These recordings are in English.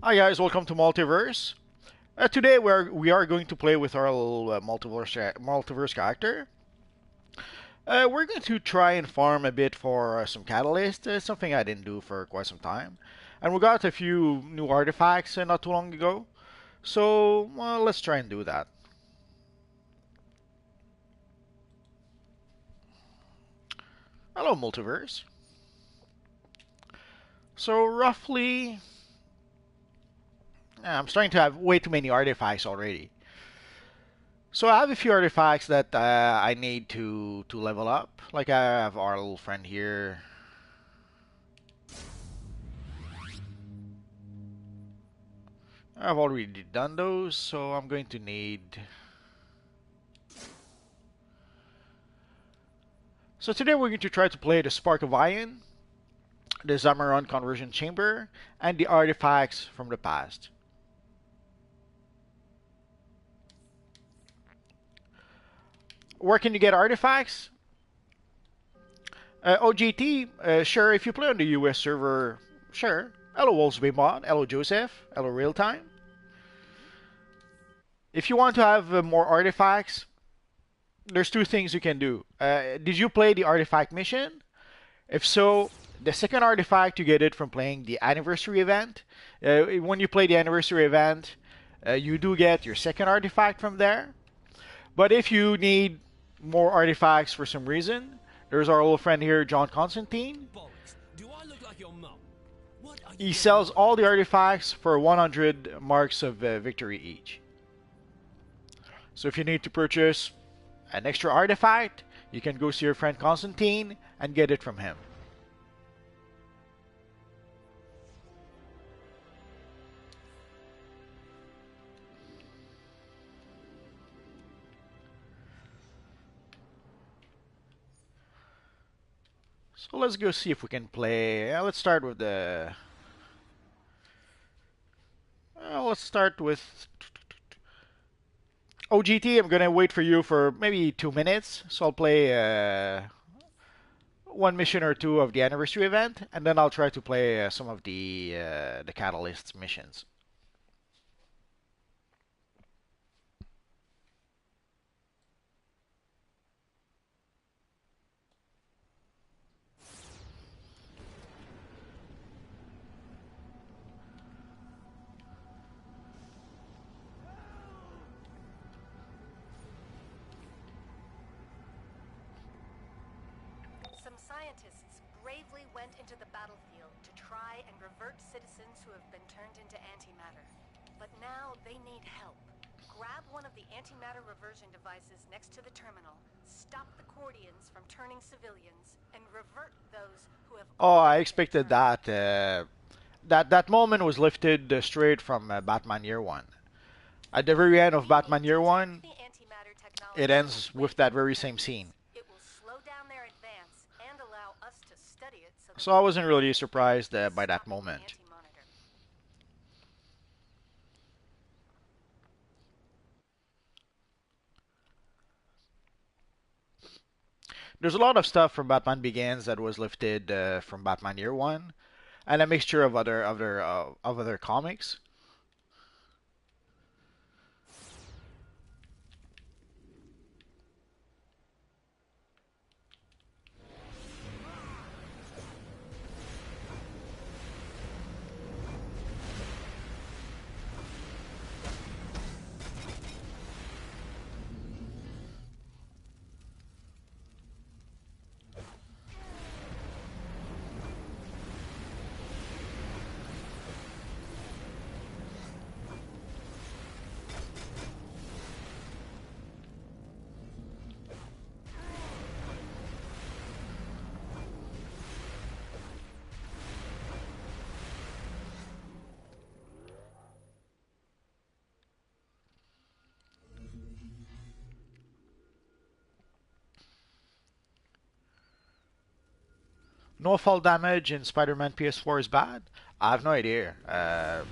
Hi guys, welcome to Multiverse. Today we are going to play with our little multiverse character. We're going to try and farm a bit for some catalyst, something I didn't do for quite some time. And we got a few new artifacts not too long ago. So let's try and do that. Hello Multiverse. So roughly, I'm starting to have way too many artifacts already. So I have a few artifacts that I need to level up. Like I have our little friend here. I've already done those, so I'm going to need... So today we're going to try to play the Spark of Iron, the Zamaron Conversion Chamber, and the artifacts from the past. Where can you get artifacts? OGT, sure, if you play on the US server, sure. Hello Wolfsbane Mod, hello Joseph, hello Realtime. If you want to have more artifacts, there's two things you can do. Did you play the artifact mission? If so, the second artifact you get it from playing the anniversary event. When you play the anniversary event, you do get your second artifact from there. But if you need more artifacts for some reason, there's our old friend here, John Constantine. He sells all the artifacts for 100 marks of victory each. So if you need to purchase an extra artifact, you can go see your friend Constantine and get it from him. So let's go see if we can play. Let's start with the... let's start with OGT. I'm gonna wait for you for maybe 2 minutes. So I'll play one mission or two of the anniversary event, and then I'll try to play some of the catalyst missions. Some scientists bravely went into the battlefield to try and revert citizens who have been turned into antimatter. But now they need help. Grab one of the antimatter reversion devices next to the terminal, stop the Cordians from turning civilians, and revert those who have... Oh, I expected that. That moment was lifted straight from Batman Year One. At the very end of Batman Year One, it ends with that very same scene. So I wasn't really surprised by that moment. There's a lot of stuff from Batman Begins that was lifted from Batman Year One, and a mixture of other comics. No fall damage in Spider-Man PS4 is bad? I have no idea. I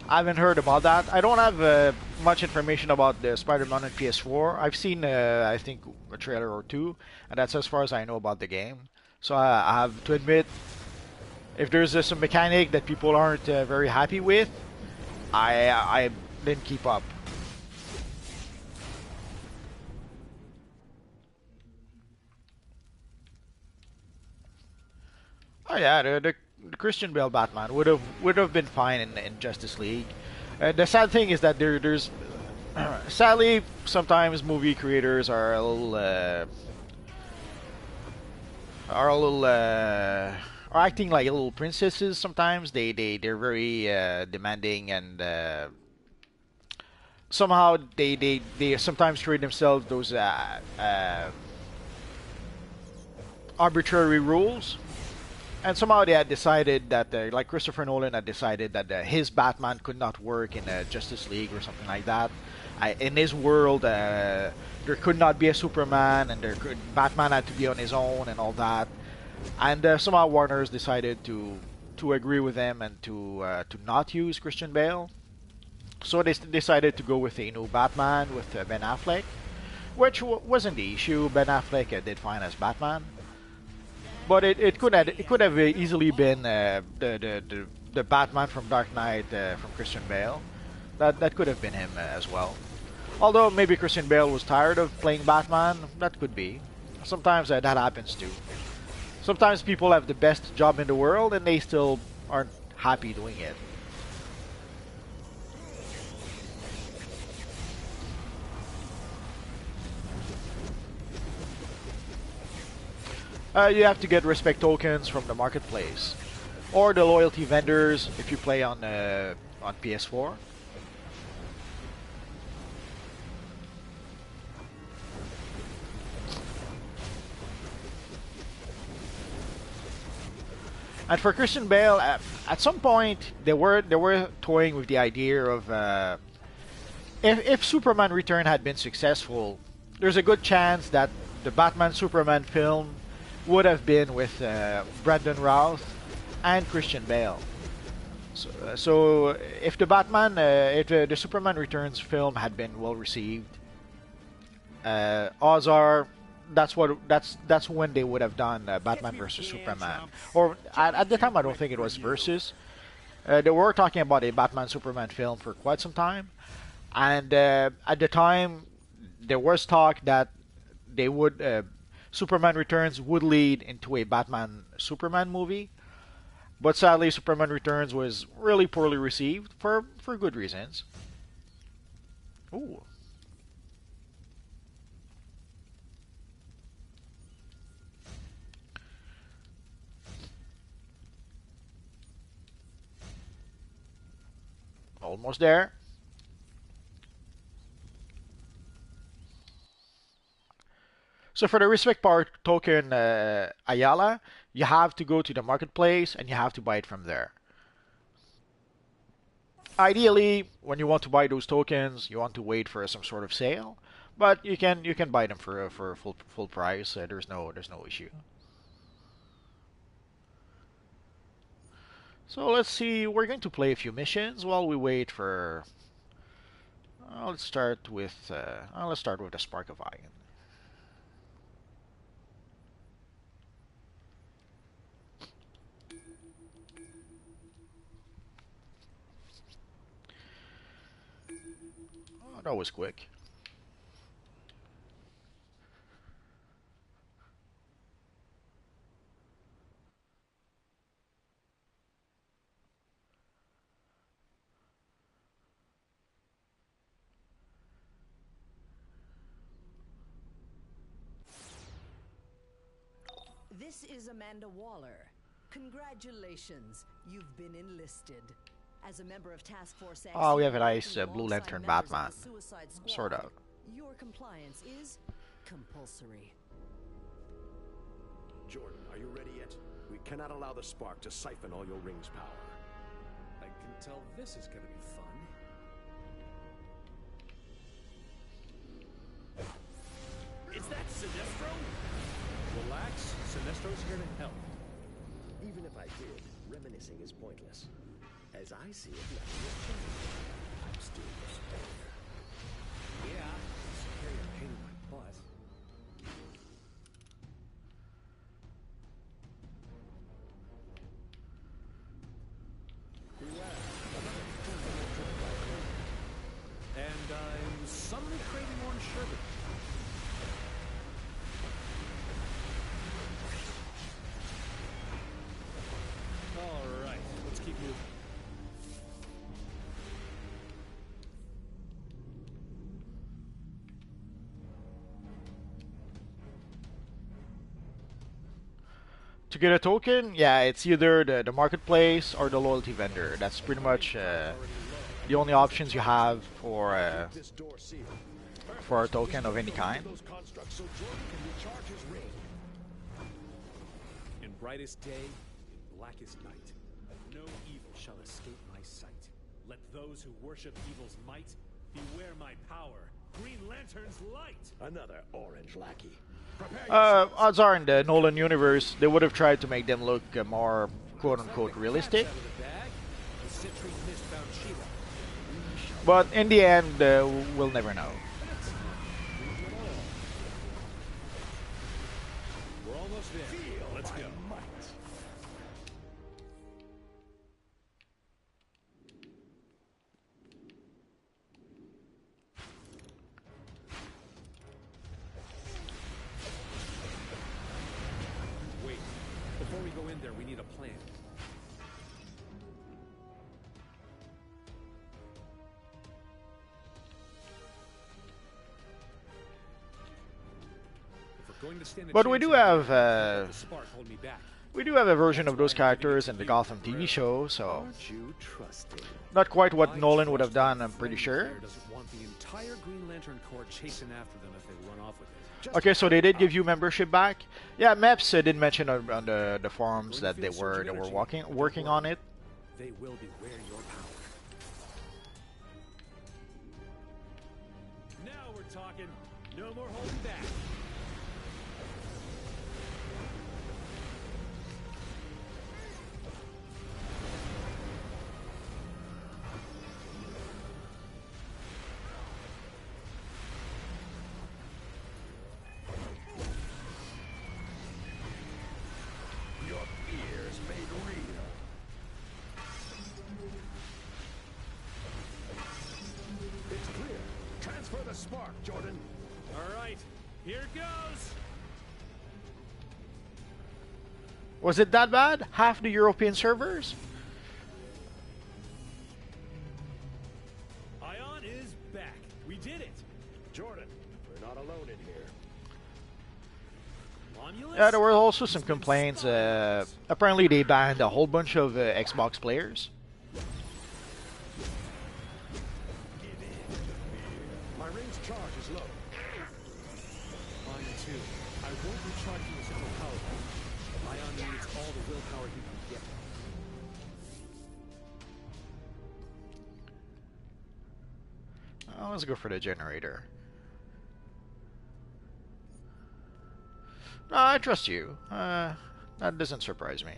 haven't heard about that. I don't have much information about the Spider-Man on PS4. I've seen, I think, a trailer or two, and that's as far as I know about the game. So I have to admit, If there's some mechanic that people aren't very happy with, I didn't keep up. Oh yeah, the Christian Bale Batman would have been fine in Justice League. The sad thing is that there's sadly sometimes movie creators are a little are acting like little princesses. Sometimes they're very demanding and somehow they sometimes create themselves those arbitrary rules. And somehow they had decided that, like Christopher Nolan had decided that his Batman could not work in Justice League or something like that. In his world, there could not be a Superman, and Batman had to be on his own and all that. And somehow Warner's decided to agree with them and to not use Christian Bale. So they decided to go with a new Batman with Ben Affleck, which wasn't the issue. Ben Affleck did fine as Batman. But it could have easily been the Batman from Dark Knight from Christian Bale. That could have been him as well. Although maybe Christian Bale was tired of playing Batman, that could be. Sometimes that happens too. Sometimes people have the best job in the world and they still aren't happy doing it. You have to get respect tokens from the marketplace or the loyalty vendors if you play on PS4. And for Christian Bale, at some point they were toying with the idea of if Superman Return had been successful, there's a good chance that the Batman Superman film would have been with Brandon Routh and Christian Bale. So if the Superman Returns film had been well received, odds are that's when they would have done Batman versus Superman. Or at the time, I don't think it was versus. They were talking about a Batman Superman film for quite some time, and at the time there was talk that they would Superman Returns would lead into a Batman Superman movie. But sadly, Superman Returns was really poorly received for good reasons. Ooh. Almost there. So for the respect part token Ayala, you have to go to the marketplace and you have to buy it from there. Ideally, when you want to buy those tokens, you want to wait for some sort of sale, but you can buy them for full price. There's no issue. So let's see. We're going to play a few missions while we wait for. Let's start with the Spark of Iron. Oh, that was quick. This is Amanda Waller. Congratulations, you've been enlisted. As a member of Task Force X, Oh, we have a you're nice working Blue alongside Lantern members of Batman, the Suicide Squad. sort of. Your compliance is compulsory. Jordan, are you ready yet? We cannot allow the spark to siphon all your ring's power. I can tell this is gonna be fun. Is that Sinestro? Relax, Sinestro's here to help. Even if I did, reminiscing is pointless. As I see it, nothing has changed. I'm still your superior. Yeah, superior pain in my butt. suddenly craving orange sherbet. All right, let's keep moving. To get a token, yeah, it's either the marketplace or the loyalty vendor. That's pretty much the only options you have This door sealed. for a token of any kind. Those constructs so Jordan can recharge his ring. In brightest day, in blackest night, no evil shall escape my sight. Let those who worship evil's might beware my power. Green Lantern's light. Another orange lackey. Prepare Odds are in the Nolan universe, they would have tried to make them look more quote-unquote realistic. Out of the bag, the Citrine Mist found Sheila. But in the end, we'll never know. We're almost there. Let's go. Wait. Before we go in there, we need a plan. If we're going to stand a But we chance do in have the spark hold me back. we do have a version of those characters in the Gotham TV show, so Aren't you trusting? not quite what I Nolan would have trust done, I'm pretty sure. Flair doesn't want the entire Green Lantern Corps chasing after them if they run off with it. Okay, so they did give you membership back. Yeah, Maps did mention on the forums that they were working on it. They will beware your power. Now we're talking. No more holding back. Your fears made real. It's clear. Transfer the spark, Jordan. All right, here goes. Was it that bad? Half the European servers? Ion is back. We did it. Jordan, we're not alone in here. Romulus? Yeah, there were also some complaints. Apparently, they banned a whole bunch of Xbox players. My ring's charge is low. Mine too. I won't recharge you with central power. Ion needs all the willpower he can get. Let's go for the generator. No, I trust you. That doesn't surprise me.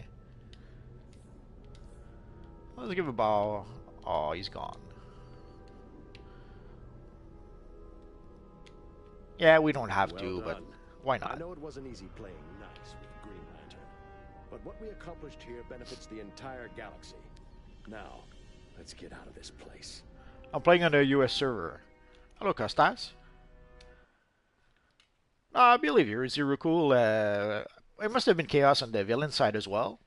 Let's give a bow. Oh, he's gone. Yeah, we don't have Well to, but done. why I not? know it wasn't easy playing nice with Green Lantern, but what we accomplished here benefits the entire galaxy. Now, let's get out of this place. I'm playing on the US server. Hello, Costas. I believe you're Zero Cool. It must have been chaos on the villain side as well.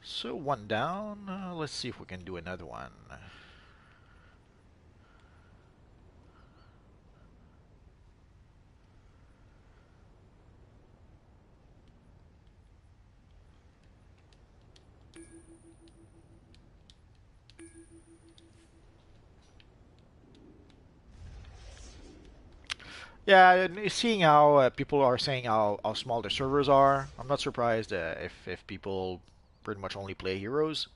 So one down. Let's see if we can do another one. Yeah, and seeing how people are saying how small the servers are, I'm not surprised if people pretty much only play heroes.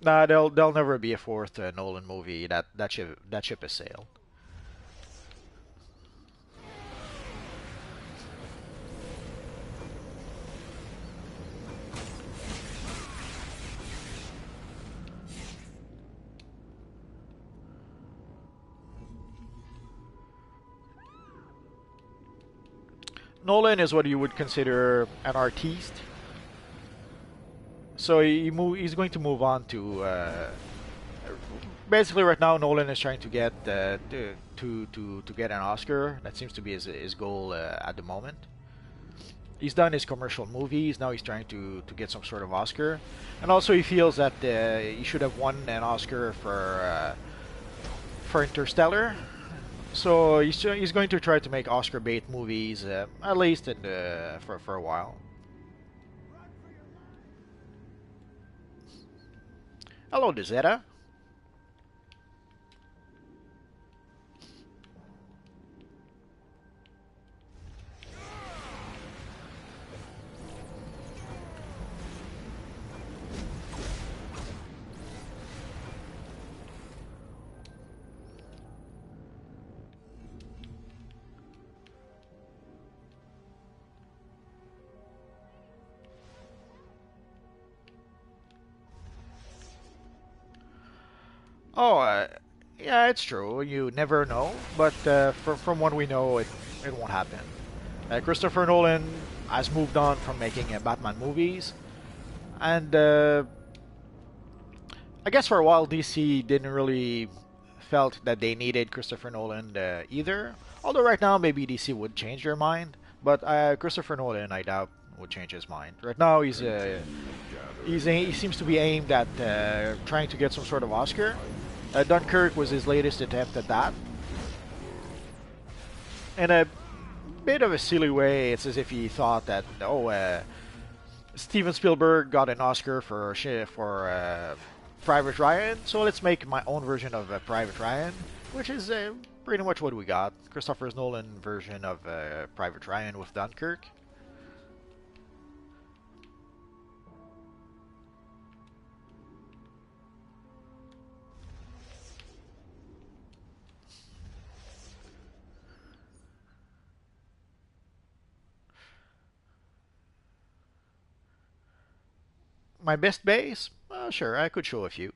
Nah, there'll never be a fourth Nolan movie. That ship has sailed. Nolan is what you would consider an artiste. So he's going to move on to basically right now. Nolan is trying to get to get an Oscar. That seems to be his goal at the moment. He's done his commercial movies. Now he's trying to get some sort of Oscar, and also he feels that he should have won an Oscar for Interstellar. So he's going to try to make Oscar bait movies at least for a while. Hello, Dezetta. Oh, yeah, it's true. You never know, but from what we know, it won't happen. Christopher Nolan has moved on from making Batman movies, and I guess for a while DC didn't really felt that they needed Christopher Nolan either. Although right now maybe DC would change their mind, but Christopher Nolan I doubt would change his mind. Right now he seems to be aimed at trying to get some sort of Oscar. Dunkirk was his latest attempt at that. In a bit of a silly way, it's as if he thought that, Steven Spielberg got an Oscar for Private Ryan, so let's make my own version of Private Ryan, which is pretty much what we got. Christopher Nolan version of Private Ryan with Dunkirk. My best base? Sure, I could show a few.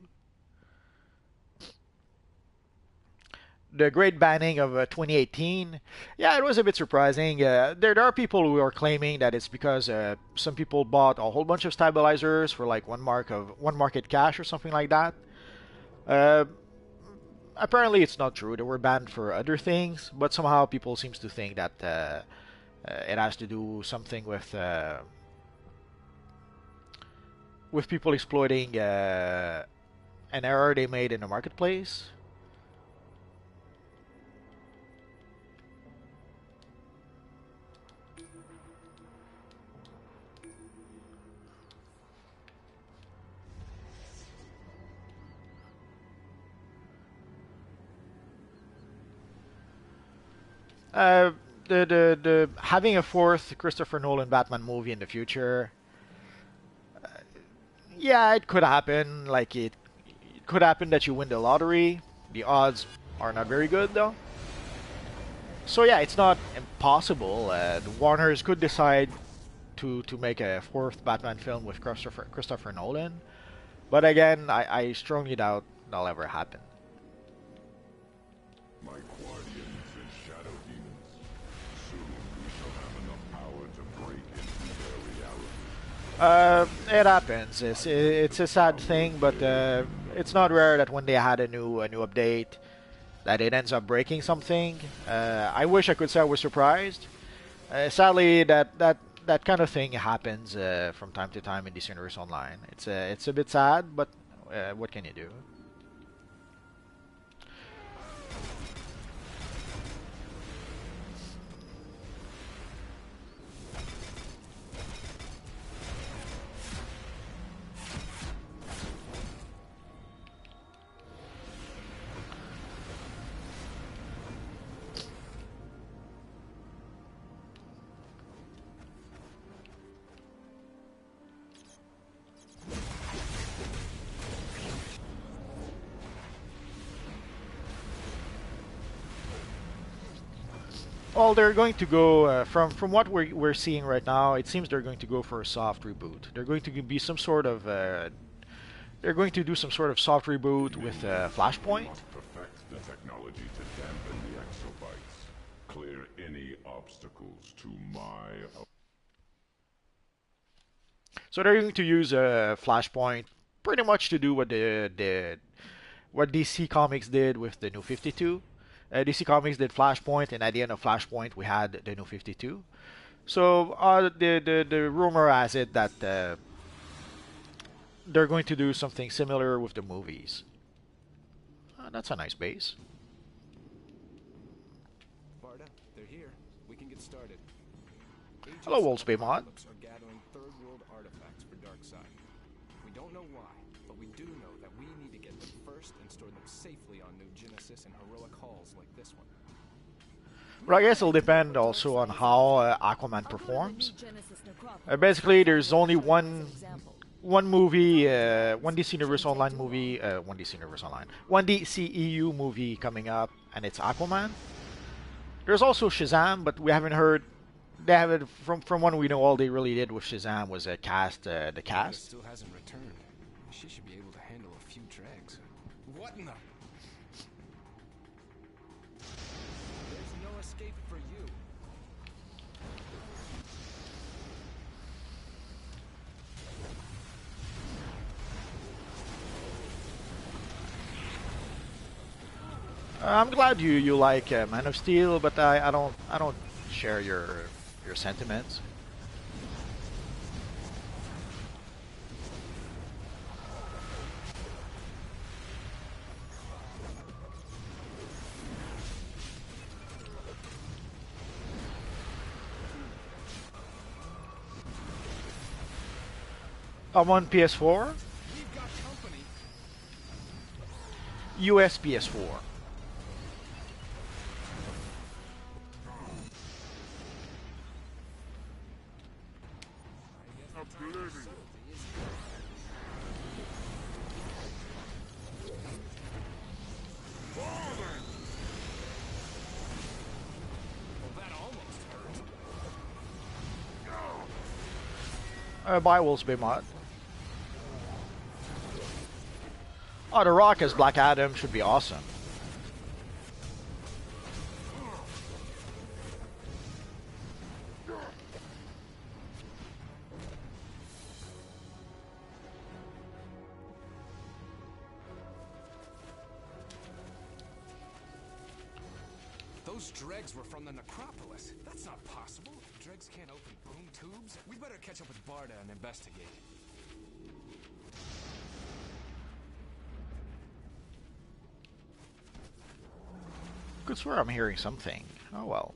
The great banning of 2018, yeah, it was a bit surprising. There are people who are claiming that it's because some people bought a whole bunch of stabilizers for like one market cash or something like that. Uh, Apparently, it's not true. They were banned for other things, but somehow people seems to think that it has to do something with people exploiting an error they made in the marketplace. Uh, the having a fourth Christopher Nolan Batman movie in the future, yeah, it could happen. Like it could happen that you win the lottery. The odds are not very good though. So yeah, it's not impossible. The Warners could decide to make a fourth Batman film with Christopher Nolan, but again, I strongly doubt that'll ever happen. My guardians and shadow demons. Soon we shall have enough power to break into their reality. It happens. It's a sad thing, but it's not rare that when they had a new update, that it ends up breaking something. I wish I could say I was surprised. Sadly, that kind of thing happens from time to time in this universe online. It's a bit sad, but what can you do? Well, they're going to go from what we're seeing right now. It seems they're going to go for a soft reboot. They're going to be some sort of they're going to do some sort of soft reboot with Flashpoint. Must perfect the technology to dampen the exobites. clear any obstacles to my... So they're going to use a Flashpoint pretty much to do what what DC Comics did with the New 52. DC Comics did Flashpoint, and at the end of Flashpoint, we had the New 52. So the rumor has it that they're going to do something similar with the movies. That's a nice base. Varda, they're here. We can get started. Hello, Wolfsbane Mod. Are gathering third world artifacts for Darkseid. We don't know why, but we do know that we need to get them first and store them safely on New Genesis and heroic halls like this one. But I guess it'll depend also on how Aquaman performs. Basically, there's only one movie, one DC Universe Online movie, one DC Universe Online, one DCEU movie coming up, and it's Aquaman. There's also Shazam, but we haven't heard. They haven't from what we know. All they really did with Shazam was cast the cast. Still hasn't returned. She should be able to handle a few dregs. What in the? There's no escape for you. I'm glad you like Man of Steel, but I don't share your sentiments. I'm on PS4. We've got company. US PS4. By Wolfsbane Mod. Oh, The Rock as Black Adam should be awesome. Those dregs were from the necropolis. That's not possible. Dregs can't open boom tubes. We better catch up with Varda and investigate. Could swear I'm hearing something. Oh well.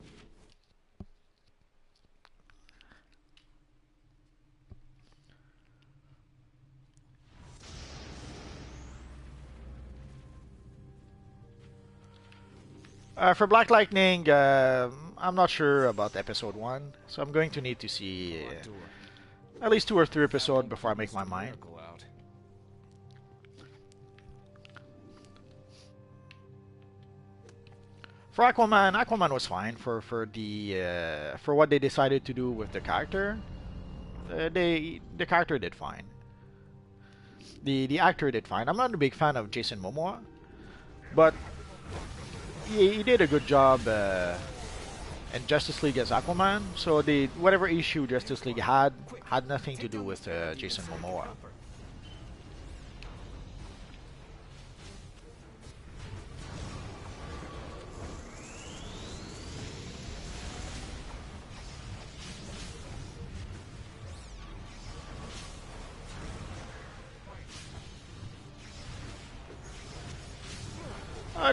For Black Lightning, I'm not sure about episode 1, so I'm going to need to see at least 2 or 3 episodes before I make my mind. For Aquaman, Aquaman was fine for what they decided to do with the character. The character did fine. The actor did fine. I'm not a big fan of Jason Momoa, but he did a good job in Justice League as Aquaman. So whatever issue Justice League had nothing to do with Jason Momoa.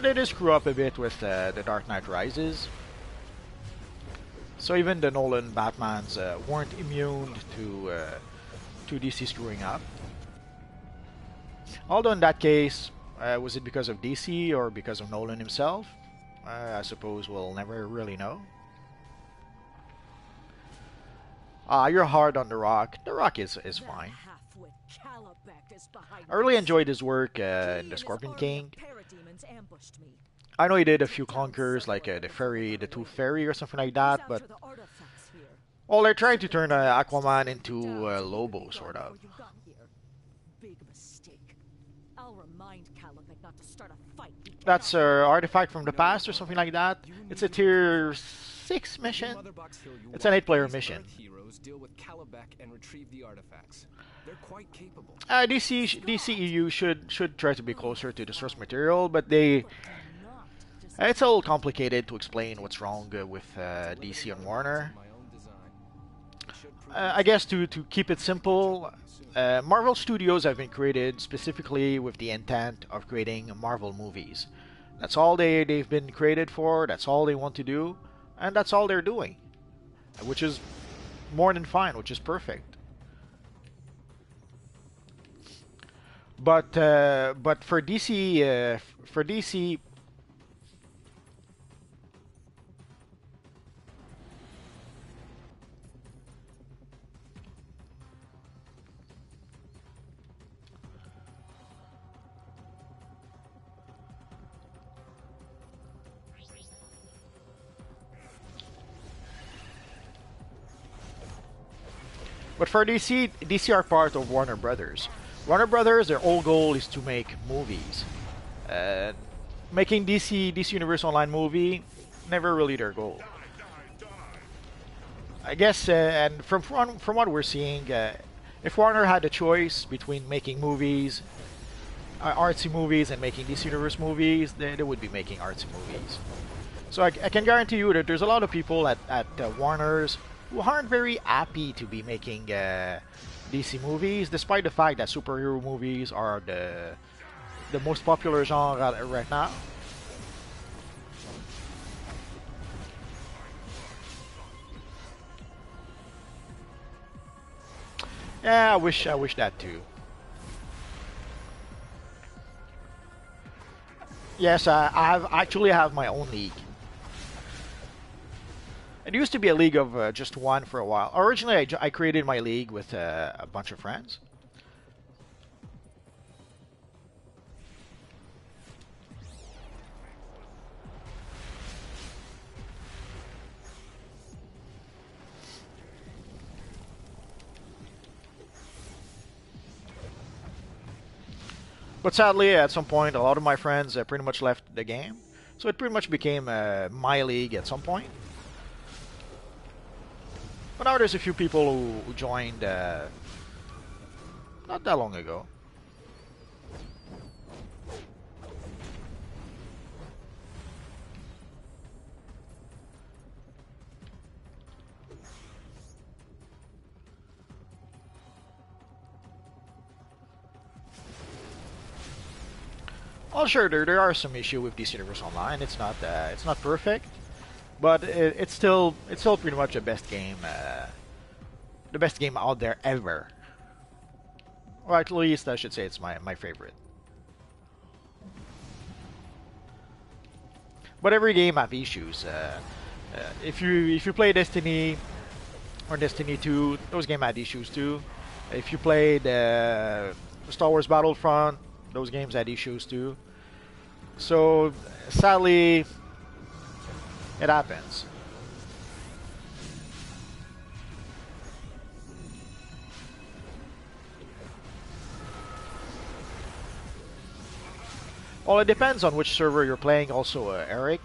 They did screw up a bit with the Dark Knight Rises. So even the Nolan Batmans weren't immune to DC screwing up. Although in that case, was it because of DC or because of Nolan himself? I suppose we'll never really know. You're hard on The Rock. The Rock is fine. I really enjoyed his work in The Scorpion King. I know he did a few clunkers like the Tooth Fairy or something like that, but well, they're trying to turn Aquaman into Lobo, sort of. Big mistake. I'll remind Calicut not to start a That's an artifact from the past or something like that. It's a tier 6 mission. It's an 8-player mission. Heroes deal with Calabec and retrieve the artifacts. They're quite capable. DCEU should try to be closer to the source material, but it's a little complicated to explain what's wrong with DC and Warner. I guess to keep it simple, Marvel Studios have been created specifically with the intent of creating Marvel movies. That's all they've been created for, that's all they want to do, and that's all they're doing. Which is more than fine, which is perfect. But for DC, DC are part of Warner Brothers. Warner Brothers, their whole goal is to make movies. Making DC Universe Online movie, never really their goal. I guess, and from what we're seeing, if Warner had a choice between making movies, artsy movies, and making DC Universe movies, they would be making artsy movies. So I can guarantee you that there's a lot of people at Warner's who aren't very happy to be making DC movies, despite the fact that superhero movies are the most popular genre right now. Yeah, I wish that too. Yes, I actually have my own league. It used to be a league of just one for a while. Originally, I created my league with a bunch of friends. But sadly, at some point, a lot of my friends pretty much left the game. So it pretty much became my league at some point. But now there's a few people who joined not that long ago. Well, sure, there are some issues with DC Universe Online. It's not perfect. But it's still pretty much the best game out there ever. Or at least I should say it's my favorite. But every game has issues. If you play Destiny or Destiny 2, those games had issues too. If you played Star Wars Battlefront, those games had issues too. So sadly, it happens. Well, it depends on which server you're playing also, Eric.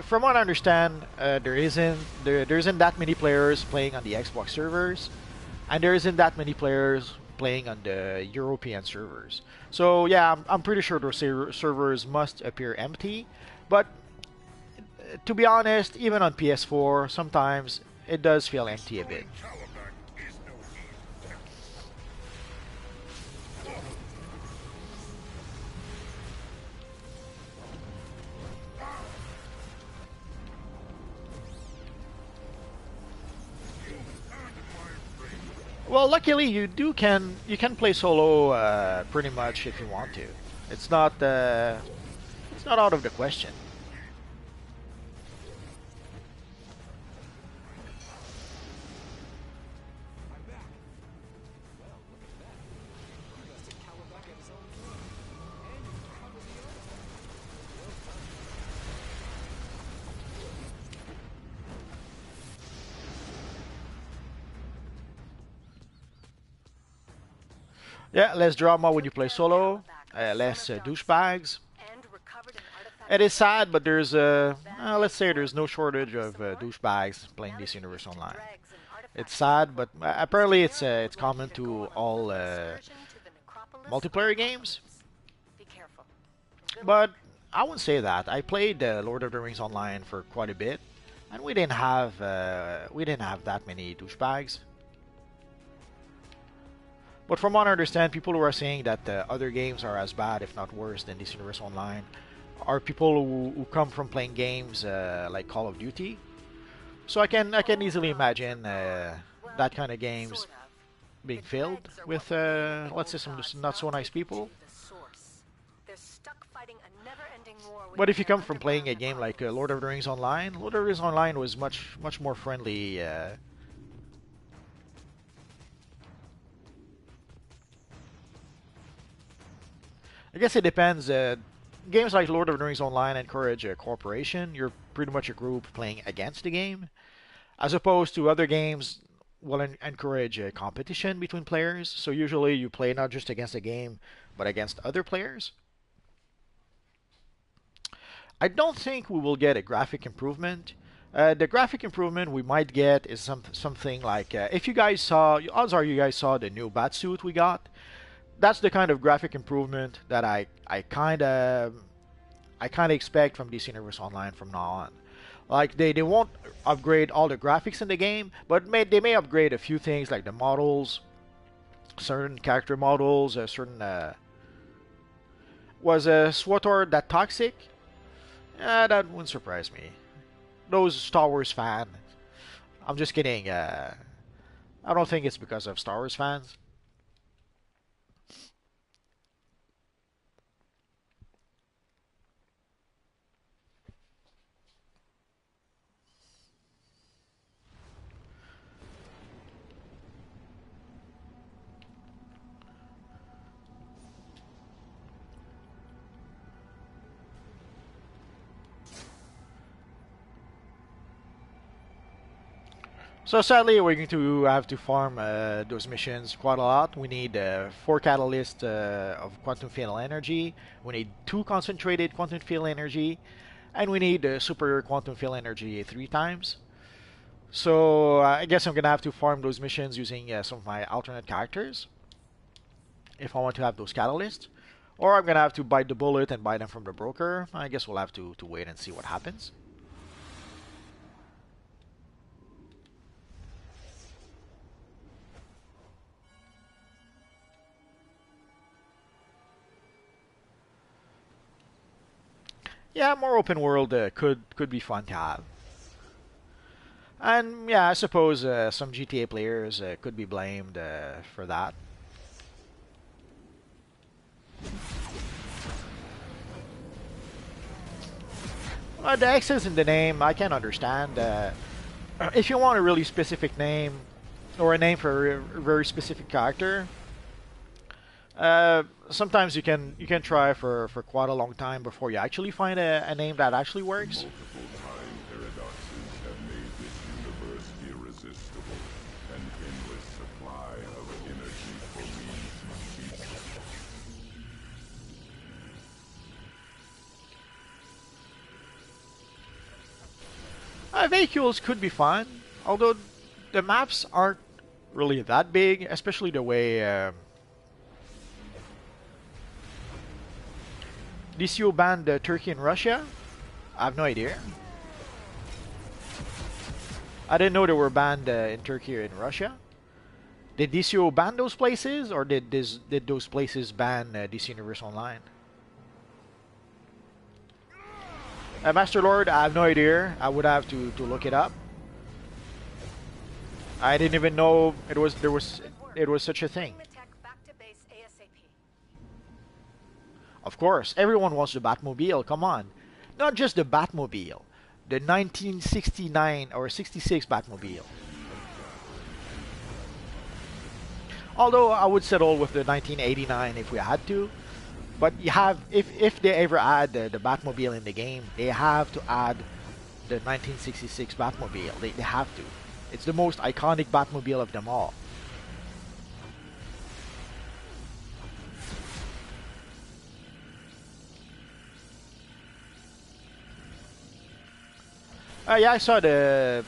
From what I understand, there isn't that many players playing on the Xbox servers, and there isn't that many players playing on the European servers. So yeah, I'm pretty sure those servers must appear empty, but to be honest, even on PS4, sometimes it does feel empty a bit. Well, luckily you can play solo pretty much if you want to. It's not out of the question. Yeah, less drama when you play solo, less douchebags. And recover It is sad, but there's let's say there's no shortage of douchebags playing this universe online. It's sad, but apparently it's common to all multiplayer games. Be careful. But I wouldn't say that. I played Lord of the Rings online for quite a bit, and we didn't have that many douchebags. But from what I understand, people who are saying that other games are as bad, if not worse, than this universe online, are people who come from playing games like Call of Duty. So I can easily imagine that kind of games being filled with let's say some not so nice people. But if you come from playing a game like Lord of the Rings Online, Lord of the Rings Online was much more friendly. I guess it depends. Games like Lord of the Rings Online encourage cooperation. You're pretty much a group playing against the game, as opposed to other games will encourage competition between players. So usually you play not just against the game, but against other players. I don't think we will get a graphic improvement. The graphic improvement we might get is something like if you guys saw, odds are you guys saw the new Batsuit we got. That's the kind of graphic improvement that I kind of expect from DC Universe Online from now on. Like they won't upgrade all the graphics in the game, but they may upgrade a few things like the models, certain character models, certain was SWTOR that toxic? That wouldn't surprise me. Those Star Wars fans. I'm just kidding. I don't think it's because of Star Wars fans. So sadly, we're going to have to farm those missions quite a lot. We need 4 catalysts of quantum field energy. We need 2 concentrated quantum field energy, and we need superior quantum field energy 3 times. So I guess I'm gonna have to farm those missions using some of my alternate characters if I want to have those catalysts, or I'm gonna have to bite the bullet and buy them from the broker. I guess we'll have to wait and see what happens. Yeah, more open world could be fun to have. And yeah, I suppose some GTA players could be blamed for that. The X is in the name, I can understand. If you want a really specific name, or a name for a very specific character, sometimes you can try for quite a long time before you actually find a name that actually works. Multiple time paradoxes have made this universe irresistible. An endless supply of energy for me. Vehicles could be fun, although the maps aren't really that big, especially the way DCUO banned Turkey and Russia. I have no idea. I didn't know they were banned in Turkey or in Russia. Did DCUO ban those places, or did those places ban DC Universe Online? Master Lord, I have no idea. I would have to look it up. I didn't even know it was such a thing. Of course, everyone wants the Batmobile. Come on, not just the Batmobile, the 1969 or 66 Batmobile. Although I would settle with the 1989 if we had to. But you have, if they ever add the Batmobile in the game, they have to add the 1966 Batmobile. They have to. It's the most iconic Batmobile of them all. Yeah, I saw the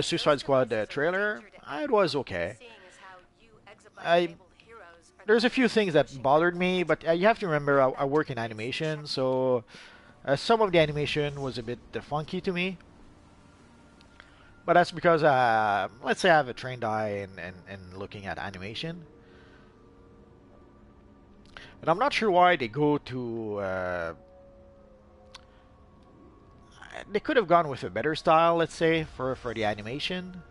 Suicide Squad trailer. It was okay. Seeing as how you I exabyte-enabled heroes are There's the a few ones things that pushing bothered me, boundaries. but you have to remember I work in animation, so some of the animation was a bit funky to me. But that's because, let's say I have a trained eye in looking at animation. And I'm not sure why they go to. They could have gone with a better style, let's say, for the animation.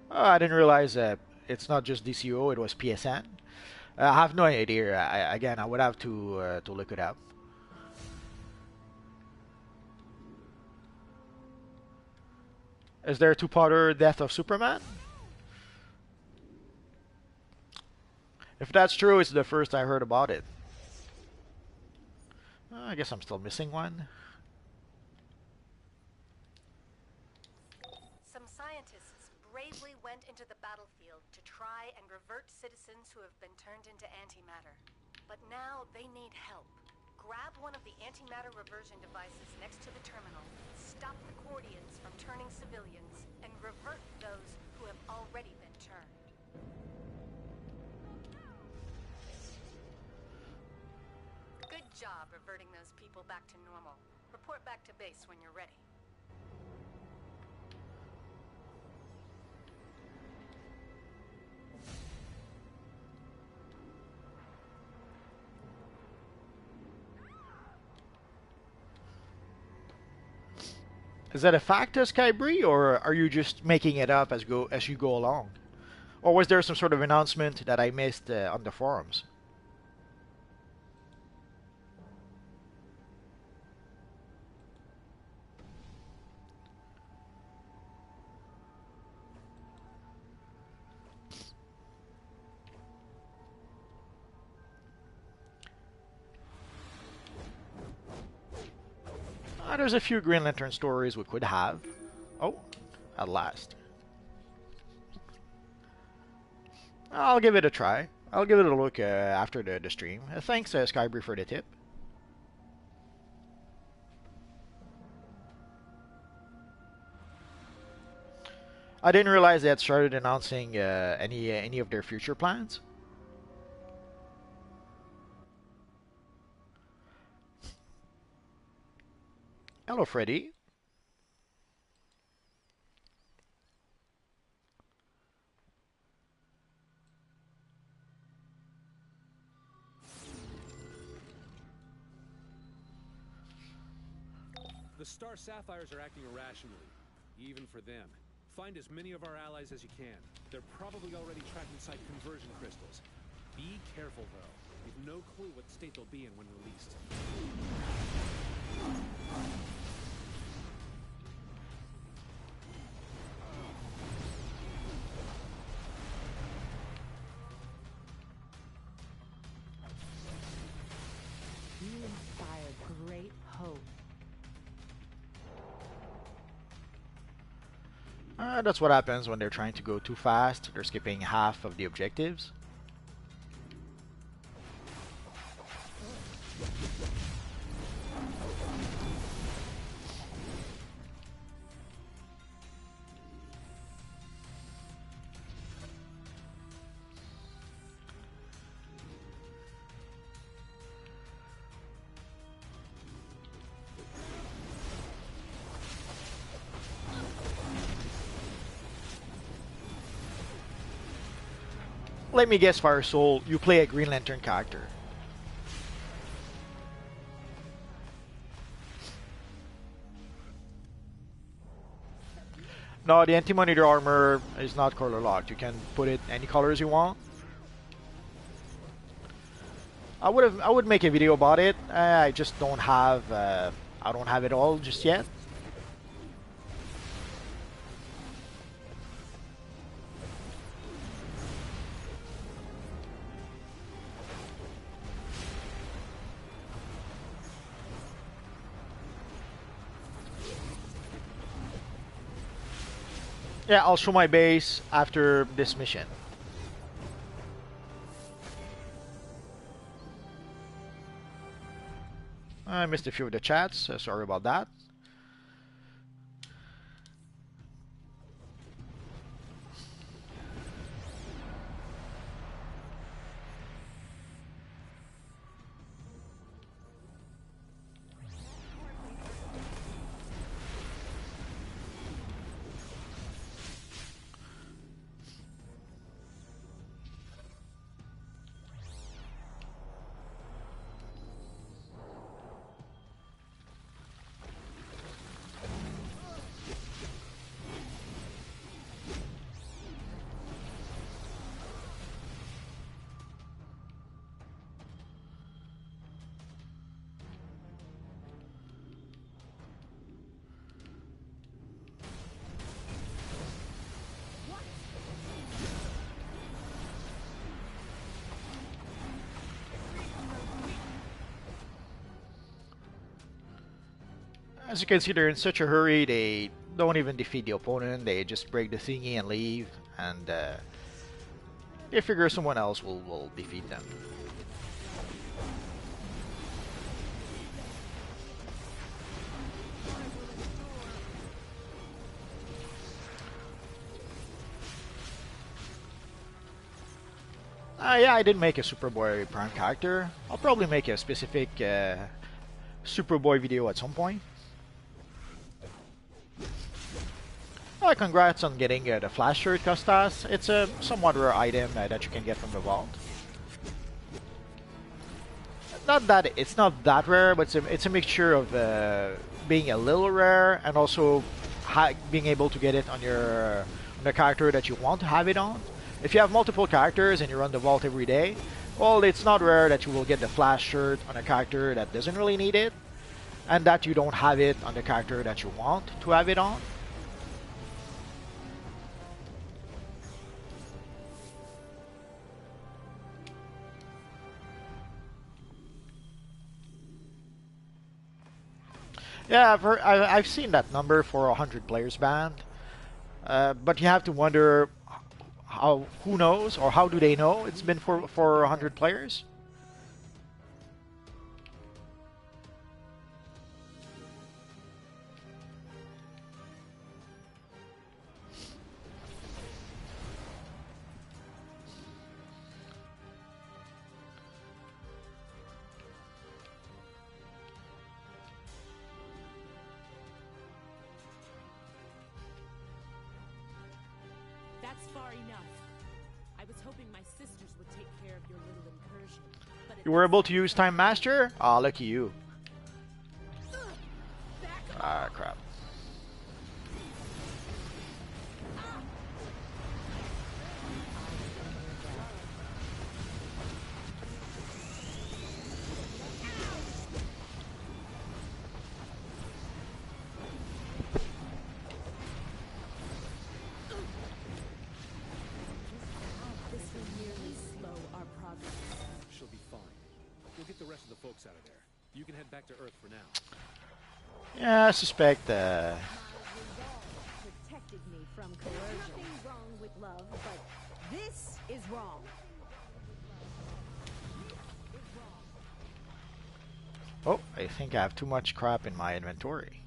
I didn't realize that it's not just DCUO, it was PSN. I have no idea. Again, I would have to look it up. Is there a two-parter Death of Superman? If that's true, it's the first I heard about it. I guess I'm still missing one. Some scientists bravely went into the battlefield to try and revert citizens who have been turned into antimatter. But now they need help. Grab one of the antimatter reversion devices next to the terminal, stop the Cordians from turning civilians, and revert those who have already been turned. Good job reverting those people back to normal. Report back to base when you're ready. Is that a fact, Skybri, or are you just making it up as you go along? Or was there some sort of announcement that I missed on the forums? There's a few Green Lantern stories we could have. Oh, at last. I'll give it a try. I'll give it a look after the stream. Thanks, Skybri, for the tip. I didn't realize they had started announcing any of their future plans. Hello, Freddy. The Star Sapphires are acting irrationally, even for them. Find as many of our allies as you can. They're probably already trapped inside conversion crystals. Be careful, though. You've no clue what state they'll be in when released. You inspire great hope. That's what happens when they're trying to go too fast. They're skipping half of the objectives. Let me guess, Fire Soul, you play a Green Lantern character. No, the anti-monitor armor is not color locked. You can put it any colors you want. I would make a video about it. I just don't have I don't have it all just yet. Yeah, I'll show my base after this mission. I missed a few of the chats. Sorry about that. As you can see, they're in such a hurry, they don't even defeat the opponent, they just break the thingy and leave, and they figure someone else will defeat them. Yeah, I didn't make a Superboy Prime character. I'll probably make a specific Superboy video at some point. Congrats on getting the Flash shirt, Costas. It's a somewhat rare item that you can get from the vault. Not that it's not that rare, but it's a mixture of being a little rare and also being able to get it on the character that you want to have it on. If you have multiple characters and you run the vault every day, well, it's not rare that you will get the Flash shirt on a character that doesn't really need it, and that you don't have it on the character that you want to have it on. Yeah, I've seen that number for 100 players banned, but you have to wonder who knows, or how do they know it's been for 100 players? That's far enough. I was hoping my sisters would take care of your little incursion. But You were able to use Time Master? Ah, lucky you. Ah, crap. this will merely slow our progress. She'll be fine. We'll get the rest of the folks out of there. You can head back to Earth for now. Yeah, I suspect Protected me from coercion. Nothing wrong with love, but this is wrong. oh, I think I have too much crap in my inventory.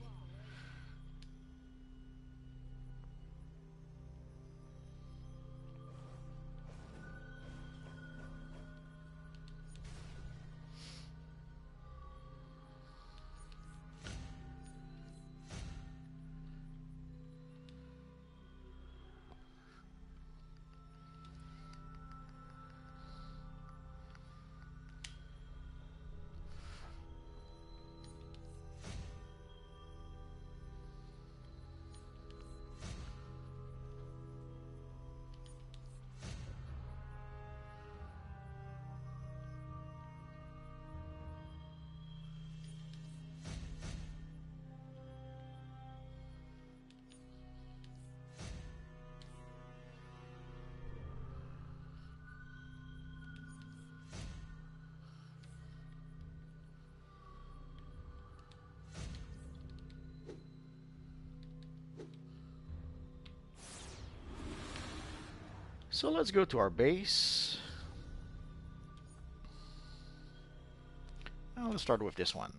So let's go to our base. Let's start with this one.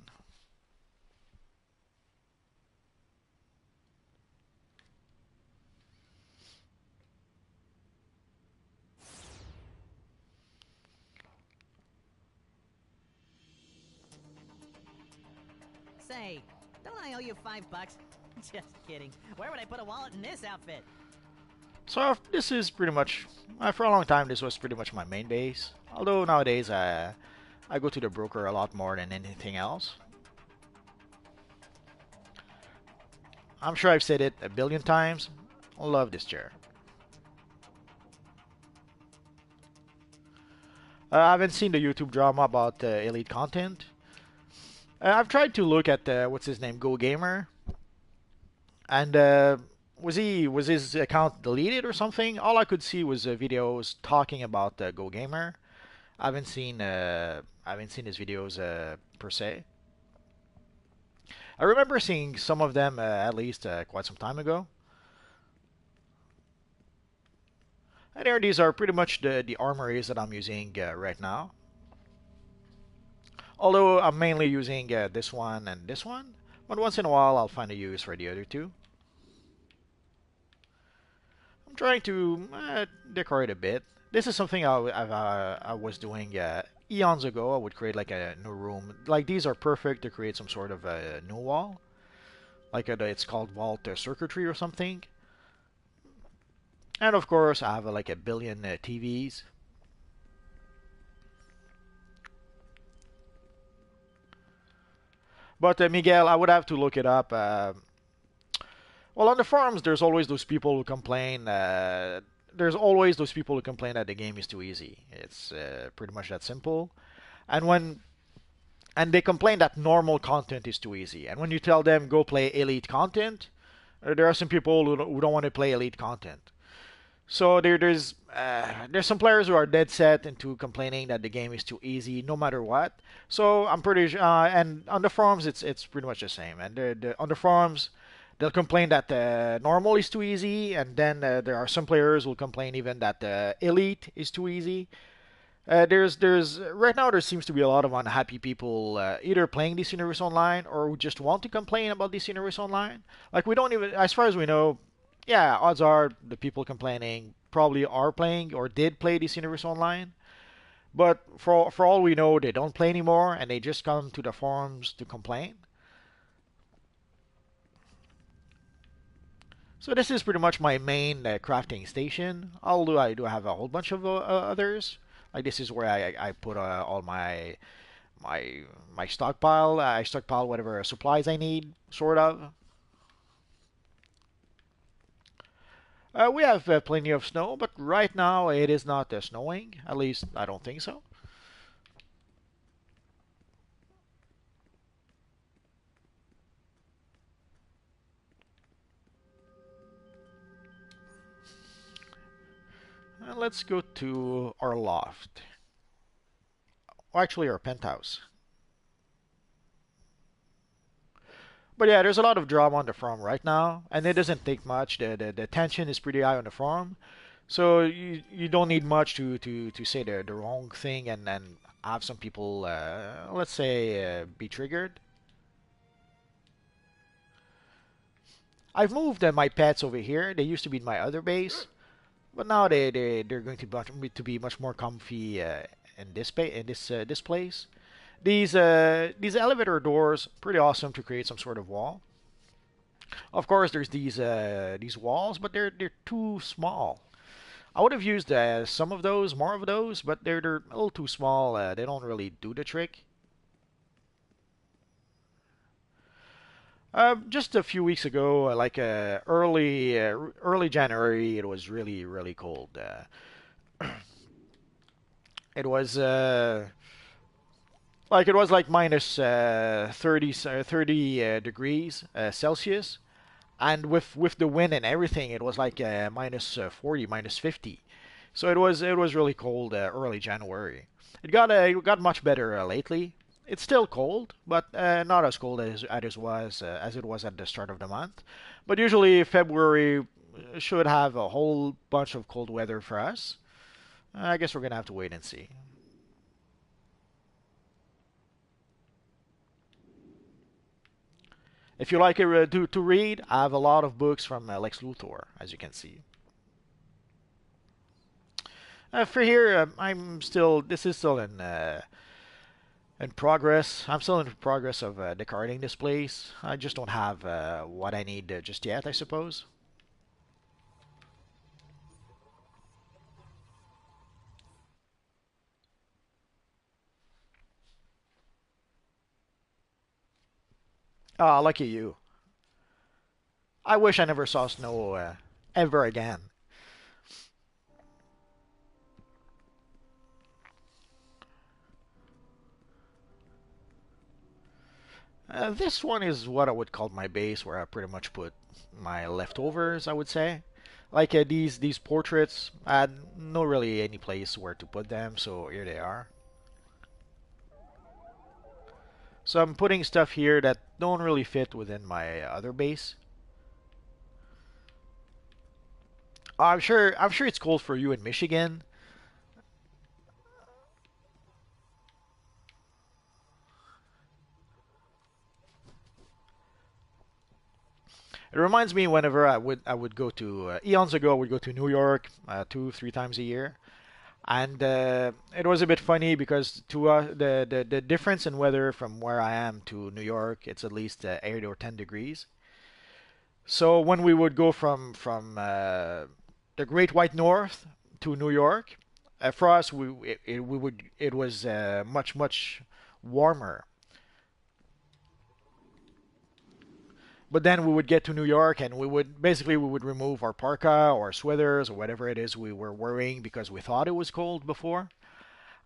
Say, don't I owe you $5? Just kidding. Where would I put a wallet in this outfit? So this is pretty much, for a long time, this was pretty much my main base. Although nowadays, I go to the broker a lot more than anything else. I'm sure I've said it a billion times. I love this chair. I haven't seen the YouTube drama about elite content. I've tried to look at what's his name, Go Gamer, and was his account deleted or something? All I could see was videos talking about Go Gamer. I haven't seen his videos per se. I remember seeing some of them at least quite some time ago. And here these are pretty much the armories that I'm using right now. Although I'm mainly using this one and this one, but once in a while I'll find a use for the other two. I'm trying to decorate a bit. This is something I was doing eons ago. I would create like a new room. Like these are perfect to create some sort of a new wall. Like it's called vault circuitry or something. And of course I have like a billion TVs. But Miguel, I would have to look it up. Well, on the forums, there's always those people who complain. There's always those people who complain that the game is too easy. It's pretty much that simple. And they complain that normal content is too easy. And when you tell them go play elite content, there are some people who don't want to play elite content. So there's some players who are dead set into complaining that the game is too easy no matter what. So I'm pretty sure, and on the forums it's pretty much the same. And on the forums they'll complain that normal is too easy, and then there are some players who will complain even that elite is too easy. There's right now there seems to be a lot of unhappy people either playing this universe online or who just want to complain about this universe online. Like we don't even, as far as we know, yeah, odds are the people complaining probably are playing or did play this universe online. But for all we know, they don't play anymore and they just come to the forums to complain. So this is pretty much my main crafting station. Although I do have a whole bunch of others. Like this is where I put all my stockpile. I stockpile whatever supplies I need, sort of. We have plenty of snow, but right now it is not snowing. At least I don't think so. Let's go to our loft. Or actually, our penthouse. But yeah, there's a lot of drama on the forum right now, and it doesn't take much. The tension is pretty high on the forum, so you don't need much to say the wrong thing and then have some people, let's say, be triggered. I've moved my pets over here. They used to be in my other base, but now they're going to be much more comfy in this place. These elevator doors, pretty awesome to create some sort of wall. Of course, there's these walls, but they're too small. I would have used some of those, more of those, but they're a little too small. They don't really do the trick. Just a few weeks ago, like early January, it was really cold. It was like minus 30 degrees Celsius, and with the wind and everything, it was like minus 40, minus 50. So it was really cold early January. It got much better lately. It's still cold, but not as cold as it was at the start of the month. But usually February should have a whole bunch of cold weather for us. I guess we're gonna have to wait and see. If you like to read, I have a lot of books from Lex Luthor, as you can see. For here, I'm still. This is still in In progress. I'm still in progress of decorating this place. I just don't have what I need just yet, I suppose. Ah, lucky you. I wish I never saw snow ever again. This one is what I would call my base, where I pretty much put my leftovers, I would say. Like these portraits, I had no really any place where to put them, so here they are. So I'm putting stuff here that don't really fit within my other base. I'm sure it's cold for you in Michigan. It reminds me whenever I would go to eons ago I would go to New York 2 3 times a year, and it was a bit funny because to the difference in weather from where I am to New York, it's at least 8 or 10 degrees. So when we would go from the Great White North to New York, for us it was much warmer. But then we would get to New York and we would remove our parka or sweaters or whatever it is we were wearing because we thought it was cold before.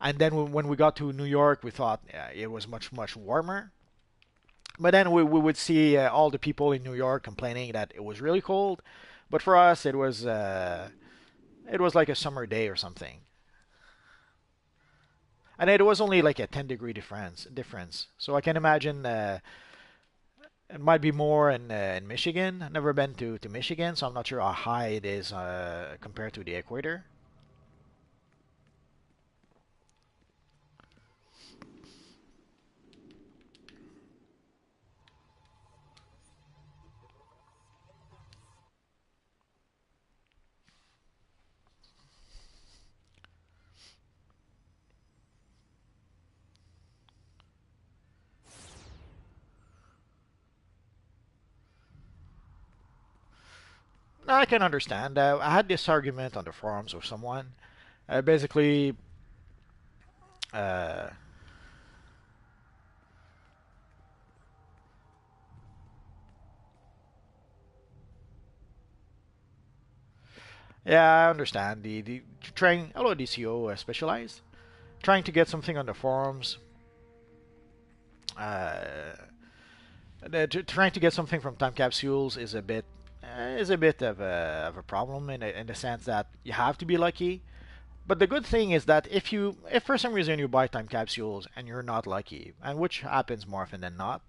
And then when we got to New York, we thought it was much warmer. But then we would see all the people in New York complaining that it was really cold. But for us, it was like a summer day or something. And it was only like a 10-degree difference. So I can imagine it might be more in Michigan. I've never been to Michigan, so I'm not sure how high it is compared to the equator. I can understand. I had this argument on the forums with someone. Basically, uh, yeah, I understand. The trying. Hello, DCO specialized. Trying to get something on the forums. Uh, trying to get something from time capsules is a bit of a problem in the sense that you have to be lucky. But the good thing is that if for some reason you buy time capsules and you're not lucky, and which happens more often than not,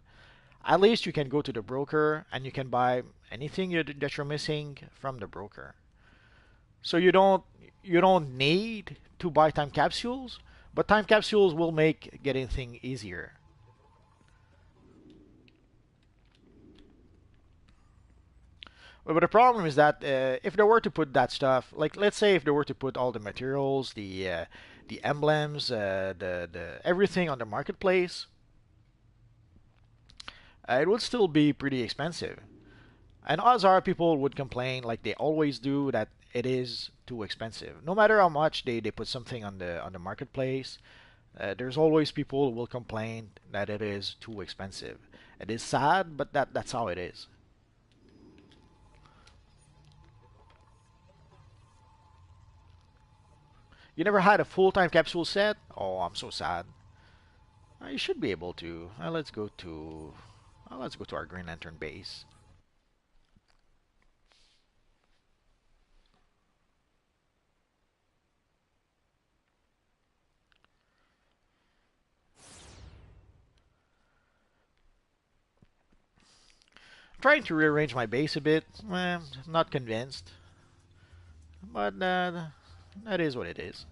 at least you can go to the broker and you can buy anything that you're missing from the broker. So you don't need to buy time capsules, but time capsules will make getting things easier. But the problem is that if they were to put that stuff, like let's say if they were to put all the materials, the emblems, the everything on the marketplace, it would still be pretty expensive. And odds are people would complain, like they always do, that it is too expensive. No matter how much they put something on the marketplace, there's always people who will complain that it is too expensive. It is sad, but that's how it is. You never had a full-time capsule set? Oh, I'm so sad. You should be able to. Let's go to our Green Lantern base. I'm trying to rearrange my base a bit. Not convinced, but that is what it is.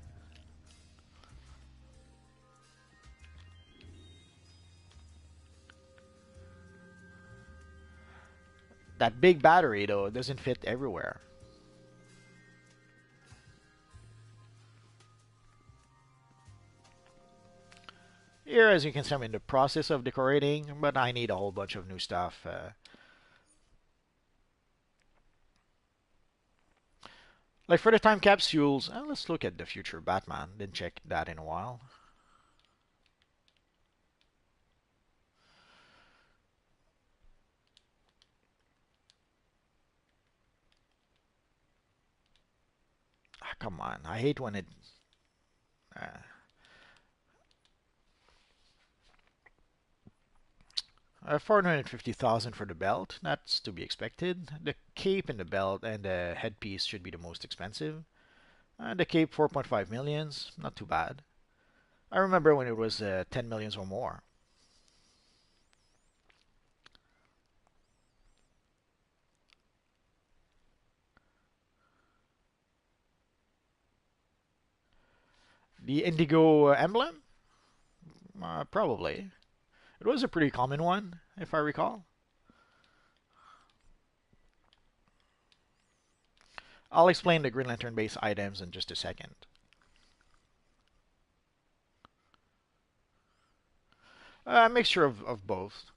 That big battery though doesn't fit everywhere. here, as you can see, I'm in the process of decorating, but I need a whole bunch of new stuff. Like for the time capsules, let's look at the future Batman. Didn't check that in a while. Ah, come on, I hate when it. Uh, 450,000 for the belt. That's to be expected. The cape and the belt and the headpiece should be the most expensive. The cape 4.5 millions. Not too bad. I remember when it was 10 millions or more. The indigo emblem? Probably. It was a pretty common one, if I recall. I'll explain the Green Lantern base items in just a second. A mixture of both.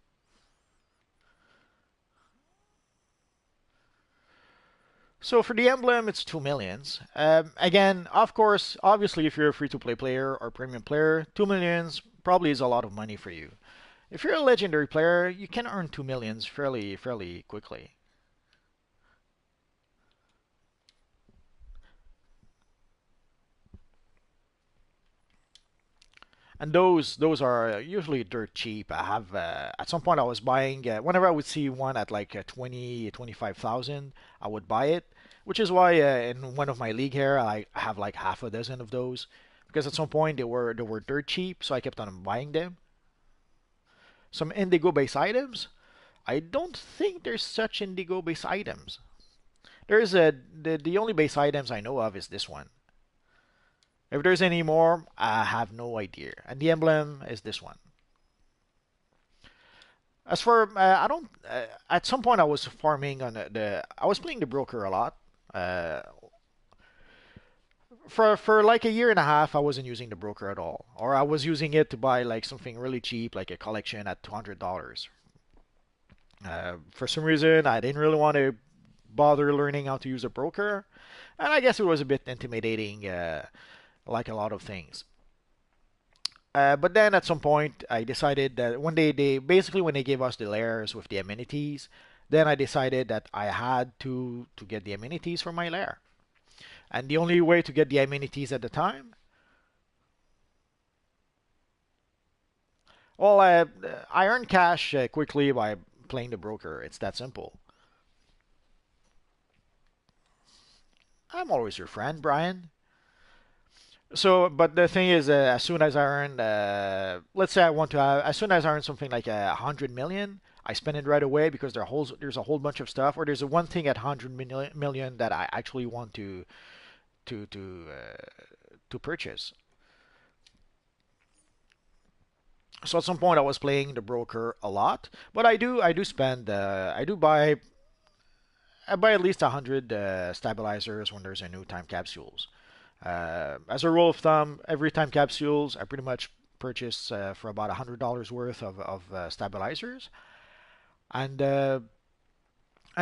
So for the emblem, it's 2 millions. Again, of course, obviously, if you're a free-to-play player or premium player, 2 millions probably is a lot of money for you. If you're a legendary player, you can earn 2 millions fairly quickly. And those are usually dirt cheap. I have at some point I was buying whenever I would see one at like 25,000, I would buy it, which is why in one of my league here I have like half a dozen of those because at some point they were dirt cheap, so I kept on buying them. Some indigo base items. I don't think there's such indigo base items. There's the only base items I know of is this one. If there's any more, I have no idea. And the emblem is this one. As for I don't. At some point, I was farming on I was playing the broker a lot. Uh, for like a year and a half, I wasn't using the broker at all, or I was using it to buy like something really cheap, like a collection at $200. For some reason, I didn't really want to bother learning how to use a broker, and I guess it was a bit intimidating, like a lot of things. But then at some point, I decided that when they basically when they gave us the layers with the amenities, then I decided that I had to get the amenities for my layer. And the only way to get the amenities at the time, well, I earn cash quickly by playing the broker. It's that simple. I'm always your friend, Brian. So, but the thing is, as soon as I earn, let's say I want to have, as soon as I earn something like 100 million, I spend it right away because there's a whole bunch of stuff, or there's a one thing at 100 million that I actually want to to to purchase. So at some point I was playing the broker a lot, but I do spend I buy at least 100 stabilizers when there's a new time capsules. As a rule of thumb, every time capsules, I pretty much purchase for about $100 worth of stabilizers, and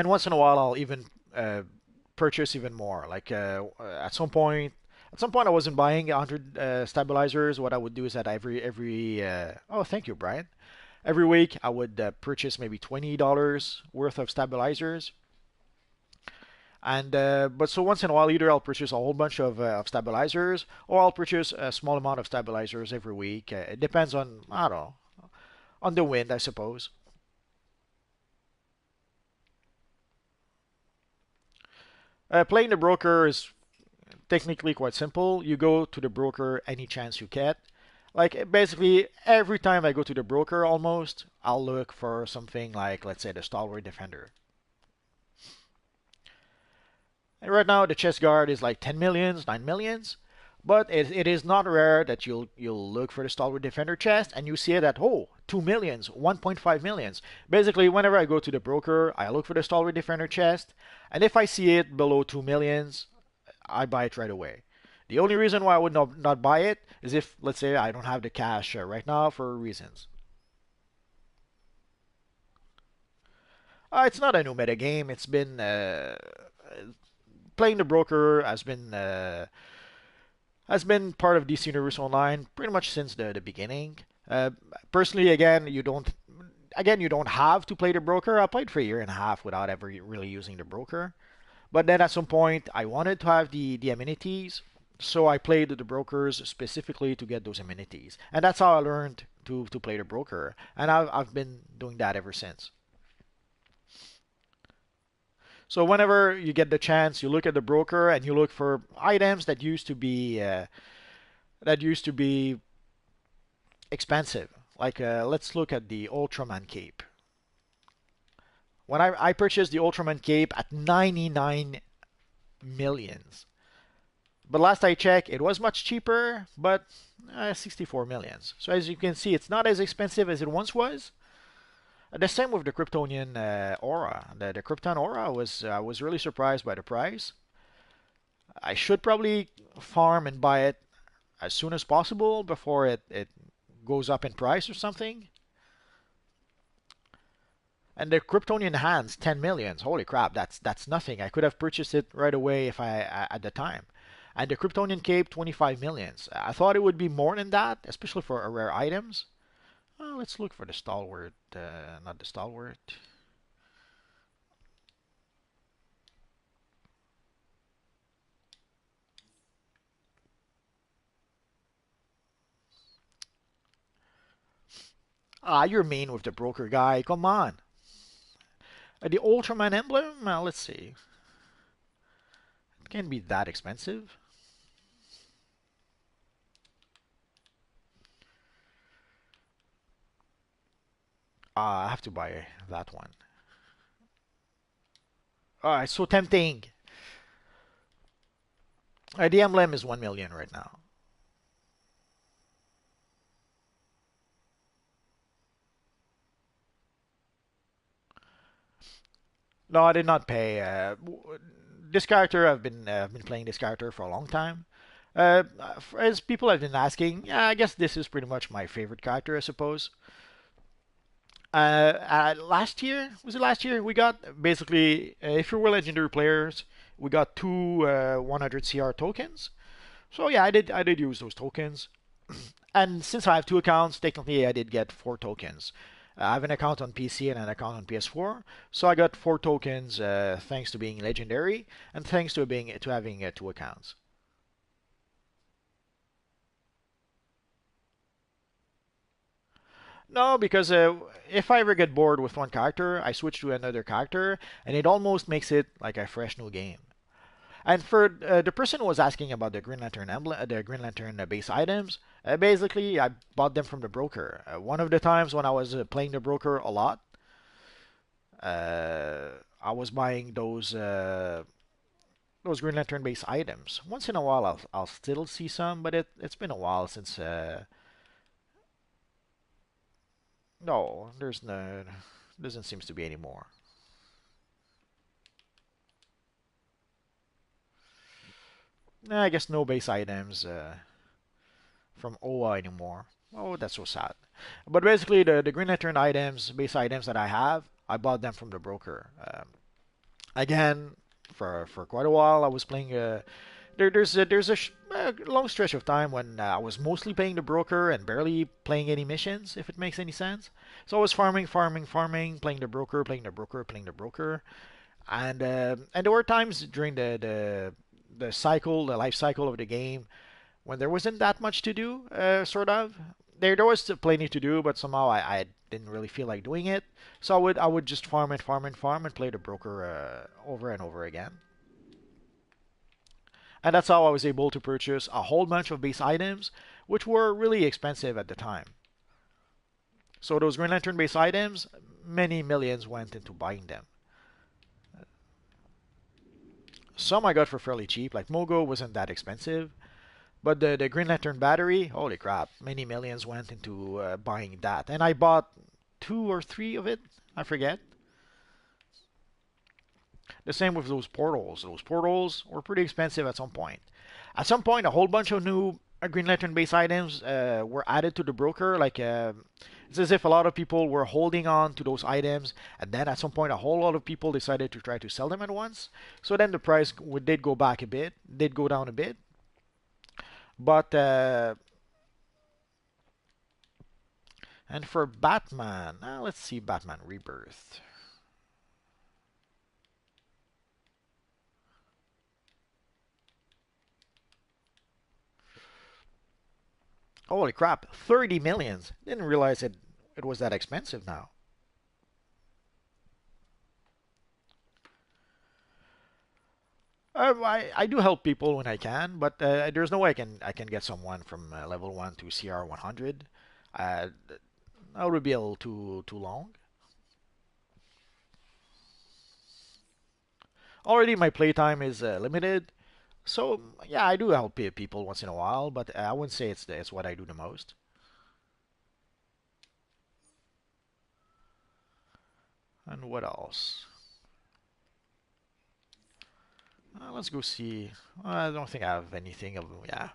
once in a while I'll even purchase even more. Like at some point I wasn't buying 100 stabilizers. What I would do is that every oh, thank you, Brian. Every week I would purchase maybe $20 worth of stabilizers. And but so once in a while, either I'll purchase a whole bunch of stabilizers, or I'll purchase a small amount of stabilizers every week. It depends on I don't know on the wind, I suppose. Playing the broker is technically quite simple. You go to the broker any chance you get. Like basically every time I go to the broker, almost I'll look for something like let's say the stalwart defender. And right now the chest guard is like 10 millions, 9 millions. But it is not rare that you'll look for the stalwart defender chest and you see it at 2 millions, 1.5 millions. Basically, whenever I go to the broker, I look for the stalwart defender chest, and if I see it below 2 millions, I buy it right away. The only reason why I would not buy it is if, let's say, I don't have the cash right now for reasons. It's not a new meta game. It's been playing the broker has been part of DC Universe Online pretty much since the beginning. Personally, you don't have to play the broker. I played for a year and a half without ever really using the broker. But then at some point, I wanted to have the amenities, so I played the brokers specifically to get those amenities, and that's how I learned to play the broker, and I've been doing that ever since. So whenever you get the chance, you look at the broker and you look for items that used to be expensive. Like let's look at the Ultraman cape. When I purchased the Ultraman cape at 99 millions, but last I checked, it was much cheaper, but 64 millions. So as you can see, it's not as expensive as it once was. The same with the Kryptonian aura. The Krypton aura was really surprised by the price. I should probably farm and buy it as soon as possible before it goes up in price or something. And the Kryptonian hands, 10 millions. Holy crap, that's nothing. I could have purchased it right away if I at the time. And the Kryptonian cape, 25 millions. I thought it would be more than that, especially for rare items. Let's look for the stalwart, not the stalwart. You're mean with the broker guy. Come on. The Ultraman emblem? Let's see. It can't be that expensive. I have to buy that one. It's so tempting. The emblem is 1 million right now. No, I did not pay. This character, I've been playing this character for a long time. Uh, as people have been asking, yeah, I guess this is pretty much my favorite character, I suppose. Last year, was it last year? We got basically, if you were legendary players, we got two 100 CR tokens. So yeah, I did use those tokens. And since I have two accounts, technically I did get four tokens. I have an account on PC and an account on PS4, so I got four tokens thanks to being legendary and thanks to having two accounts. No, because if I ever get bored with one character, I switch to another character, and it almost makes it like a fresh new game. And for the person who was asking about the Green Lantern emblem, the Green Lantern base items, basically I bought them from the broker. One of the times when I was playing the broker a lot, I was buying those Green Lantern base items. Once in a while, I'll still see some, but it's been a while since. No, there's no, doesn't seems to be any more. Nah, I guess no base items from OA anymore. Oh, that's so sad. But basically, the Green Lantern items, base items that I have, I bought them from the broker. Again, for quite a while, I was playing. There's a long stretch of time when I was mostly playing the broker and barely playing any missions, if it makes any sense. So I was farming, farming, farming, playing the broker, playing the broker, playing the broker, and there were times during the life cycle of the game, when there wasn't that much to do, sort of. There was plenty to do, but somehow I didn't really feel like doing it. So I would just farm and farm and farm and play the broker over and over again. And that's how I was able to purchase a whole bunch of base items, which were really expensive at the time. So those Green Lantern base items, many millions went into buying them. Some I got for fairly cheap, like Mogo wasn't that expensive. But the Green Lantern battery, holy crap, many millions went into buying that. And I bought two or three of it, I forget. The same with those portals. Those portals were pretty expensive at some point. At some point, a whole bunch of new Green Lantern base items were added to the broker. Like it's as if a lot of people were holding on to those items, and then at some point, a whole lot of people decided to try to sell them at once. So then the price did go back a bit, did go down a bit. But and for Batman, let's see Batman Rebirth. Holy crap, 30 millions. Didn't realize it was that expensive now. I do help people when I can, but there's no way I can get someone from level 1 to CR 100. Uh, that would be a little too long. Already my playtime is limited, so yeah, I do help people once in a while, but I wouldn't say it's what I do the most. And what else? Let's go see. I don't think I have anything of yeah.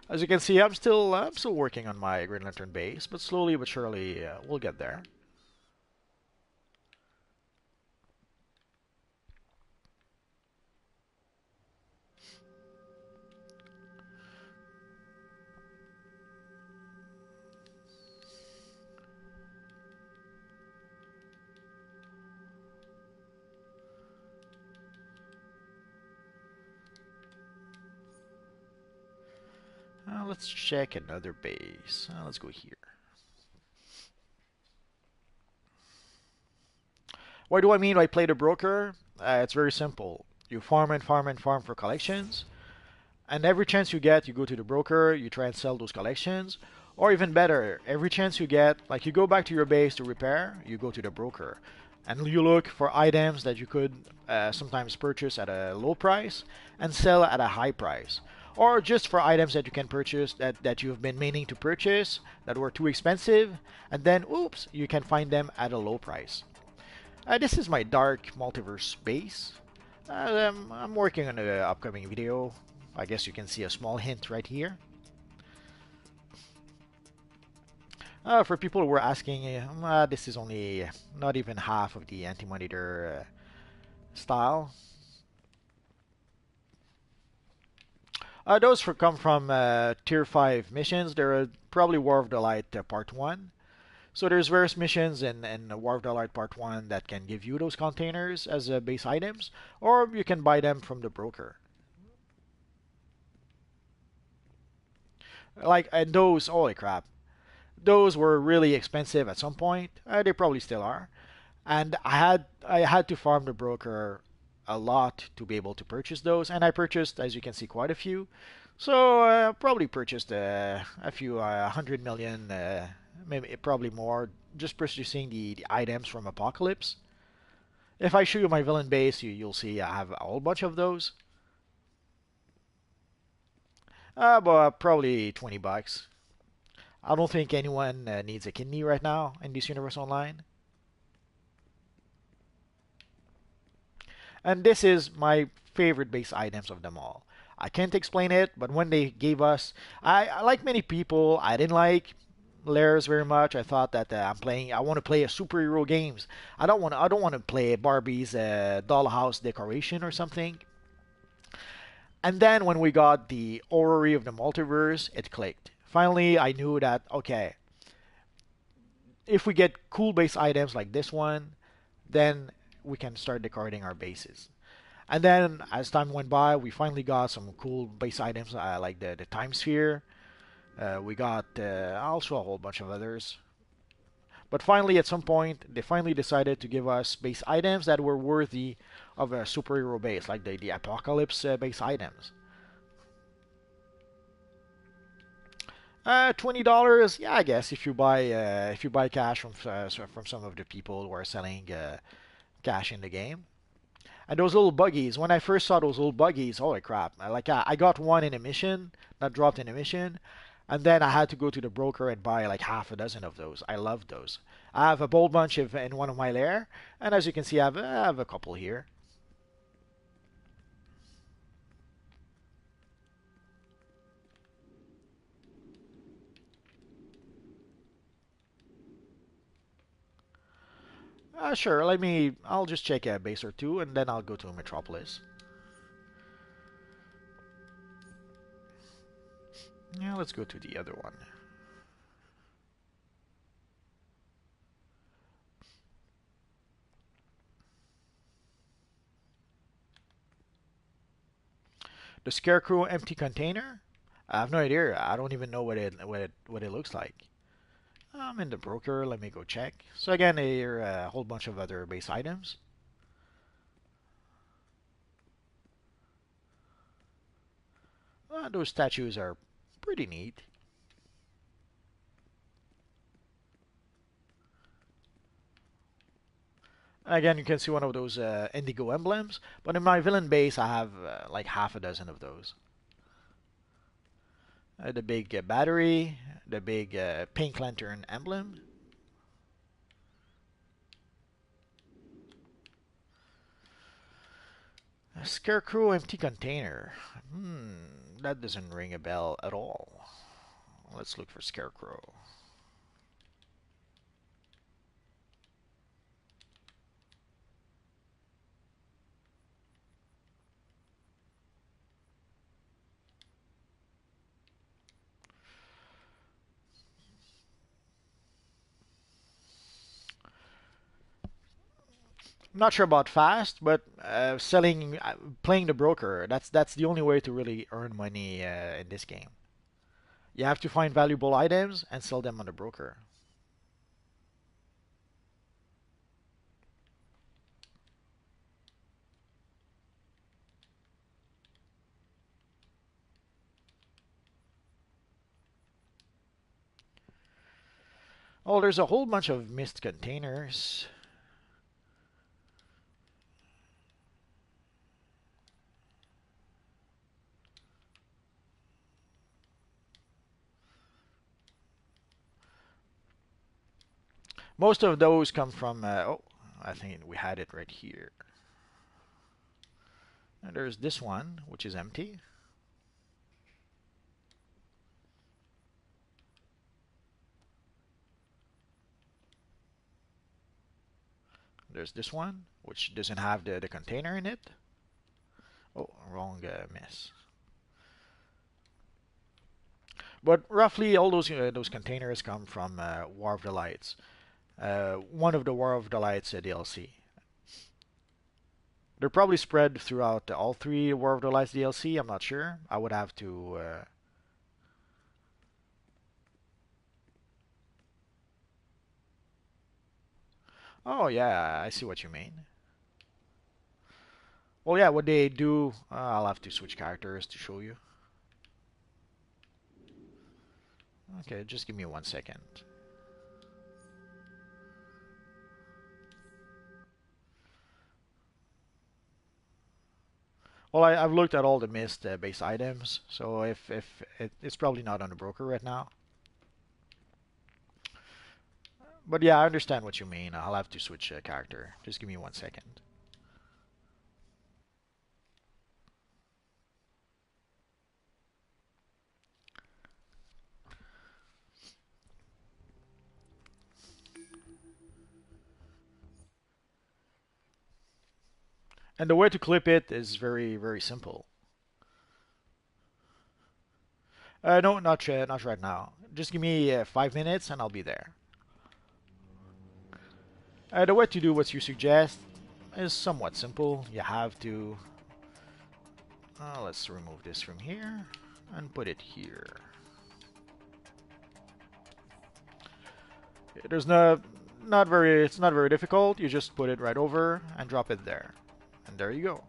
As you can see, I'm still working on my Green Lantern base, but slowly but surely we'll get there. Let's check another base. Let's go here. What do I mean by play the broker? It's very simple. You farm and farm and farm for collections, and every chance you get, you go to the broker, you try and sell those collections, or even better, every chance you get, like you go back to your base to repair, you go to the broker, and you look for items that you could sometimes purchase at a low price and sell at a high price. Or just for items that you can purchase that you've been meaning to purchase that were too expensive, and then oops, you can find them at a low price. This is my Dark Multiverse base. I'm working on an upcoming video. I guess you can see a small hint right here. For people who were asking, this is only not even half of the Anti-Monitor style. Those come from Tier 5 missions. They're probably War of the Light Part 1. So there's various missions in War of the Light Part 1 that can give you those containers as base items, or you can buy them from the broker. Like, and those, holy crap, those were really expensive at some point. They probably still are. And I had to farm the broker a lot to be able to purchase those, and I purchased, as you can see, quite a few. So probably purchased a few 100 million, maybe probably more, just purchasing the items from Apocalypse. If I show you my villain base, you'll see I have a whole bunch of those. But probably 20 bucks. I don't think anyone needs a kidney right now in this universe online. And this is my favorite base items of them all. I can't explain it, but when they gave us, like many people, I didn't like layers very much. I thought that I want to play a superhero games. I don't want to play Barbie's dollhouse decoration or something. And then when we got the Orrery of the Multiverse, it clicked. Finally, I knew that okay, if we get cool base items like this one, then we can start decorating our bases. And then as time went by, we finally got some cool base items like the Time Sphere. We got also a whole bunch of others. But finally, at some point, they finally decided to give us base items that were worthy of a superhero base, like the Apocalypse base items. $20, yeah, I guess if you buy cash from some of the people who are selling cash in the game. And those little buggies, when I first saw those little buggies, holy crap! I got one in a mission that dropped in a mission, and then I had to go to the broker and buy like half a dozen of those. I love those. I have a whole bunch of in one of my lair, and as you can see, I have a couple here. Sure, I'll just check a base or two and then I'll go to Metropolis. Yeah, let's go to the other one. The Scarecrow empty container? I have no idea. I don't even know what it looks like. I'm in the broker. Let me go check. So again, here are a whole bunch of other base items. Those statues are pretty neat. Again, you can see one of those indigo emblems, but in my villain base I have like half a dozen of those. The big battery, the big pink lantern emblem. A Scarecrow empty container. That doesn't ring a bell at all. Let's look for Scarecrow. I'm not sure about fast, but playing the broker, that's the only way to really earn money in this game. You have to find valuable items and sell them on the broker. Oh, there's a whole bunch of mist containers. Most of those come from, oh, I think we had it right here. And there's this one, which is empty. There's this one, which doesn't have the container in it. Oh, wrong miss. But roughly all those containers come from War of the Lights. One of the War of the Lights DLC. They're probably spread throughout all three War of the Lights DLC. I'm not sure. I would have to. Oh yeah, I see what you mean. Well, yeah, what they do. I'll have to switch characters to show you. Okay, just give me 1 second. Well, I've looked at all the mist base items, so if it's probably not on the broker right now. But yeah, I understand what you mean. I'll have to switch character. Just give me 1 second. And the way to clip it is very, very simple. No, not right now. Just give me 5 minutes and I'll be there. The way to do what you suggest is somewhat simple. You have to... let's remove this from here and put it here. It's not very difficult. You just put it right over and drop it there. And there you go.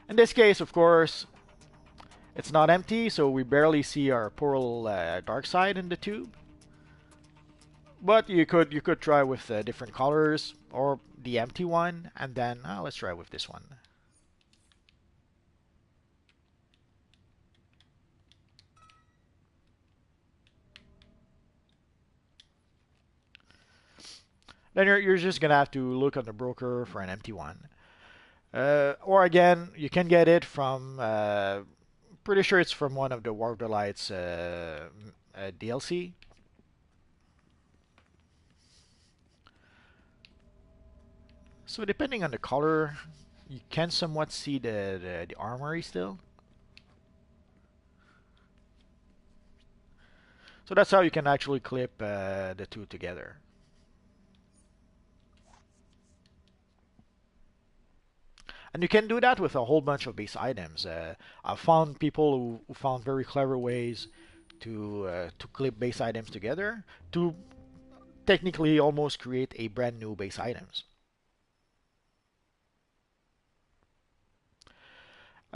In this case, of course, it's not empty, so we barely see our poor little dark side in the tube. But you could try with different colors or the empty one, and then let's try with this one. Then you're just gonna have to look on the broker for an empty one. Or again, you can get it from, pretty sure it's from one of the War of the Lights DLC. So depending on the color, you can somewhat see the armory still. So that's how you can actually clip the two together. And you can do that with a whole bunch of base items. I've found people who found very clever ways to clip base items together to technically almost create a brand new base items.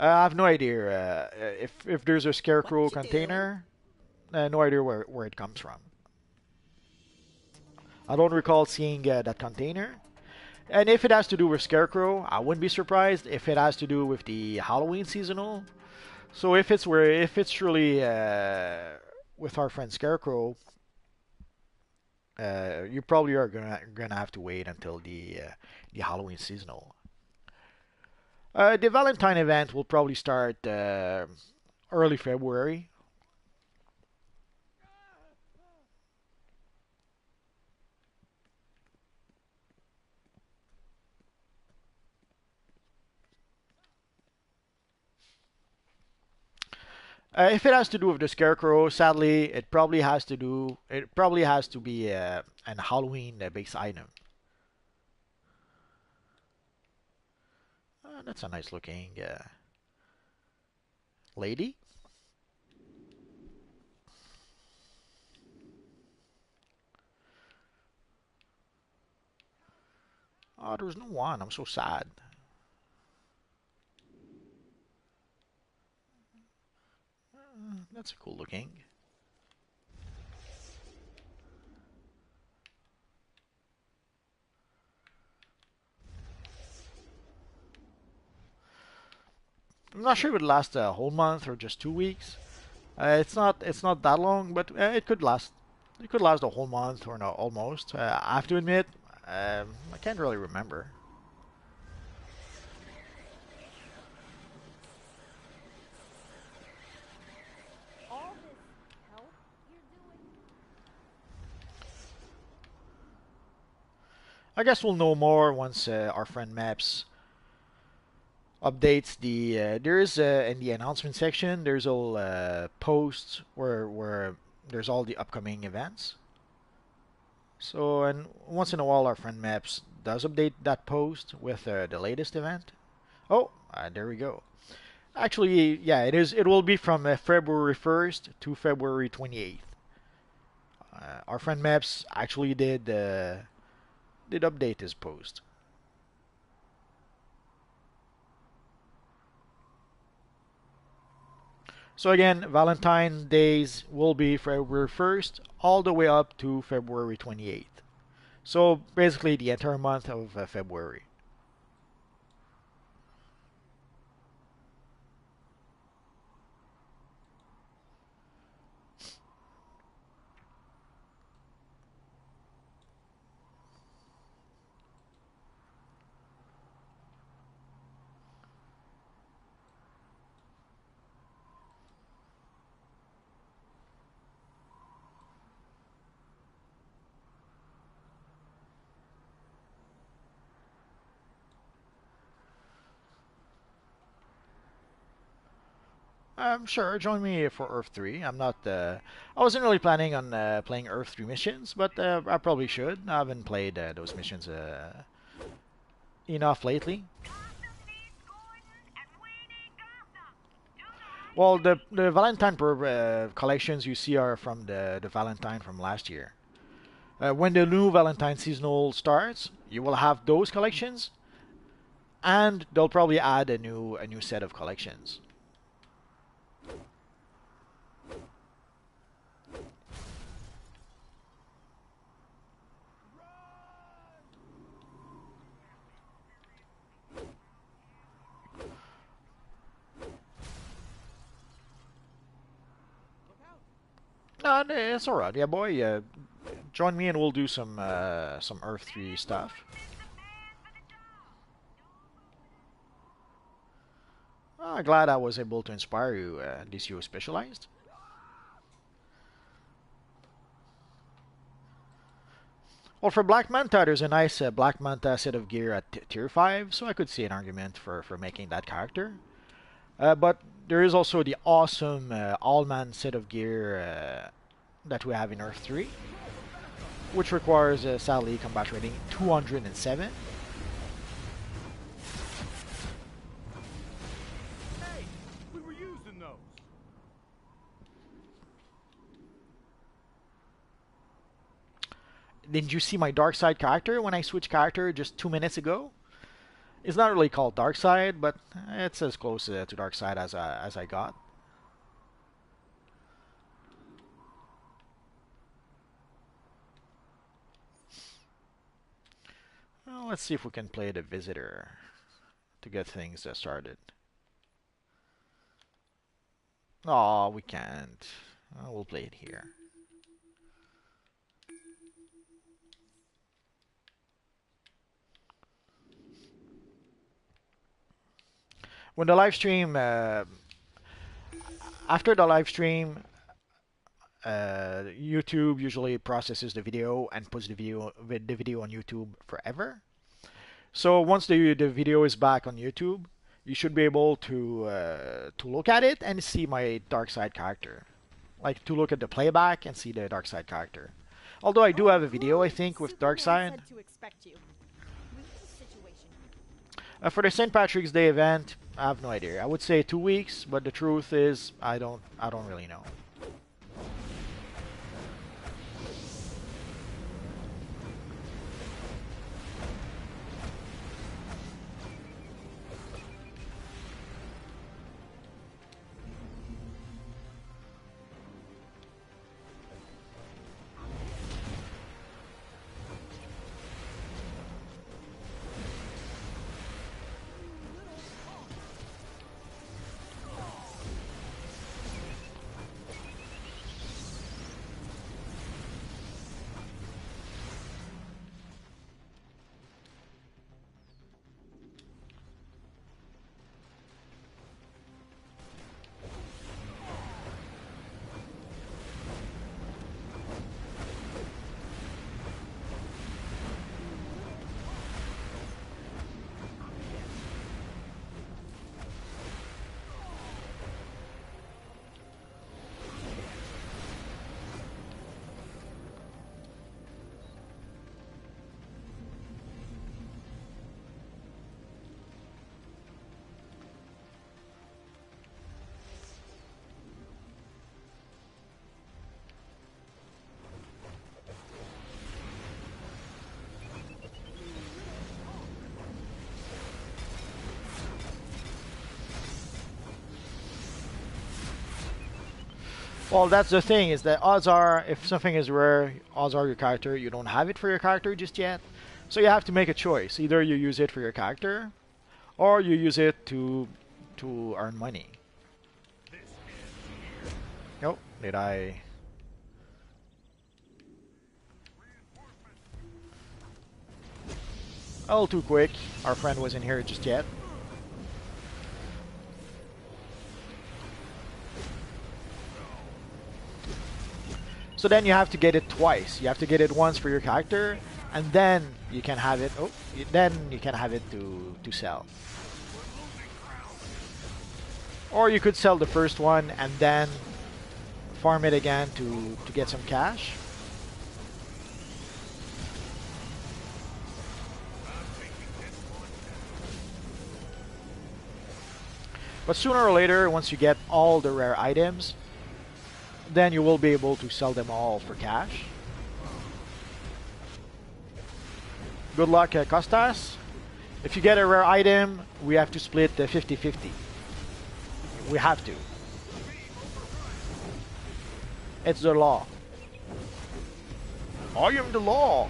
I have no idea if there's a scarecrow container. No idea where it comes from. I don't recall seeing that container. And if it has to do with Scarecrow, I wouldn't be surprised if it has to do with the Halloween seasonal. So if it's really with our friend Scarecrow, you probably are gonna have to wait until the Halloween seasonal. The Valentine event will probably start early February. If it has to do with the Scarecrow, sadly, It probably has to be an Halloween base item. That's a nice looking lady. Oh, there's no one. I'm so sad. That's cool looking. I'm not sure if it lasts a whole month or just 2 weeks. It's not that long, but it could last. It could last a whole month or no, almost. I have to admit, I can't really remember. All this help you're doing? I guess we'll know more once our friend Maps updates the. There is in the announcement section. There's all posts where there's all the upcoming events. So and once in a while, our friend Maps does update that post with the latest event. Oh, there we go. Actually, yeah, it is. It will be from February 1st to February 28th. Our friend Maps actually did update his post. So again, Valentine's Days will be February 1st all the way up to February 28th. So basically the entire month of February. Sure, join me for Earth 3. I'm not. I wasn't really planning on playing Earth 3 missions, but I probably should. I haven't played those missions enough lately. Well, the Valentine collections you see are from the Valentine from last year. When the new Valentine seasonal starts, you will have those collections, and they'll probably add a new set of collections. No, it's alright. Yeah, boy. Join me and we'll do some Earth 3 stuff. Glad I was able to inspire you, DCUO Specialized. Well, for Black Manta, there's a nice Black Manta set of gear at tier 5, so I could see an argument for making that character. But there is also the awesome All-Man set of gear that we have in Earth 3, which requires, sadly, combat rating 207. Hey, we were using those. Didn't you see my dark side character when I switched character just 2 minutes ago? It's not really called dark side, but it's as close to dark side as I got. Well, let's see if we can play the visitor to get things started. Oh, we can't. We'll play it here. When the live stream, after the live stream, YouTube usually processes the video and puts the video on YouTube forever. So once the video is back on YouTube, you should be able to look at it and see my dark side character, like to look at the playback and see the dark side character. Although I do have a video, I think, with dark side. For the St. Patrick's Day event, I have no idea. I would say 2 weeks, but the truth is, I don't really know. Well, that's the thing, is that odds are, if something is rare, odds are your character, you don't have it for your character just yet. So you have to make a choice. Either you use it for your character, or you use it to earn money. Nope, did I... A little too quick. Our friend wasn't here just yet. So then you have to get it twice. You have to get it once for your character, and then you can have it. Oh, then you can have it to sell. Or you could sell the first one and then farm it again to get some cash. But sooner or later, once you get all the rare items, then you will be able to sell them all for cash. Good luck, Costas. If you get a rare item, we have to split the 50-50. We have to. It's the law. I am the law.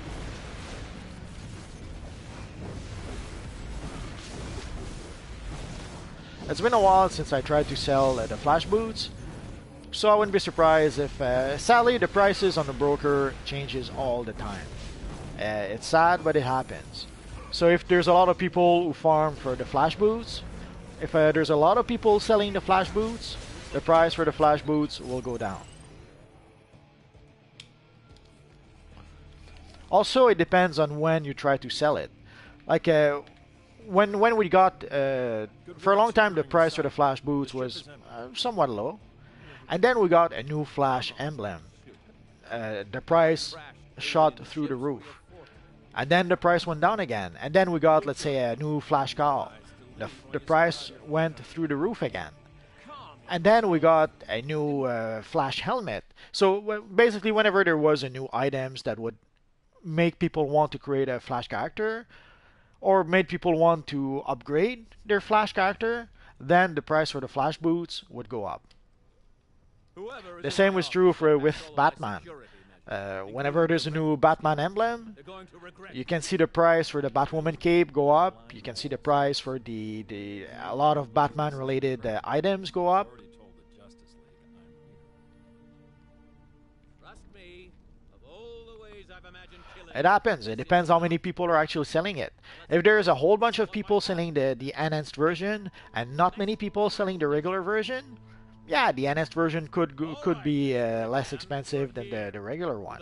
It's been a while since I tried to sell the flash boots. So I wouldn't be surprised if, sadly, the prices on the broker changes all the time. It's sad, but it happens. So if there's a lot of people who farm for the flash boots, if there's a lot of people selling the flash boots, the price for the flash boots will go down. Also, it depends on when you try to sell it. Like when we got for a long time the price for the flash boots was somewhat low, and then we got a new flash emblem. The price shot through the roof, and then the price went down again, and then we got, let's say, a new flash call. The price went through the roof again, and then we got a new flash helmet. So basically, whenever there was a new items that would make people want to create a flash character, or made people want to upgrade their flash character, then the price for the flash boots would go up. The same was true with Batman. Whenever there's a new Batman emblem, you can see the price for the Batwoman cape go up. You can see the price for a lot of Batman related items go up. It happens. It depends how many people are actually selling it. If there's a whole bunch of people selling the enhanced version and not many people selling the regular version, yeah, the enhanced version could be less expensive than the regular one.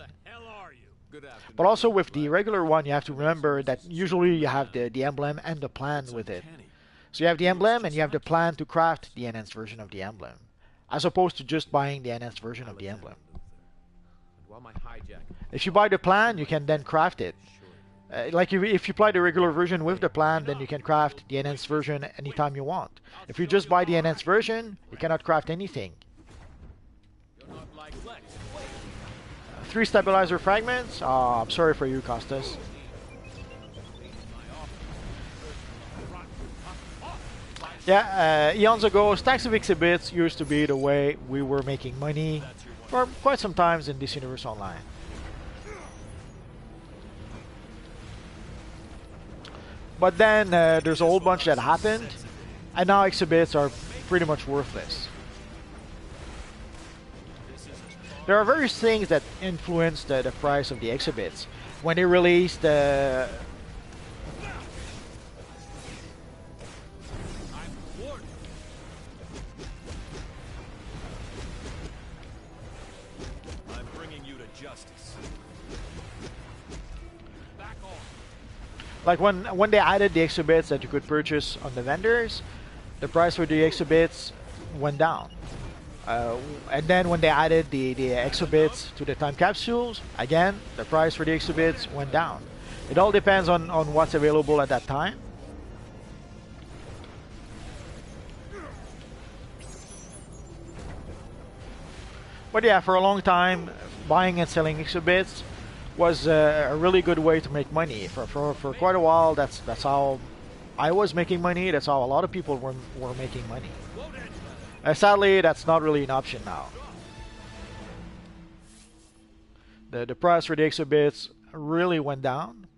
But also with the regular one, you have to remember that usually you have the emblem and the plan with it. So you have the emblem and you have the plan to craft the enhanced version of the emblem, as opposed to just buying the enhanced version of the emblem. If you buy the plan, you can then craft it. Like if you buy the regular version with the plan, then you can craft the enhanced version anytime you want. If you just buy the enhanced version, you cannot craft anything. 3 stabilizer fragments? Oh, I'm sorry for you, Costas. Yeah, eons ago, stacks of exhibits used to be the way we were making money for quite some times in this universe online. But then there's a whole bunch that happened, and now exhibits are pretty much worthless. There are various things that influence the price of the exhibits. When they released like when they added the exhibits that you could purchase on the vendors, the price for the exhibits went down. And then when they added the exhibits to the time capsules, again, the price for the exhibits went down. It all depends on what's available at that time. But yeah, for a long time, buying and selling exhibits was a really good way to make money. For quite a while, that's how I was making money. That's how a lot of people were making money. Sadly, that's not really an option now. The price for the exhibits really went down.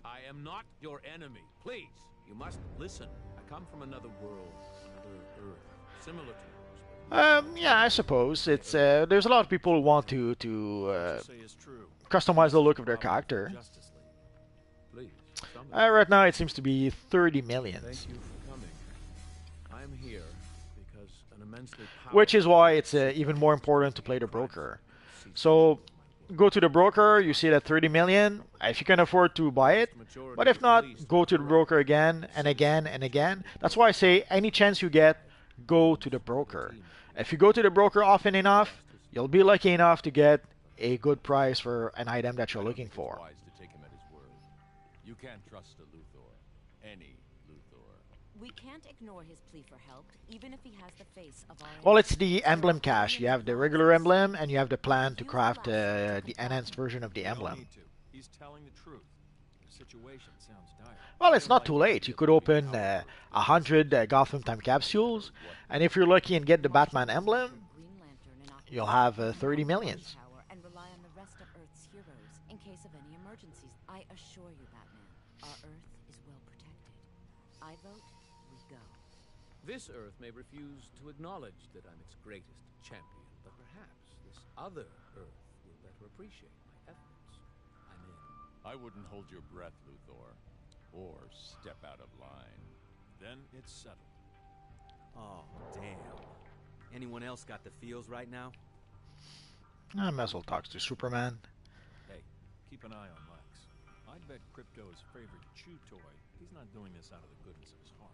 I am not your enemy. Please, you must listen. I come from another world, another Earth, similar to yours. Yeah, I suppose it's there's a lot of people who want to customize the look of their character. Right now, it seems to be 30 million. Thank you for coming. I'm here because an immensely Which is why it's even more important to play the broker. So go to the broker, you see that 30 million. If you can afford to buy it, but if not, go to the broker again and again and again. That's why I say any chance you get, go to the broker. If you go to the broker often enough, you'll be lucky enough to get a good price for an item that you're looking for. You can't trust a Luthor. Any Luthor. We can't ignore his plea for help, even if he has the face of our... Well, it's the emblem cache. You have the regular emblem, and you have the plan to craft the enhanced version of the emblem. He's telling the truth. The situation sounds dire. Well, it's not too late. You could open 100 Gotham time capsules, and if you're lucky and get the Batman emblem, you'll have 30 millions. And rely on the rest of Earth's heroes in case of any emergencies. I assure you, Batman, our Earth is well protected. I vote, we go. This Earth may refuse to acknowledge that I'm its greatest champion, but perhaps this other Earth will better appreciate my efforts. I'm in. I wouldn't hold your breath, Luthor. Or step out of line. Then it's settled. Oh, damn. Anyone else got the feels right now? I might as well talk to Superman. Hey, keep an eye on Lex. I'd bet Crypto's favorite chew toy. He's not doing this out of the goodness of his heart.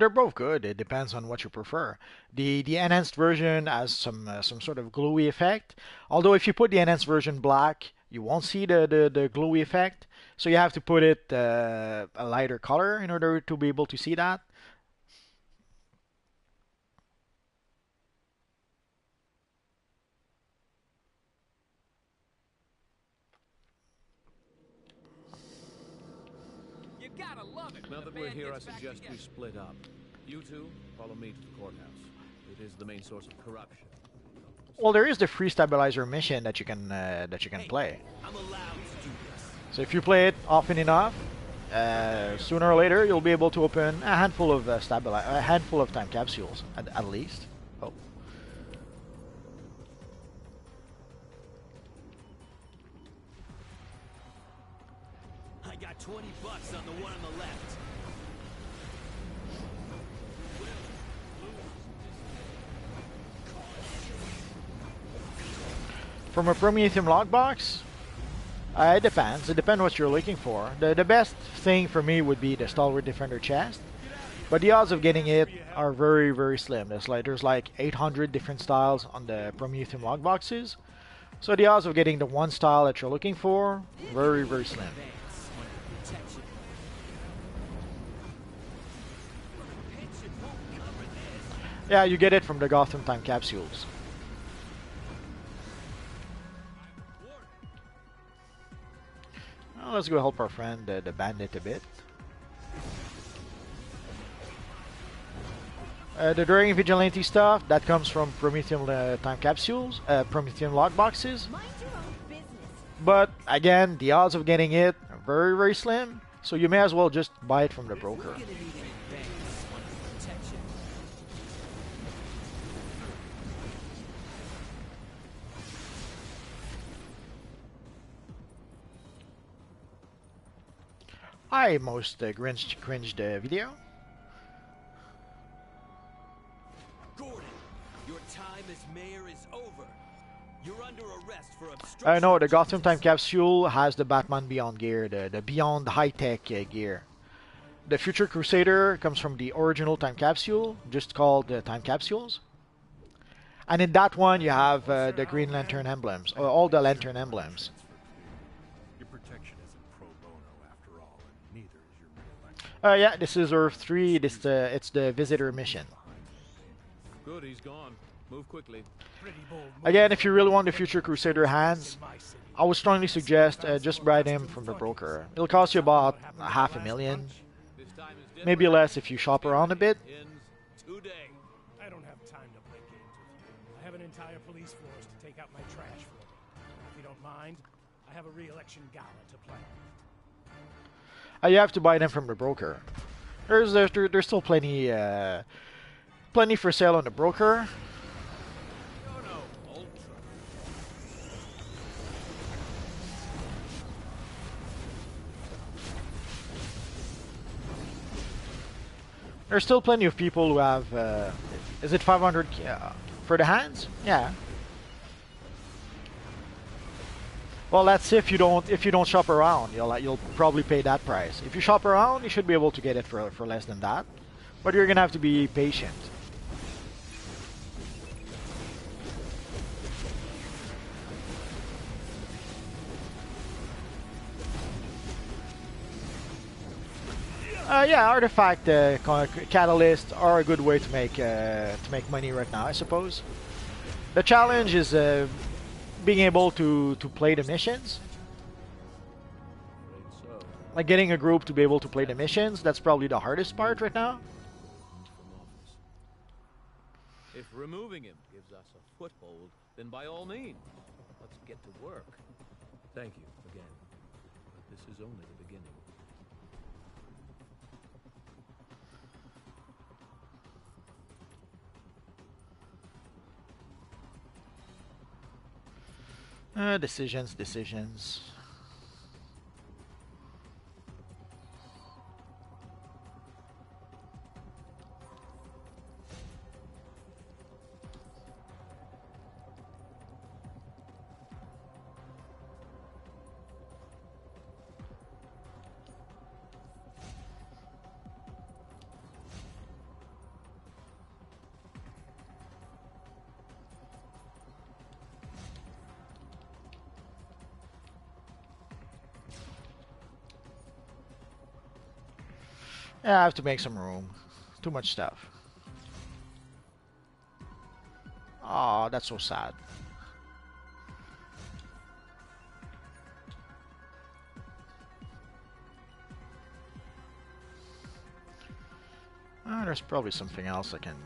They're both good. It depends on what you prefer. The enhanced version has some sort of glowy effect. Although if you put the enhanced version black, you won't see the glowy effect. So you have to put it a lighter color in order to be able to see that. You gotta love it. Now that we're here, I suggest we split up. You two follow me to the courthouse. It is the main source of corruption. Well, there is the free stabilizer mission that you can play. I'm allowed to do this. So if you play it often enough, sooner or later you'll be able to open a handful of time capsules at least. Oh. I got 20 bucks on the one on the left. From a Prometheum logbox, it depends. It depends what you're looking for. The best thing for me would be the Stalwart Defender chest, but the odds of getting it are very, very slim. There's like 800 different styles on the Prometheum logboxes, so the odds of getting the one style that you're looking for, very, very slim. Yeah, you get it from the Gotham time capsules. Well, let's go help our friend, the bandit, a bit. The Dragon Vigilante stuff, that comes from Prometheum time capsules, Prometheum logboxes. But again, the odds of getting it are very, very slim, so you may as well just buy it from the broker. Hi, most cringed video. Gordon, your time as mayor is over. You're under arrest for obstruction. I know the Gotham Time Capsule has the Batman Beyond gear, the Beyond high-tech gear. The Future Crusader comes from the original Time Capsule, just called the Time Capsules. And in that one, you have the Green Lantern emblems, or all the Lantern emblems. Your protection isn't pro bono after all, and neither is your real life. Yeah, this is Earth 3. It's the Visitor mission. Good, he's gone. Move quickly. Again, if you really want the Future Crusader hands, I would strongly suggest just buy them from the broker. It'll cost you about $500,000. Maybe less if you shop around a bit. I don't have time to play games with you. I have an entire police force to take out my trash for me. If you don't mind, I have a re-election gala to play. You have to buy them from the broker. There's still plenty for sale on the broker. There's still plenty of people who have. Is it 500 for the hands? Yeah. Well, that's if you don't shop around. You'll probably pay that price. If you shop around, you should be able to get it for less than that. But you're gonna have to be patient. Yeah, artifact catalysts are a good way to make money right now, I suppose. The challenge is being able to play the missions. Like getting a group to be able to play the missions, that's probably the hardest part right now. If removing him gives us a foothold, then by all means, let's get to work. Thank you again, but this is only the beginning. Decisions. Yeah, I have to make some room. Too much stuff. Oh, that's so sad. There's probably something else I can...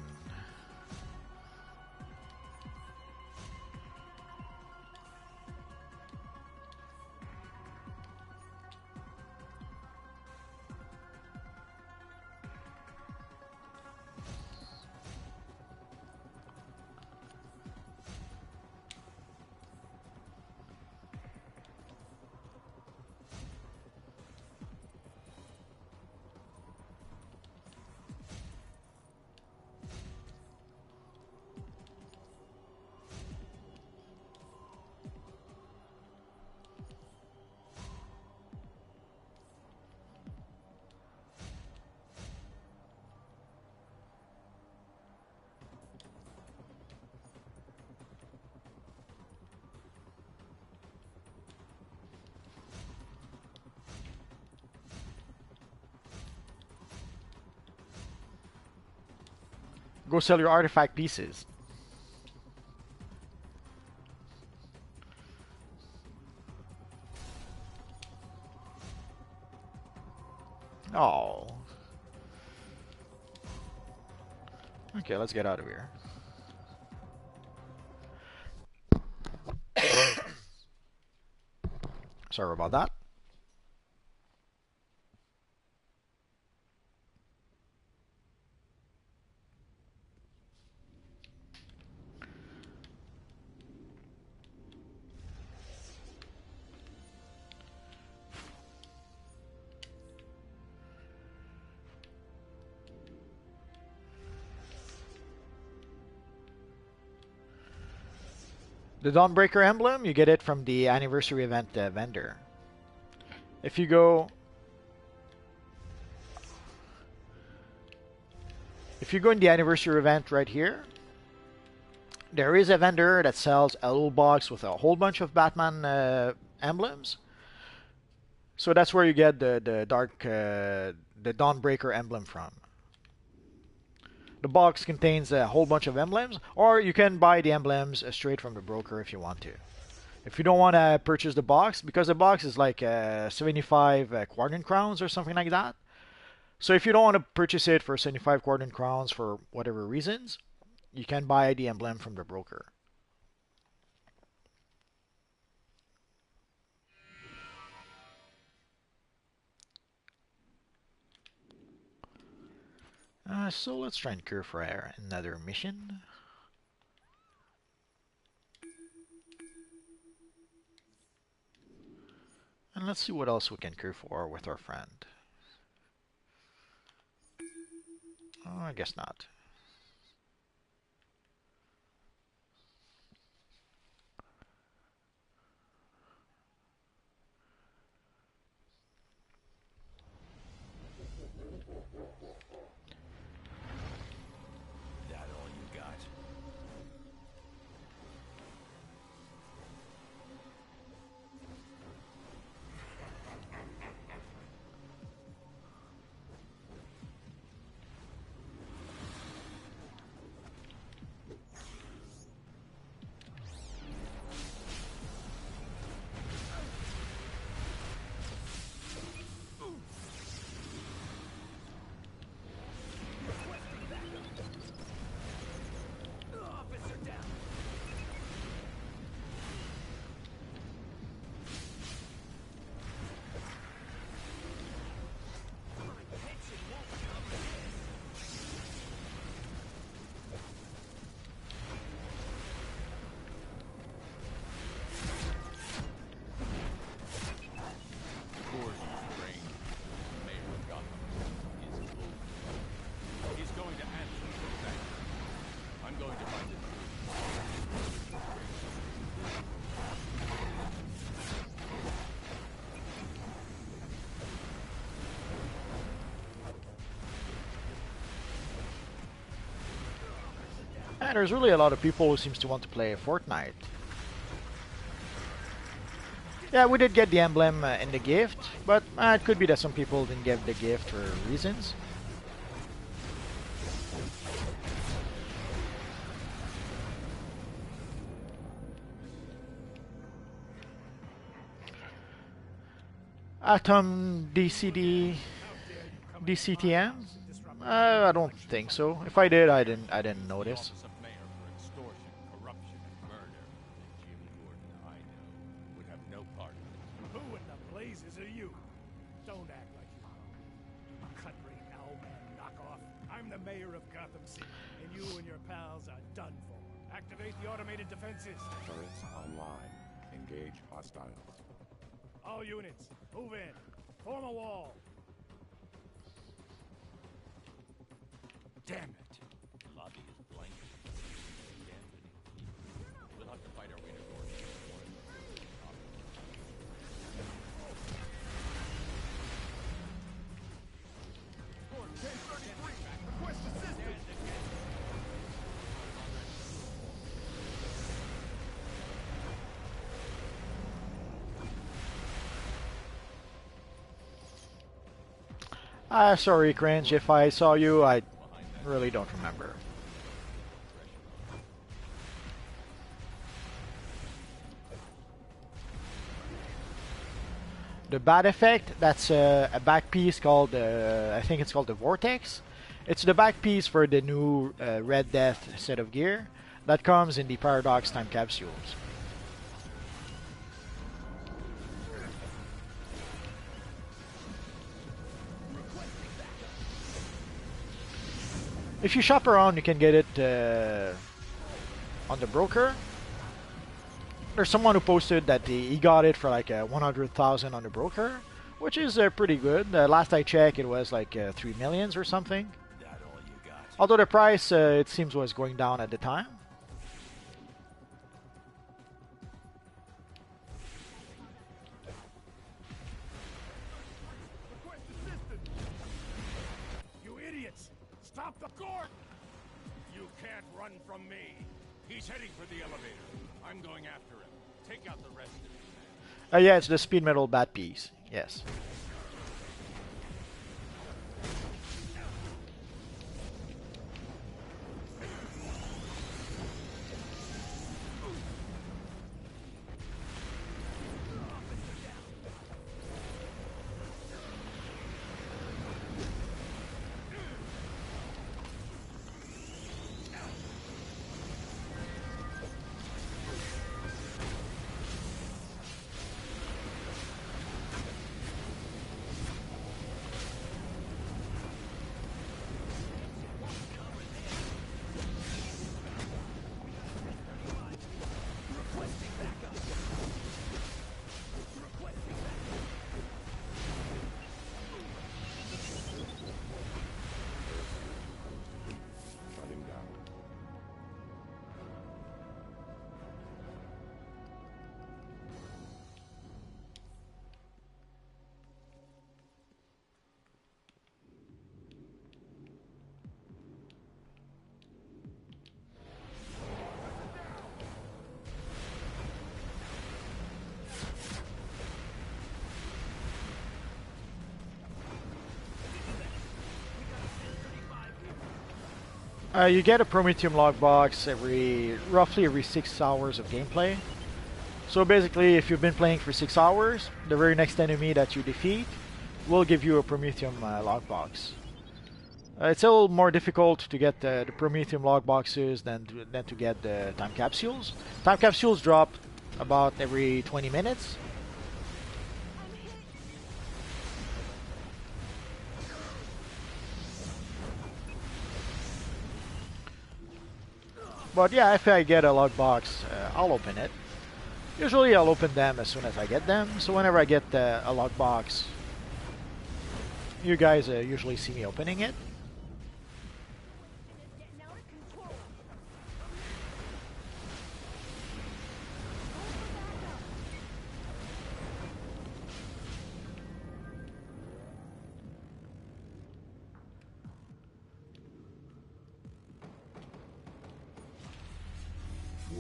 Go sell your artifact pieces. Oh. Okay, let's get out of here. Sorry about that. The Dawnbreaker emblem, you get it from the anniversary event vendor. If you go in the anniversary event right here, there is a vendor that sells a little box with a whole bunch of Batman emblems. So that's where you get the Dawnbreaker emblem from. The box contains a whole bunch of emblems, or you can buy the emblems straight from the broker if you want to. If you don't want to purchase the box, because the box is like 75 quadrant crowns or something like that. So if you don't want to purchase it for 75 quadrant crowns for whatever reasons, you can buy the emblem from the broker. So let's try and cure for another mission. And let's see what else we can cure for with our friend. Oh, I guess not. That all you got? And there's really a lot of people who seems to want to play Fortnite. Yeah, we did get the emblem in the gift, but it could be that some people didn't get the gift for reasons. Atom DCTM? I don't think so. If I did, I didn't notice. Who in the blazes are you? Don't act like you know. You cut-rate owlman knockoff. I'm the mayor of Gotham City, and you and your pals are done for. Activate the automated defenses. Turrets online. Engage hostiles. All units, move in. Form a wall. Damn it! The lobby is blank. We'll have to fight our way to Gordon. Gordon, 1033. Request assistance. Sorry, Cringe, if I saw you, I really don't remember. The bad effect, that's a back piece called, I think it's called the Vortex. It's the back piece for the new Red Death set of gear that comes in the Paradox time capsules. If you shop around, you can get it on the broker. There's someone who posted that he got it for like 100,000 on the broker, which is pretty good. Last I checked, it was like 3 millions or something. Although the price, it seems, was going down at the time. You idiots! Stop the Gordon! You can't run from me. He's heading for the elevator. I'm going after him. Take out the rest of him. Yeah, it's the speed metal bat piece. Yes. You get a Prometheum logbox roughly every 6 hours of gameplay. So basically, if you've been playing for 6 hours, the very next enemy that you defeat will give you a Prometheum logbox. It's a little more difficult to get the Prometheum logboxes than to get the time capsules. Time capsules drop about every 20 minutes. But yeah, if I get a logbox, I'll open it. Usually I'll open them as soon as I get them, so whenever I get a logbox, you guys usually see me opening it.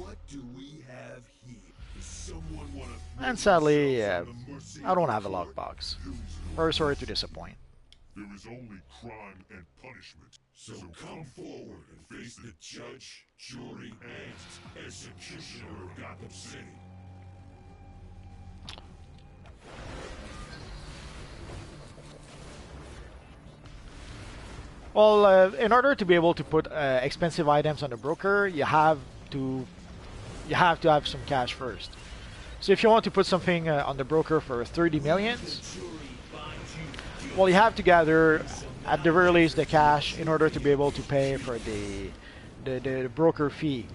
What do we have here? Does someone want to And sadly, I don't have a lockbox. Very sorry to disappoint. There is only crime and punishment. So come forward and face the judge, jury, and executioner of Gotham City. Well, in order to be able to put expensive items on the broker, you have to have some cash first. So if you want to put something on the broker for 30 millions, well, you have to gather at the very least the cash in order to be able to pay for the broker fee.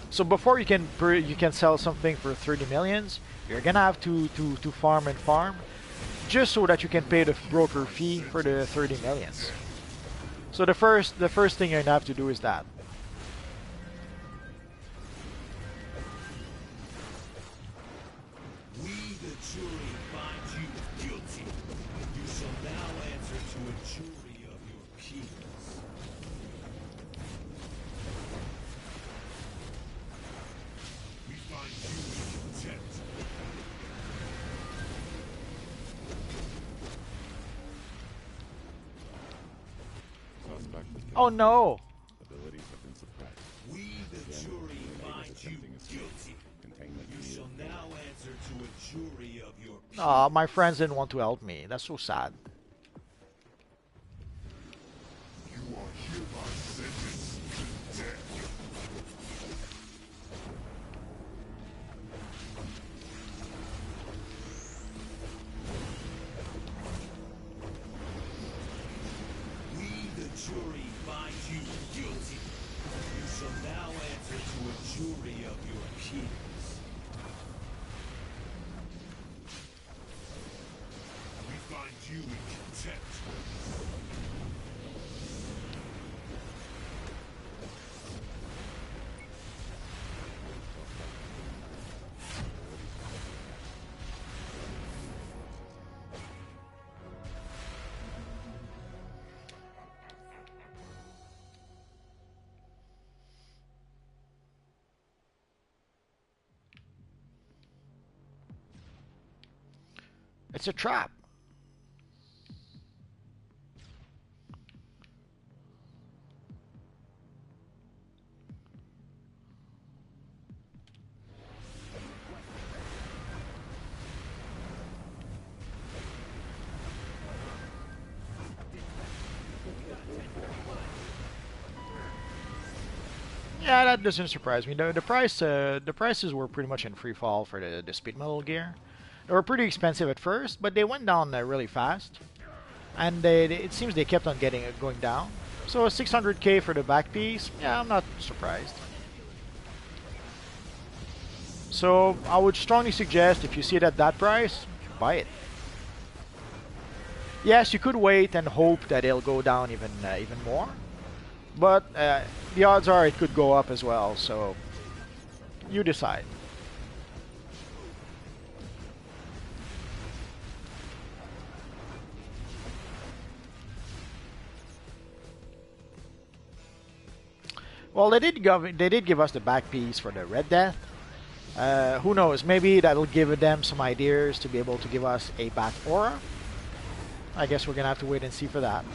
So before you can sell something for 30 millions, you're gonna have to farm and farm, just so that you can pay the broker fee for the 30 millions. So the first thing you're gonna have to do is that. We, the jury, find you guilty. You shall now answer to a jury of your peers. We find you in contempt. Oh no! Abilities have been suppressed. We, the jury, find you guilty. You shall now answer to a jury of your peers. Aw, my friends didn't want to help me. That's so sad. You are hereby sentenced to death. We, the jury, find you guilty. You shall now answer to a jury of your peers. We find you in contempt. It's a trap. Yeah, that doesn't surprise me. The prices were pretty much in free fall for the speed metal gear. They were pretty expensive at first, but they went down really fast, and it seems they kept on going down. So 600k for the back piece, yeah, I'm not surprised. So I would strongly suggest, if you see it at that price, buy it. Yes, you could wait and hope that it'll go down even more, but the odds are it could go up as well. So you decide. Well, they did give us the back piece for the Red Death. Who knows? Maybe that'll give them some ideas to be able to give us a back aura. I guess we're gonna have to wait and see for that.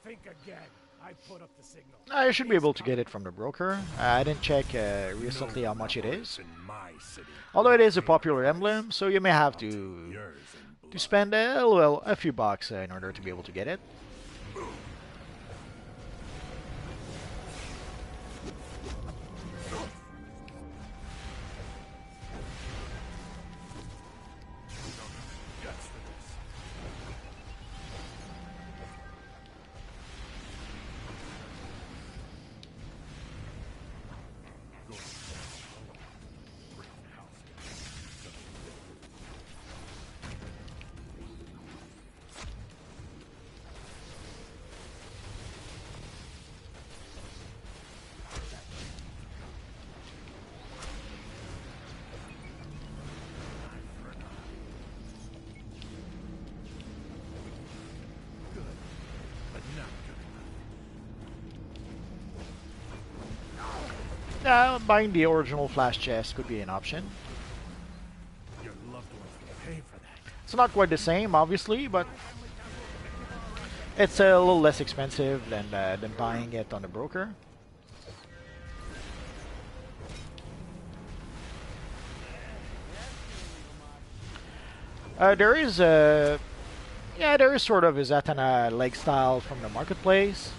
Think again. I put up the signal. I should be able to get it from the broker. I didn't check recently how much it is. Although it is a popular emblem, so you may have to spend a few bucks in order to be able to get it. Yeah, buying the original flash chest could be an option. Your loved ones will pay for that. It's not quite the same, obviously, but it's a little less expensive than buying it on the broker. There is a there is sort of a Zatanna leg style from the marketplace.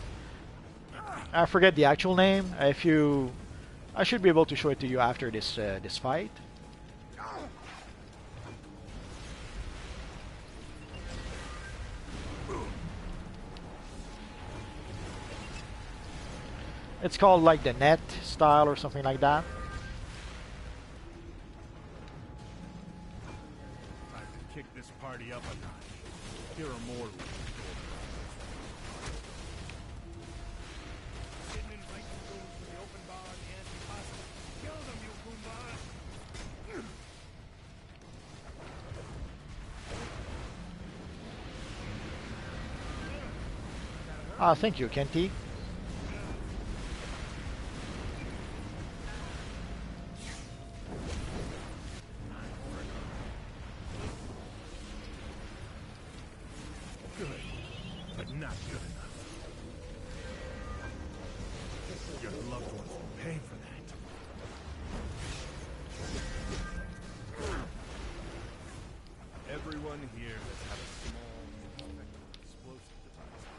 I forget the actual name. If you, I should be able to show it to you after this fight. It's called like the net style or something like that. Time to kick this party up a notch. Here are more. Didn't invite you fools to the open bar in the anti-pasta. Kill them, you Goombas! Ah, thank you, Kenty. Good, but not good enough. Your loved ones will pay for that. Everyone here has had a small, effective explosive device.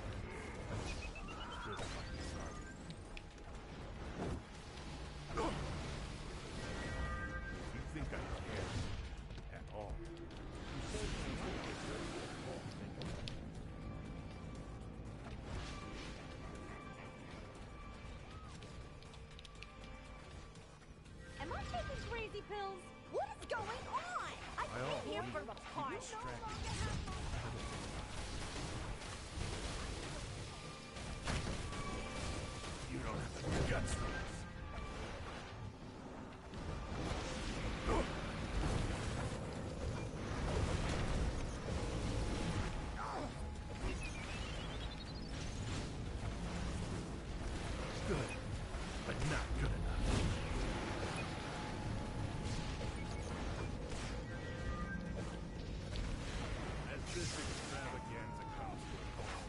Just like this army. You think I care at all? Am I taking crazy pills? What is going on? I came here for a party. You don't have the guts for this. Good, but not good enough. As this extravaganza comes to a close,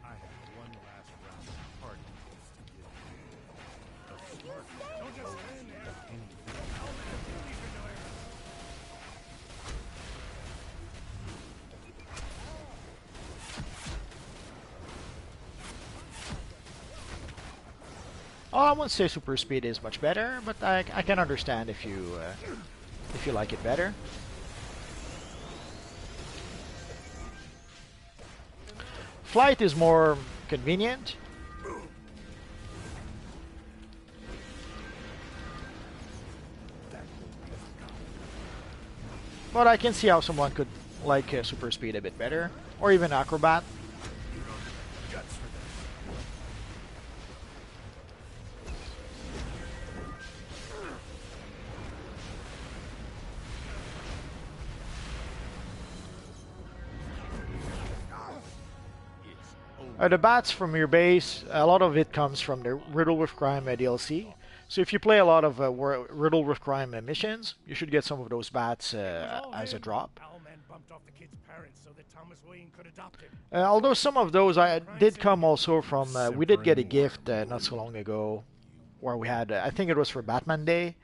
I have one last round of parties to give you. Don't just stand there. How many duties are doing? Oh, I wouldn't say super speed is much better, but I can understand if you like it better. Flight is more convenient. But I can see how someone could like super speed a bit better, or even acrobat. Guts for this. The bats from your base, a lot of it comes from the Riddle with Crime DLC. So if you play a lot of Riddle with Crime missions, you should get some of those bats as a drop. Owlman bumped off the kid's parents so that Thomas Wayne could adopt him. Although some of those did come also from, we did get a gift not so long ago, where we had, I think it was for Batman Day.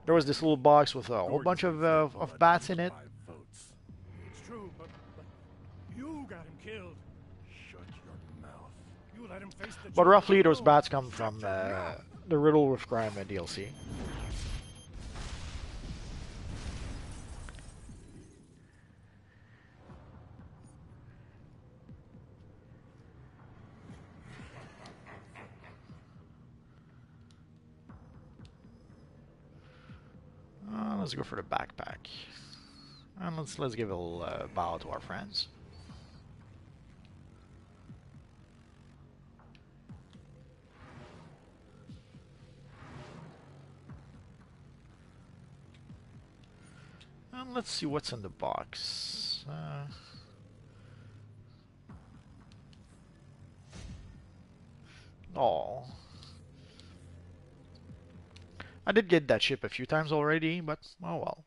There was this little box with a whole bunch of bats in it. It's true, but you got him killed. Shut your mouth. You let him face the But jury roughly those alone. bats come from the Riddle with Crime DLC. Let's go for the backpack. And let's give a little bow to our friends. And let's see what's in the box. Oh. I did get that ship a few times already, but oh well.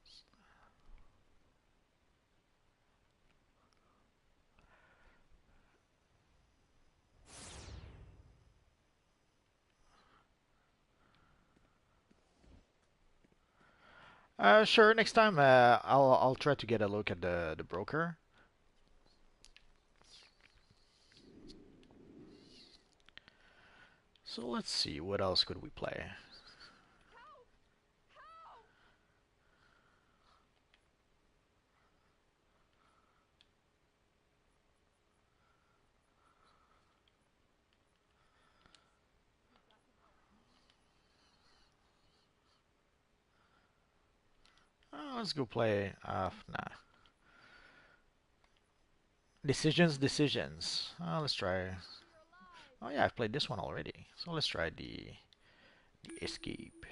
Sure. Next time, I'll try to get a look at the broker. So let's see, what else could we play? Let's go play. Nah. Decisions. Let's try. Oh yeah, I've played this one already. So let's try the escape.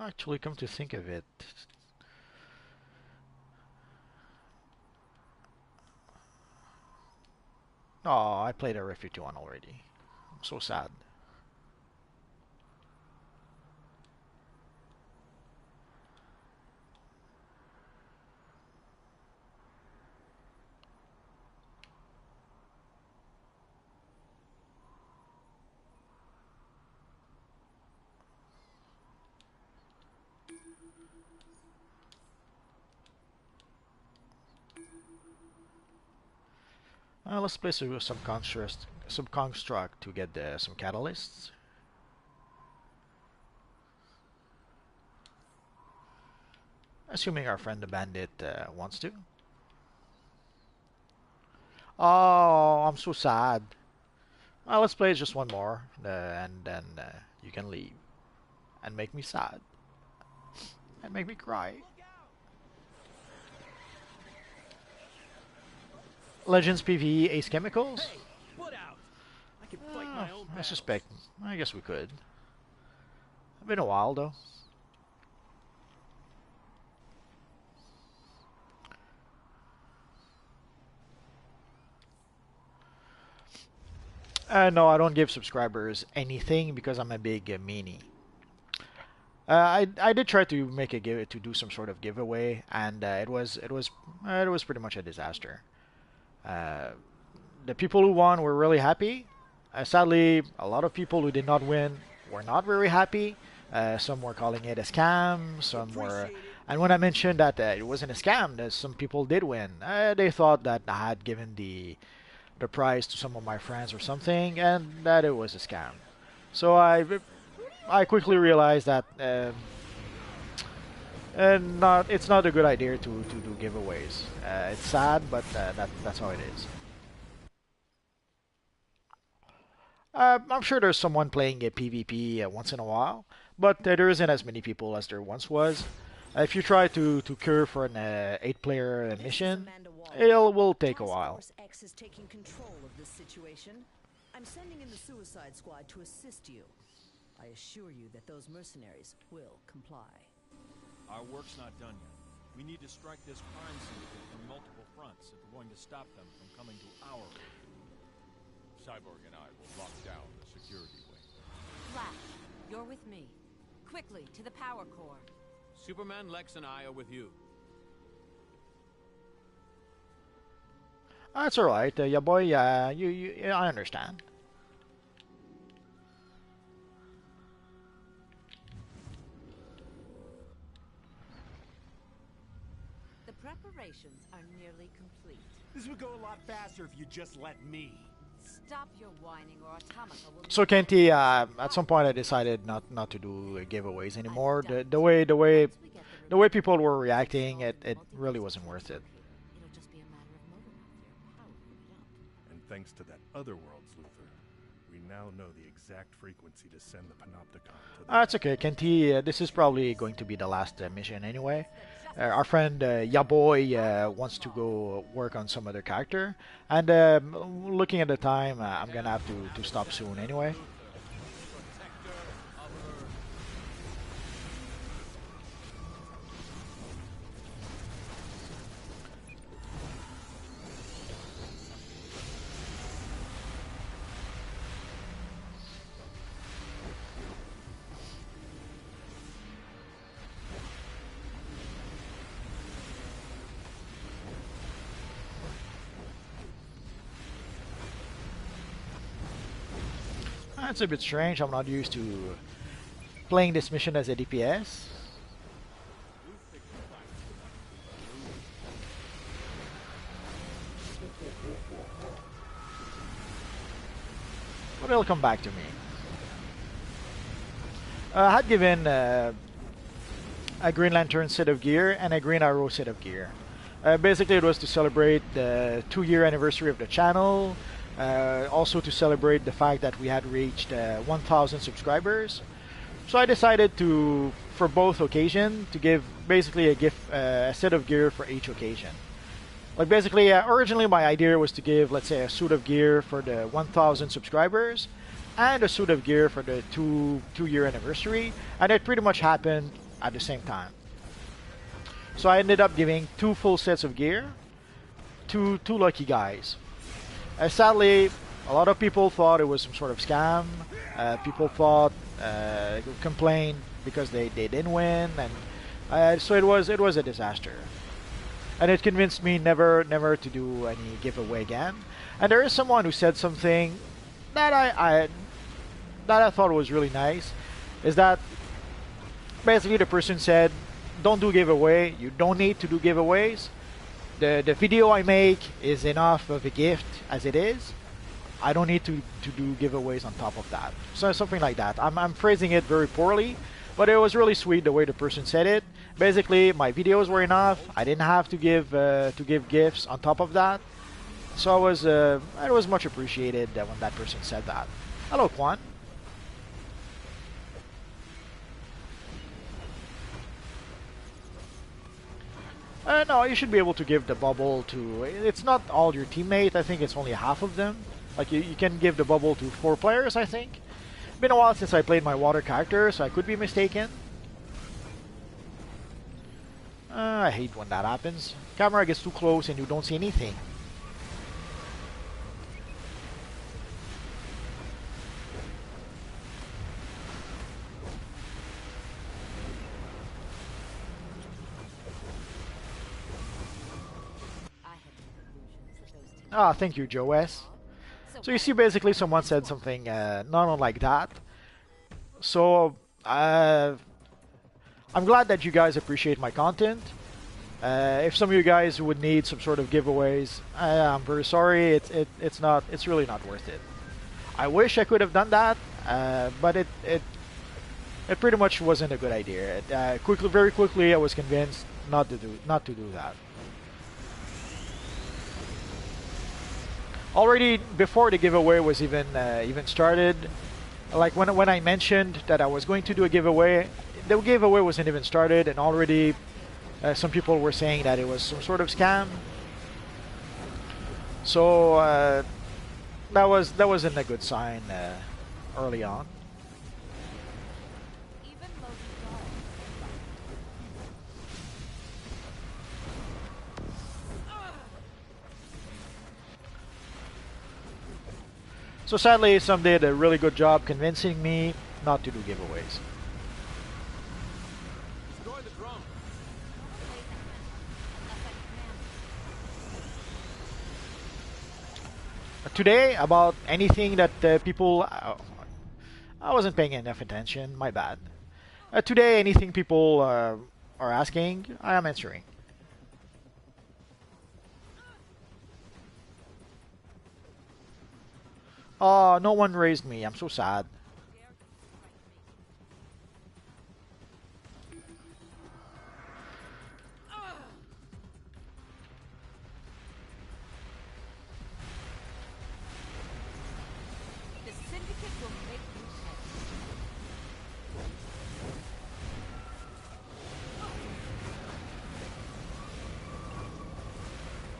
Actually, come to think of it, oh, I played Area 51 already. I'm so sad. Let's play some construct to get some catalysts. Assuming our friend the bandit wants to. Oh, I'm so sad. Well, let's play just one more, and then you can leave and make me sad and make me cry. Legends PvE Ace Chemicals? Hey, put out. I can fight my own I battles. suspect. I guess we could. It's been a while though. No, I don't give subscribers anything because I'm a big meanie. I did try to make a to do some sort of giveaway, and it was pretty much a disaster. The people who won were really happy. Sadly, a lot of people who did not win were not very happy. Some were calling it a scam. Some were, and when I mentioned that it wasn't a scam, that some people did win, they thought that I had given the prize to some of my friends or something, and that it was a scam. So I quickly realized that it's not a good idea to do giveaways. It's sad, but that's how it is. I'm sure there's someone playing a PvP once in a while, but there isn't as many people as there once was. If you try to cure for an 8-player mission, it will take a while. X is taking control of this situation. I'm sending in the Suicide Squad to assist you. I assure you that those mercenaries will comply. Our work's not done yet. We need to strike this crime syndicate from multiple fronts if we're going to stop them from coming to our aid. Cyborg and I will lock down the security wing. Flash, you're with me. Quickly, to the power core. Superman, Lex, and I are with you. That's alright, yeah, boy. I understand. The preparations are nearly complete. This would go a lot faster if you just let me. Stop your whining or Automata will... So Kenty, at some point I decided not to do giveaways anymore. The way people were reacting, it really wasn't worth it. And thanks to that other world's Luthor, we now know the exact frequency to send the Panopticon to the... It's okay, Kenty. This is probably going to be the last mission anyway. Our friend Yaboy wants to go work on some other character, and looking at the time, I'm gonna have to stop soon anyway. It's a bit strange. I'm not used to playing this mission as a DPS. But it'll come back to me. I had given a Green Lantern set of gear and a Green Arrow set of gear. Basically, it was to celebrate the 2-year anniversary of the channel, also to celebrate the fact that we had reached 1,000 subscribers. So I decided to, for both occasions, to give basically a set of gear for each occasion. Like basically, originally my idea was to give, let's say, a suit of gear for the 1,000 subscribers and a suit of gear for the 2-year anniversary, and it pretty much happened at the same time. So I ended up giving 2 full sets of gear to 2 lucky guys. Sadly, a lot of people thought it was some sort of scam. People thought, complained because they didn't win, and so it was a disaster. And it convinced me never to do any giveaway again. And there is someone who said something that I thought was really nice. Is that basically the person said, "Don't do giveaway. You don't need to do giveaways. The video I make is enough of a gift as it is. I don't need to do giveaways on top of that." So something like that. I'm phrasing it very poorly, but it was really sweet the way the person said it. Basically, my videos were enough. I didn't have to give gifts on top of that. So it was much appreciated when that person said that. Hello, Quan. No, you should be able to give the bubble to... It's not all your teammates. I think it's only half of them. Like, you can give the bubble to 4 players, I think. Been a while since I played my water character, so I could be mistaken. I hate when that happens. Camera gets too close and you don't see anything. Ah, thank you, Joe S. So you see, basically someone said something not unlike that. So I'm glad that you guys appreciate my content. If some of you guys would need some sort of giveaways, I'm very sorry. It's really not worth it. I wish I could have done that, but it pretty much wasn't a good idea. Very quickly, I was convinced not to do that. Already before the giveaway was even started, like when I mentioned that I was going to do a giveaway, the giveaway wasn't even started, and already some people were saying that it was some sort of scam. So that wasn't a good sign early on. So sadly, some did a really good job convincing me not to do giveaways. Destroy the drum. Today, about anything that people... I wasn't paying enough attention, my bad. Today, anything people are asking, I am answering. Oh, no one raised me. I'm so sad. The syndicate will make you pay.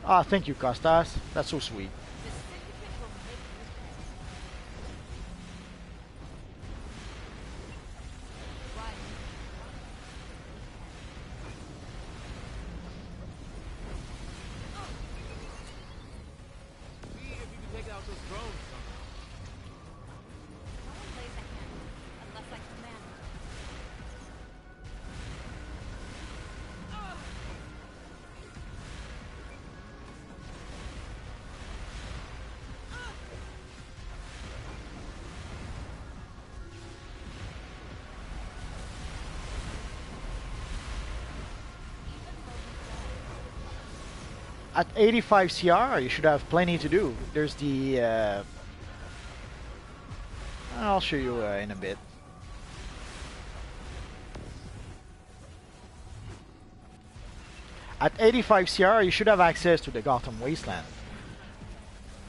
Ah, thank you, Costas. That's so sweet. At 85 CR, you should have plenty to do. There's the... I'll show you in a bit. At 85 CR, you should have access to the Gotham Wasteland.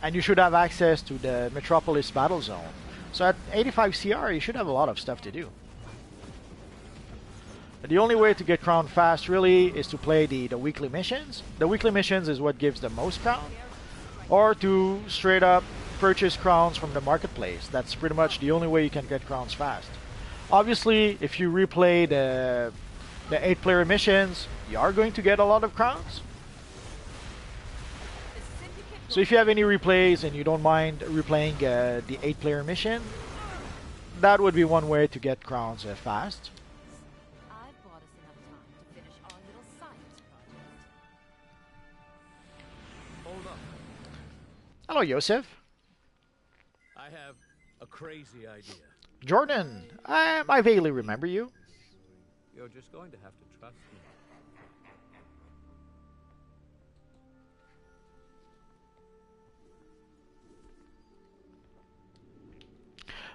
And you should have access to the Metropolis Battle Zone. So at 85 CR, you should have a lot of stuff to do. The only way to get crown fast really is to play the weekly missions. The weekly missions is what gives the most crown. Or to straight up purchase crowns from the marketplace. That's pretty much the only way you can get crowns fast. Obviously, if you replay the 8-player missions, you are going to get a lot of crowns. So if you have any replays and you don't mind replaying the 8-player mission, that would be one way to get crowns fast. Hello, Joseph. I have a crazy idea. Jordan, I vaguely remember you. You're just going to have to trust me.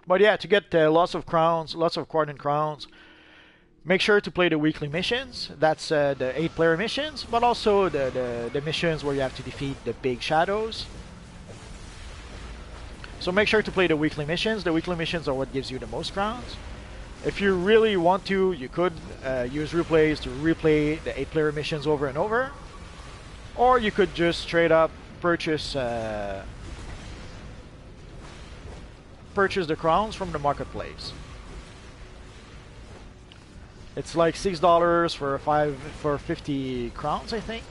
But yeah, to get lots of crowns, lots of Quadrant crowns, make sure to play the weekly missions. That's the 8-player missions, but also the missions where you have to defeat the big shadows. So make sure to play the weekly missions. The weekly missions are what gives you the most crowns. If you really want to, you could use replays to replay the 8-player missions over and over. Or you could just straight up purchase the crowns from the marketplace. It's like $6 for 50 crowns, I think.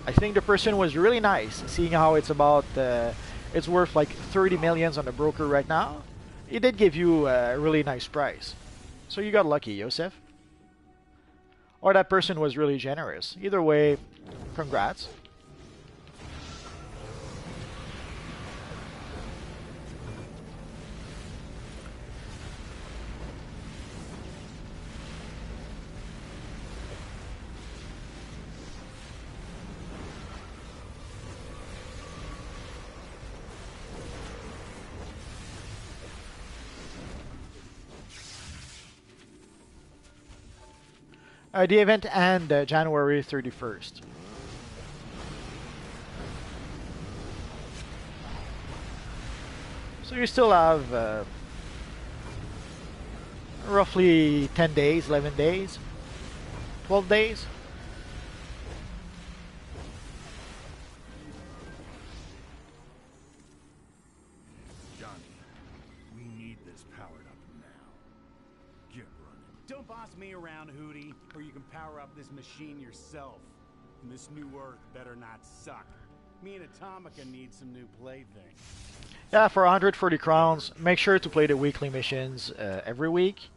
I think the person was really nice, seeing how it's about it's worth like 30 millions on the broker right now. He did give you a really nice price, so you got lucky, Joseph. Or that person was really generous. Either way, congrats. The event ends January 31st. So you still have roughly 10 days, 11 days, 12 days. Johnny, we need this powered up now. Get running. Don't boss me around, Hootie, or you can power up this machine yourself. And this new Earth better not suck. Me and Atomica need some new playthings. Yeah, for 140 crowns, make sure to play the weekly missions every week,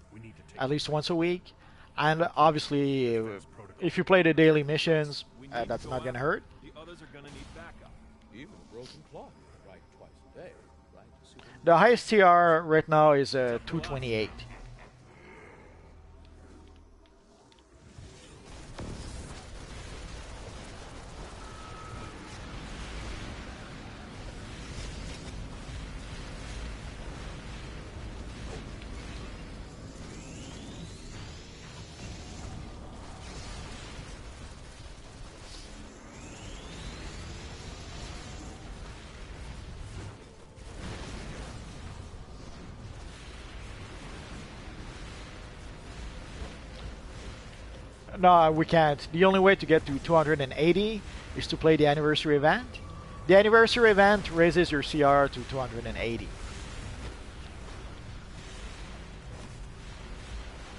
at least once a week. And obviously, if you play the daily missions, that's not gonna hurt. The others are gonna need backup. Even broken clock, right twice a day, right? The highest TR right now is 228. No, we can't. The only way to get to 280 is to play the anniversary event. The anniversary event raises your CR to 280.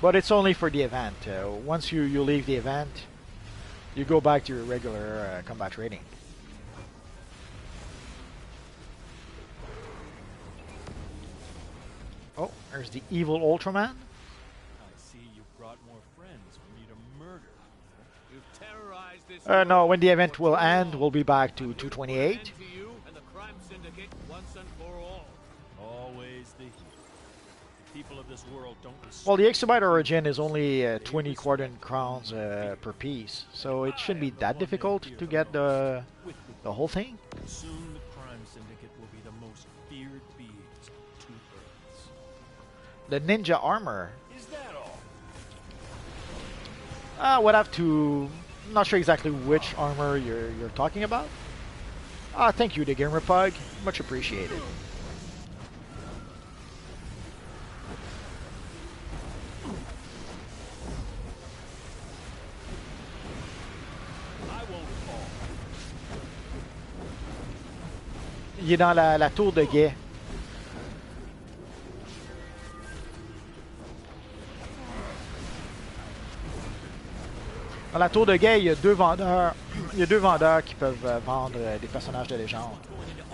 But it's only for the event. Once you leave the event, you go back to your regular combat rating. Oh, there's the evil Ultraman. No, when the event will end, we'll be back to 228. Always the hero. People of this world don't Well, the Exabyte Origin is only 20 quadrant crowns per piece, so it shouldn't be that difficult to get the whole thing. Soon the crime syndicate will be the most feared beings on 2 Earths. The ninja armor. Is that all? I would have to. I'm not sure exactly which armor you're talking about. Thank you, the Gamer Pug. Much appreciated. Il est dans la tour de guet. Dans la tour de guet, il y a 2 vendeurs. Il y a 2 vendeurs qui peuvent vendre des personnages de légende.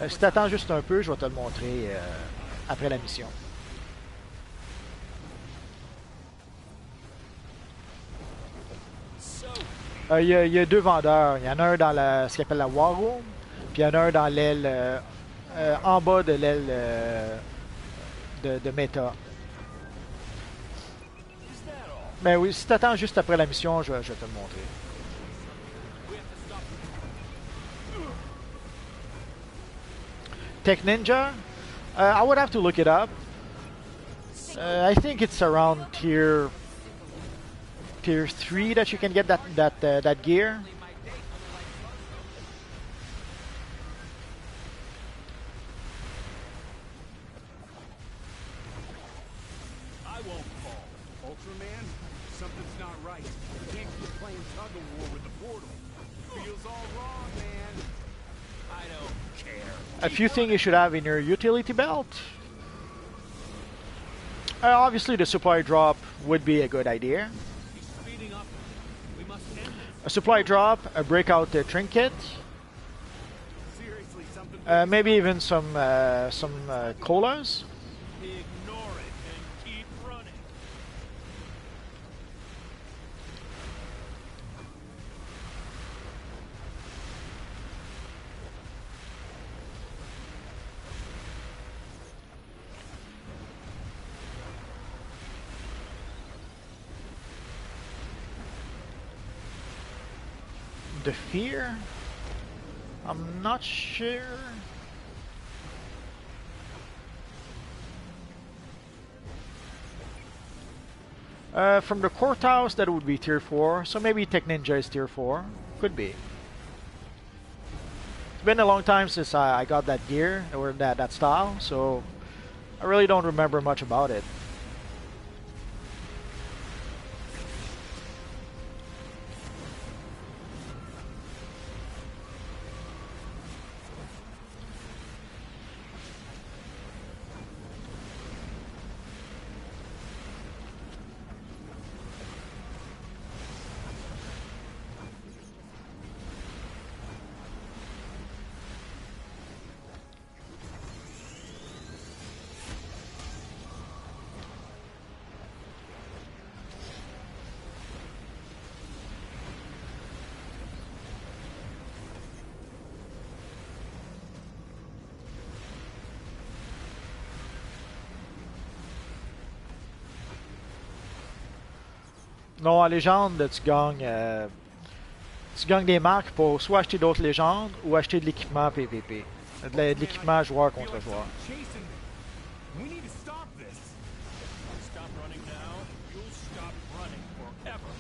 Si t'attends juste un peu, je vais te le montrer après la mission. Il y a 2 vendeurs. Il y en a un dans ce qu'on appelle la War Room, puis il y en a un dans l'aile en bas de l'aile de méta. Mais oui, si t'attends juste après la mission, je vais te le montrer. Tech Ninja? I would have to look it up. I think it's around tier 3 that you can get that gear. I won't fall. Ultraman, something's not right. You can't keep playing tug of war with the portal. Feels all wrong, man. I don't care. A few things you should have in your utility belt. Obviously, the supply drop would be a good idea. A supply drop, a breakout trinket, maybe even some colas. Ignore it and keep running. The fear? I'm not sure. From the courthouse, that would be tier 4. So maybe Tech Ninja is tier 4. Could be. It's been a long time since I got that gear or that style, so I really don't remember much about it. Non, en légende, tu gagnes des marques pour soit acheter d'autres légendes ou acheter de l'équipement PVP. De l'équipement joueur contre joueur. We need to stop this. Stop running now, you'll stop running forever.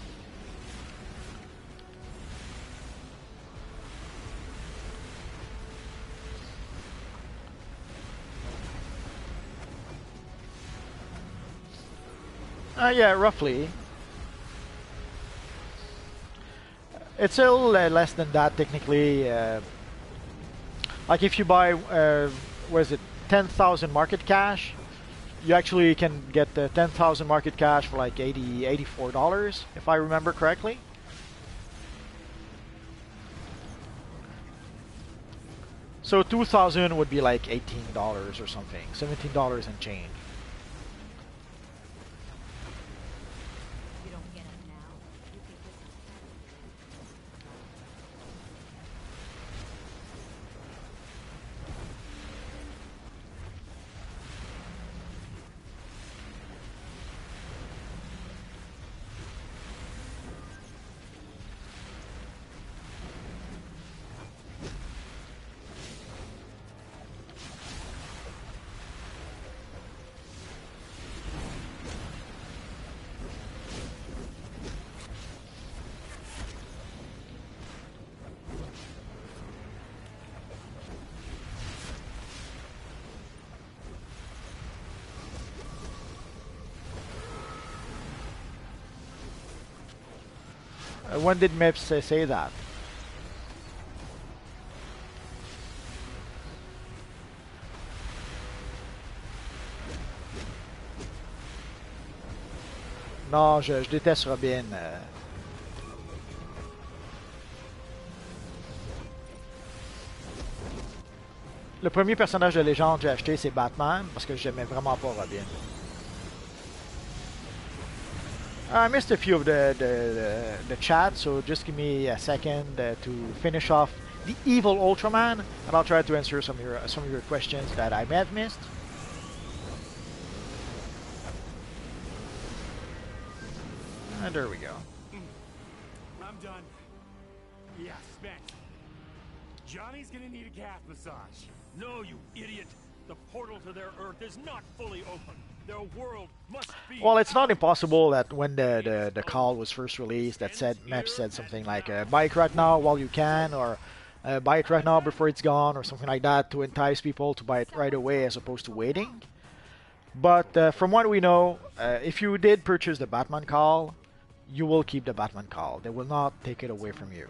Yeah, roughly. It's a little less than that technically. Like if you buy, what is it, 10,000 market cash, you actually can get the 10,000 market cash for like $84, if I remember correctly. So 2,000 would be like $18 or something, $17 and change. When did Mips say that? Non, je déteste Robin. Le premier personnage de légende que j'ai acheté, c'est Batman, parce que j'aimais vraiment pas Robin. I missed a few of the chat, so just give me a second to finish off the evil Ultraman, and I'll try to answer some of your questions that I may have missed. And there we go. I'm done. Yeah, spent. Johnny's gonna need a calf massage. No, you idiot! The portal to their Earth is not fully open. Their world must be. Well, it's not impossible that when the call was first released, that said Mep said something like buy it right now while you can, or buy it right now before it's gone, or something like that, to entice people to buy it right away as opposed to waiting. But from what we know, if you did purchase the Batman call, you will keep the Batman call. They will not take it away from you.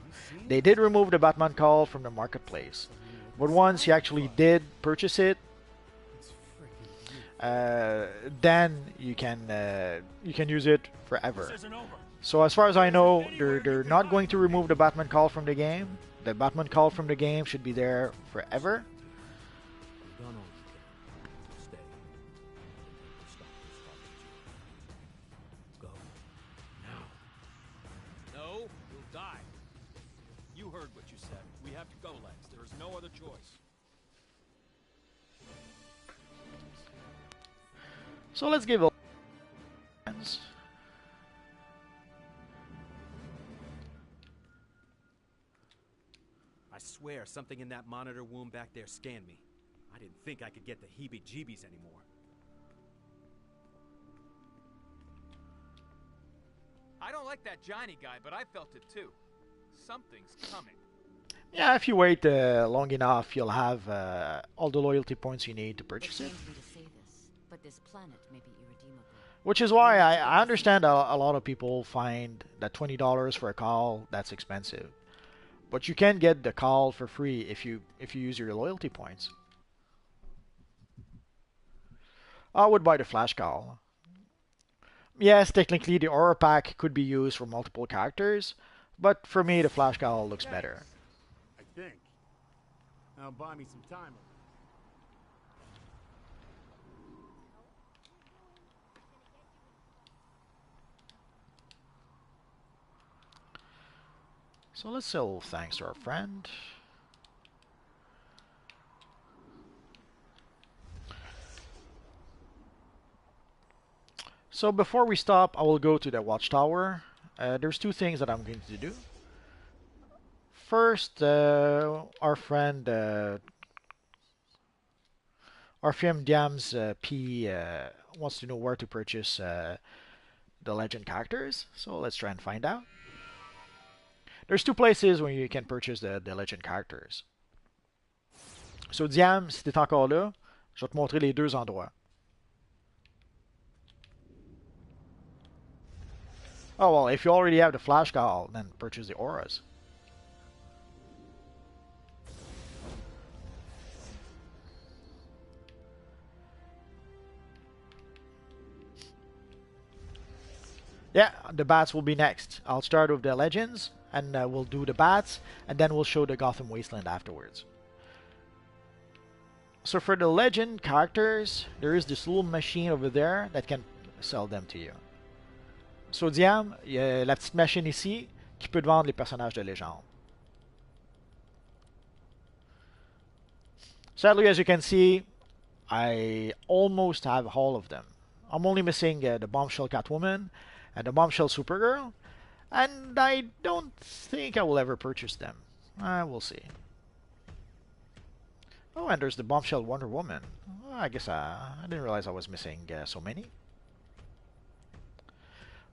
They did remove the Batman call from the marketplace, but once you actually did purchase it, then you can use it forever. So as far as I know, they're not going to remove the Batman call from the game. The Batman call from the game should be there forever. So let's give a I swear something in that monitor womb back there scanned me. I didn't think I could get the heebie-jeebies anymore. I don't like that Johnny guy, but I felt it too. Something's coming. Yeah, if you wait long enough, you'll have all the loyalty points you need to purchase it. But this planet may be irredeemable. Which is why I understand a lot of people find that $20 for a call, that's expensive. But you can get the call for free if you use your loyalty points. I would buy the flash call. Yes, technically the aura pack could be used for multiple characters, but for me the flash call looks better. I think. Now buy me some time. So let's sell thanks to our friend. So before we stop, I will go to the watchtower. There's two things that I'm going to do. First, our friend, our friend Diams P wants to know where to purchase the legend characters. So let's try and find out. There's two places where you can purchase the legend characters. So Diam, si t'es encore là, je vais te montrer les deux endroits. Oh well, if you already have the flash call, then purchase the auras. Yeah, the bats will be next. I'll start with the legends, and we'll do the bats, and then we'll show the Gotham Wasteland afterwards. So for the legend characters, there is this little machine over there that can sell them to you. So Diam, il y a la petite machine ici qui peut te vendre les personnages de légende. Sadly, as you can see, I almost have all of them. I'm only missing the Bombshell Catwoman and the Bombshell Supergirl, and I don't think I will ever purchase them. We'll see. Oh, and there's the Bombshell Wonder Woman. Well, I guess I didn't realize I was missing so many.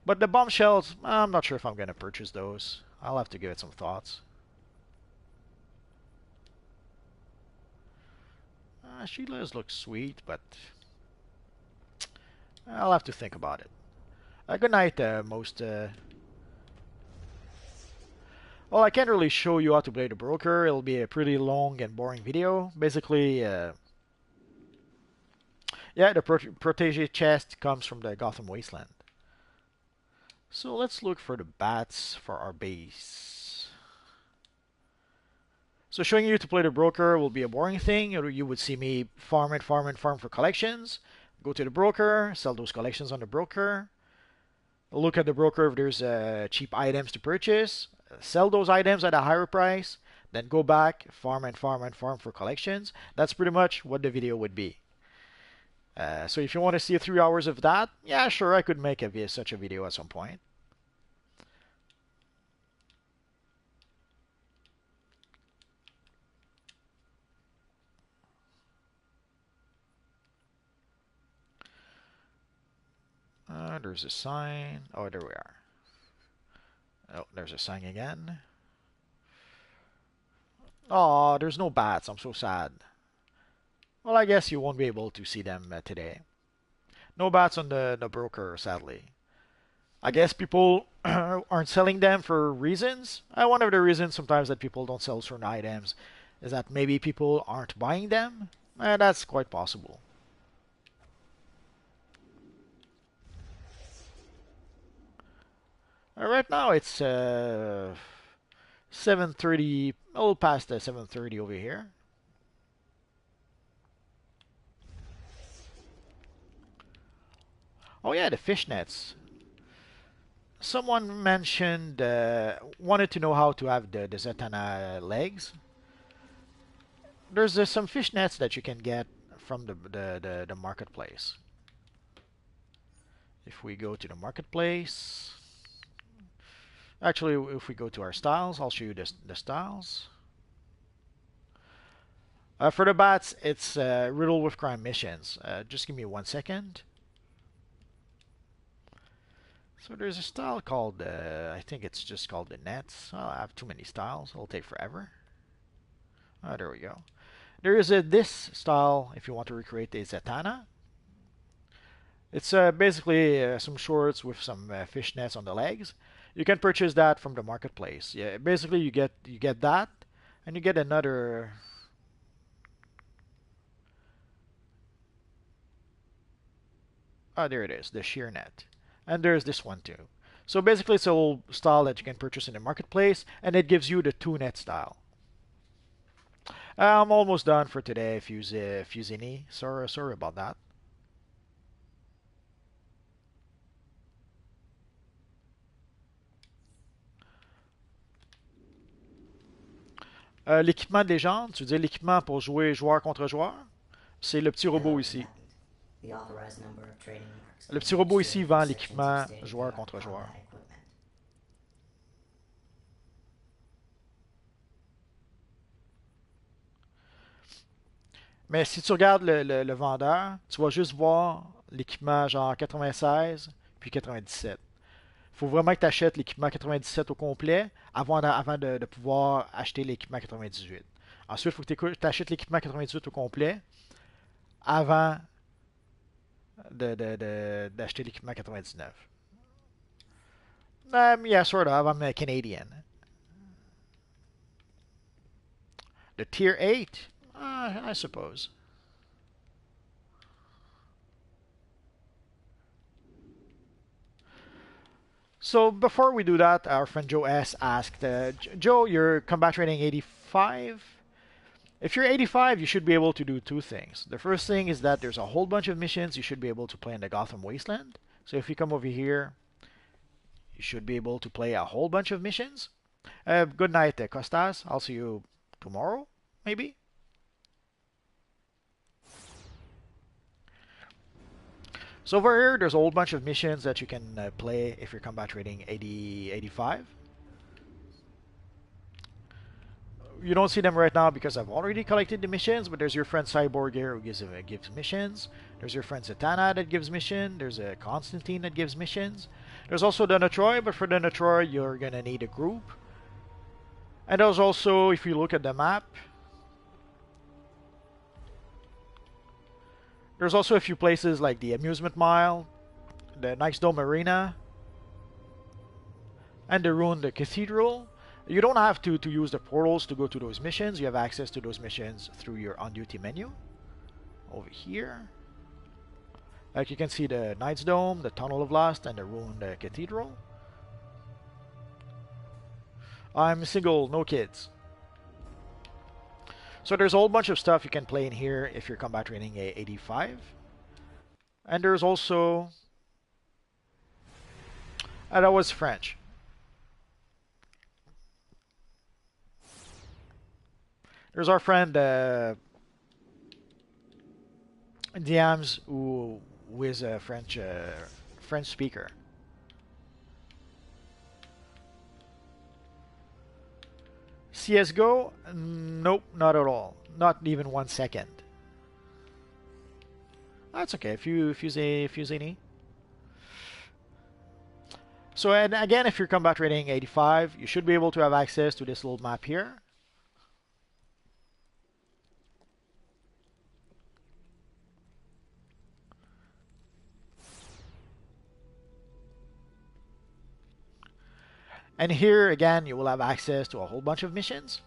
But the Bombshells, I'm not sure if I'm going to purchase those. I'll have to give it some thoughts. Sheila's looks sweet, but I'll have to think about it. Good night, most. Well, I can't really show you how to play the broker. It'll be a pretty long and boring video. Basically, yeah, the protege chest comes from the Gotham Wasteland. So let's look for the bats for our base. So showing you to play the broker will be a boring thing. You would see me farm and farm and farm for collections. Go to the broker, sell those collections on the broker. Look at the broker if there's cheap items to purchase. Sell those items at a higher price. Then go back, farm and farm and farm for collections. That's pretty much what the video would be. So if you want to see 3 hours of that, yeah, sure, I could make such a video at some point. There's a sign. Oh, there we are. Oh, there's a sign again. Oh, there's no bats. I'm so sad. Well, I guess you won't be able to see them today. No bats on the broker, sadly. I guess people aren't selling them for reasons. One of the reasons sometimes that people don't sell certain items is that maybe people aren't buying them. That's quite possible. Right now it's 7:30, a little past 7:30 over here. Oh yeah, the fishnets. Someone mentioned, wanted to know how to have the Zatanna legs. There's some fishnets that you can get from the marketplace. If we go to the marketplace, actually, if we go to our styles, I'll show you the styles. For the bats, it's riddle with crime missions. Just give me 1 second. So there's a style called, I think it's just called the nets. Oh, I have too many styles. It'll take forever. Oh, there we go. There is this style if you want to recreate a Zatanna. It's basically some shorts with some fishnets on the legs. You can purchase that from the marketplace. Yeah, basically you get that, and you get another. Oh, there it is, the sheer net. And there's this one too. So basically it's a little style that you can purchase in the marketplace, and it gives you the 2-net style. I'm almost done for today, Fusini. Sorry about that. L'équipement des gens, tu veux dire l'équipement pour jouer joueur contre joueur? C'est le petit robot ici. Le petit robot ici vend l'équipement joueur contre joueur. Mais si tu regardes le vendeur, tu vas juste voir l'équipement genre 96 puis 97. Il faut vraiment que tu achètes l'équipement 97 au complet avant de pouvoir acheter l'équipement 98. Ensuite, il faut que tu achètes l'équipement 98 au complet avant d'acheter l'équipement 99. Yeah, sort of. I'm a Canadian. The tier 8? I suppose. So before we do that, our friend Joe S asked, Joe, you're combat rating 85? If you're 85, you should be able to do 2 things. The first thing is that there's a whole bunch of missions you should be able to play in the Gotham Wasteland. So if you come over here, you should be able to play a whole bunch of missions. Good night, Costas. I'll see you tomorrow, maybe? So over here, there's a whole bunch of missions that you can play if you're combat rating 85. You don't see them right now because I've already collected the missions, but there's your friend Cyborg here who gives missions. There's your friend Zatanna that gives mission. There's a Constantine that gives missions. There's also Donna Troy, but for Donna Troy, you're going to need a group. And there's also, if you look at the map, there's also a few places like the Amusement Mile, the Knight's Dome Arena, and the Cathedral. You don't have to use the portals to go to those missions. You have access to those missions through your on-duty menu. Over here. Like you can see the Knight's Dome, the Tunnel of Lust, and the Ruined Cathedral. I'm single, no kids. So there's a whole bunch of stuff you can play in here if you're combat training 85. And there's also... that was French. There's our friend Diams, who is a French speaker. CS:GO? Nope, not at all. Not even 1 second. That's okay. If you use any. So and again, if you're combat rating 85, you should be able to have access to this little map here. And here again, you will have access to a whole bunch of missions.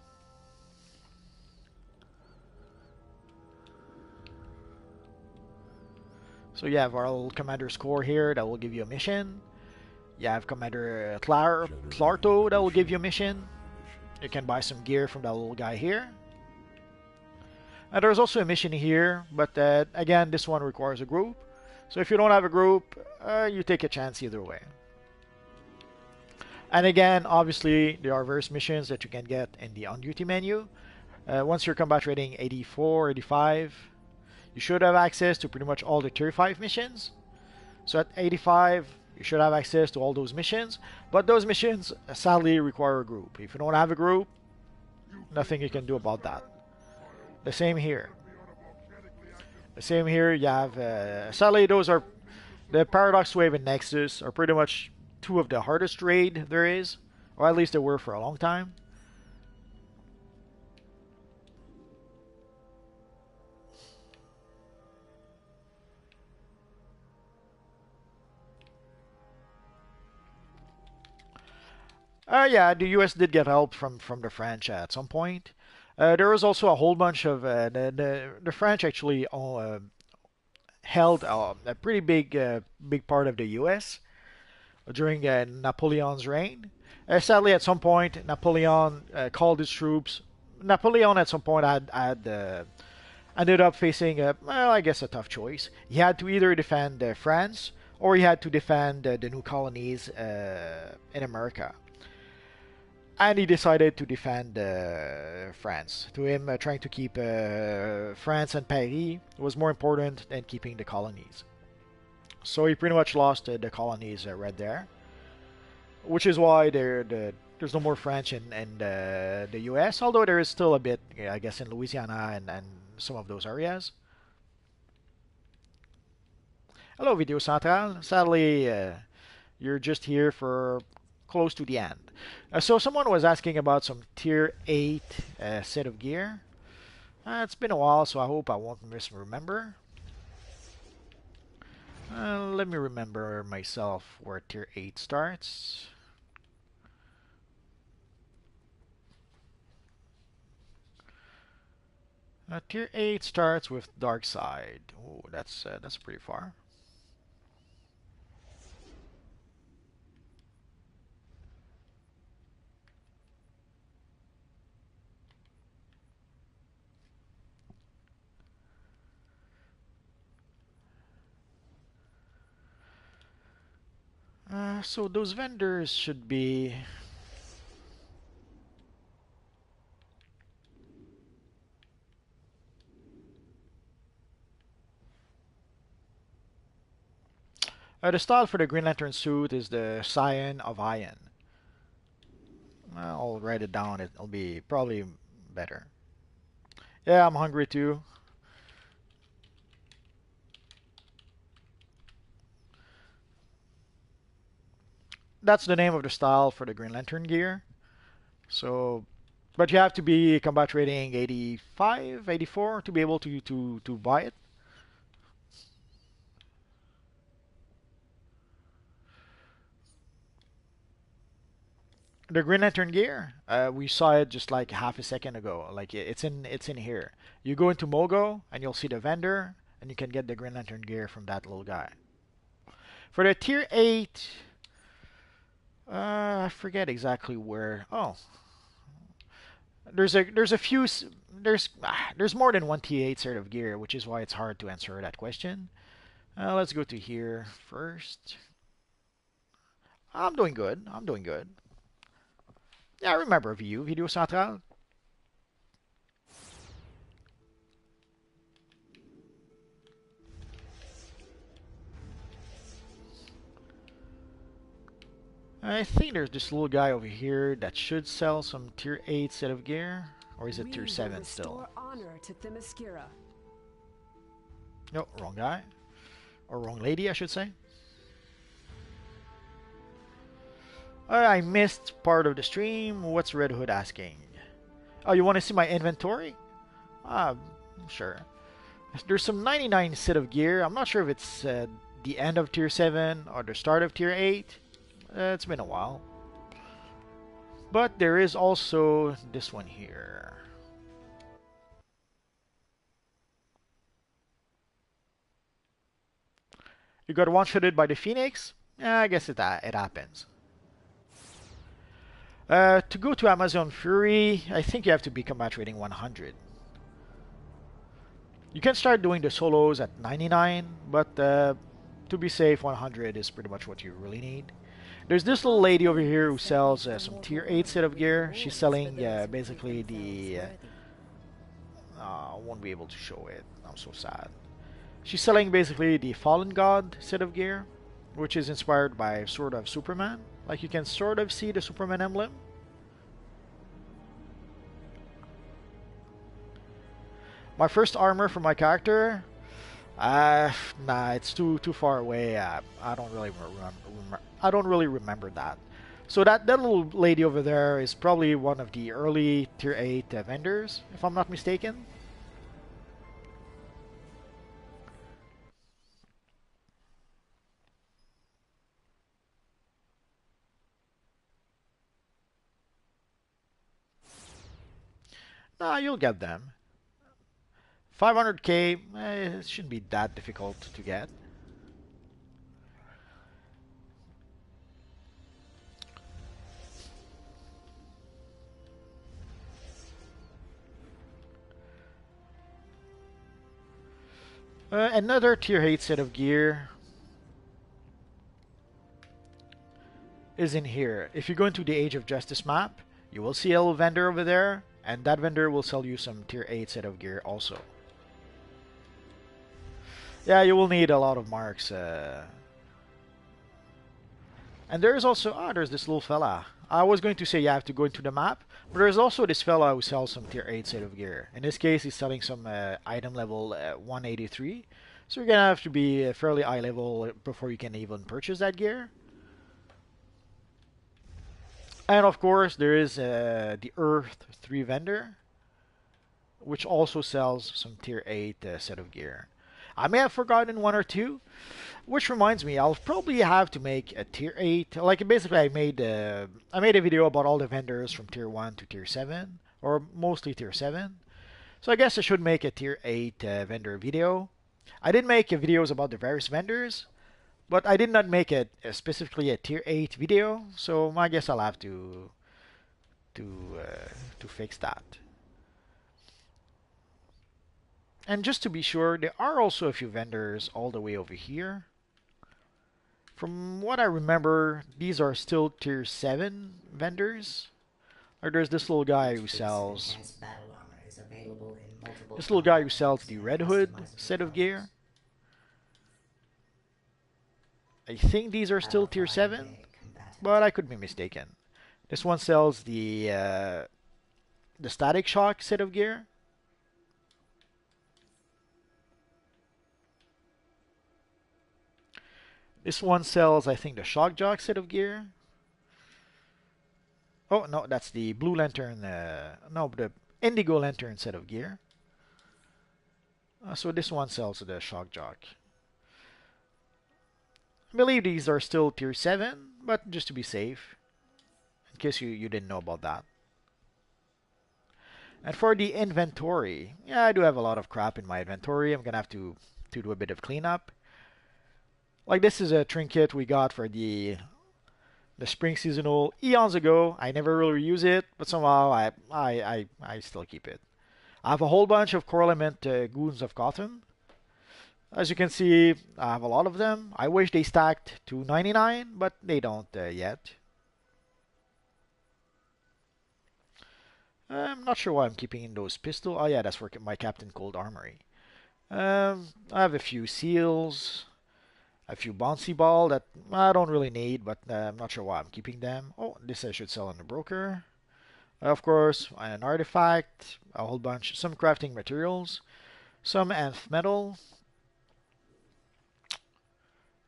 So you have our little commander score here that will give you a mission. You have Commander Clarto that will give you a mission. You can buy some gear from that little guy here. And there's also a mission here, but again, this one requires a group. So if you don't have a group, you take a chance either way. And again, obviously, there are various missions that you can get in the on-duty menu. Once you're combat rating 84, 85, you should have access to pretty much all the tier 5 missions. So at 85, you should have access to all those missions. But those missions, sadly, require a group. If you don't have a group, nothing you can do about that. The same here. The same here, you have... sadly, those are... The Paradox Wave and Nexus are pretty much two of the hardest raid there is, or at least they were for a long time. Yeah, the US did get help from the French at some point. There was also a whole bunch of the French actually held a pretty big part of the US during Napoleon's reign. Sadly, at some point, Napoleon called his troops. Napoleon at some point had ended up facing well, I guess a tough choice. He had to either defend France or he had to defend the new colonies in America. And he decided to defend France. To him, trying to keep France and Paris was more important than keeping the colonies. So he pretty much lost the colonies right there. Which is why there's no more French in the US, although there is still a bit, I guess, in Louisiana and some of those areas. Hello, Video Central. Sadly, you're just here for close to the end. So someone was asking about some tier 8 set of gear. It's been a while, so I hope I won't misremember. Let me remember myself where tier 8 starts. Tier 8 starts with Dark Side. Oh, that's pretty far. So those vendors should be... the style for the Green Lantern suit is the Scion of Iron. I'll write it down, it'll be probably better. Yeah, I'm hungry too. That's the name of the style for the Green Lantern gear. So, but you have to be combat rating 85, 84 to be able to buy it. The Green Lantern gear, we saw it just like half a second ago. Like it's in here. You go into Mogo and you'll see the vendor, and you can get the Green Lantern gear from that little guy. For the tier 8, I forget exactly where. Oh, there's a few there's more than one tier 8 set of gear, which is why it's hard to answer that question. Let's go to here first. I'm doing good. I'm doing good. Yeah, I remember Video Central. I think there's this little guy over here that should sell some tier 8 set of gear. Or is it tier 7 still? Honor to Themyscira. No, wrong guy. Or wrong lady, I should say. I missed part of the stream. What's Red Hood asking? Oh, you want to see my inventory? Sure. There's some 99 set of gear. I'm not sure if it's the end of tier 7 or the start of tier 8. It's been a while. But there is also this one here. You got one-shotted by the Phoenix? I guess it happens. To go to Amazon Fury, I think you have to be combat rating 100. You can start doing the solos at 99, but to be safe, 100 is pretty much what you really need. There's this little lady over here who sells some tier 8 set of gear. She's selling basically the... I won't be able to show it. I'm so sad. She's selling basically the Fallen God set of gear, which is inspired by sort of Superman. Like you can sort of see the Superman emblem. My first armor for my character? Nah, it's too far away. I don't really remember that. So that little lady over there is probably one of the early tier 8 vendors, if I'm not mistaken. Nah, you'll get them. 500k, it shouldn't be that difficult to get. Another tier 8 set of gear is in here. If you go into the Age of Justice map, you will see a little vendor over there, and that vendor will sell you some tier 8 set of gear also. Yeah, you will need a lot of marks. And there is also... there's this little fella. I was going to say you have to go into the map, but there's also this fella who sells some tier 8 set of gear. In this case, he's selling some item level 183. So you're going to have to be fairly high level before you can even purchase that gear. And of course, there is the Earth 3 vendor, which also sells some tier 8 set of gear. I may have forgotten one or two, which reminds me, I'll probably have to make a tier 8. Like basically, I made a video about all the vendors from tier 1 to tier 7, or mostly tier 7. So I guess I should make a tier 8 vendor video. I did make videos about the various vendors, but I did not make it specifically a tier 8 video. So I guess I'll have to fix that. And just to be sure, there are also a few vendors all the way over here. From what I remember, these are still tier 7 vendors. Or there's this little guy who sells... This little guy who sells the Red Hood set of gear. I think these are still tier 7, but I could be mistaken. This one sells the Static Shock set of gear. This one sells, I think, the Shock Jock set of gear. Oh, no, that's the Blue Lantern, no, the Indigo Lantern set of gear. So this one sells the Shock Jock. I believe these are still tier 7, but just to be safe. in case you didn't know about that. And for the inventory, yeah, I do have a lot of crap in my inventory. I'm gonna have to do a bit of cleanup. Like this is a trinket we got for the spring seasonal eons ago. I never really use it, but somehow I still keep it. I have a whole bunch of core element goons of cotton. As you can see, I have a lot of them. I wish they stacked to 99, but they don't yet. I'm not sure why I'm keeping those pistols. Oh yeah, that's for my Captain Cold Armory. I have a few seals, a few bouncy ball that I don't really need, but I'm not sure why I'm keeping them. Oh, this I should sell on the broker. Of course, an artifact, a whole bunch, some crafting materials, some nth metal,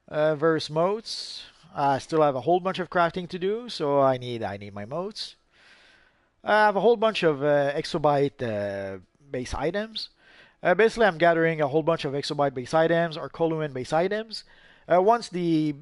various modes. I still have a whole bunch of crafting to do, so I need my modes. I have a whole bunch of exobyte base items. Basically, I'm gathering a whole bunch of exobyte base items or Coluan base items. Once the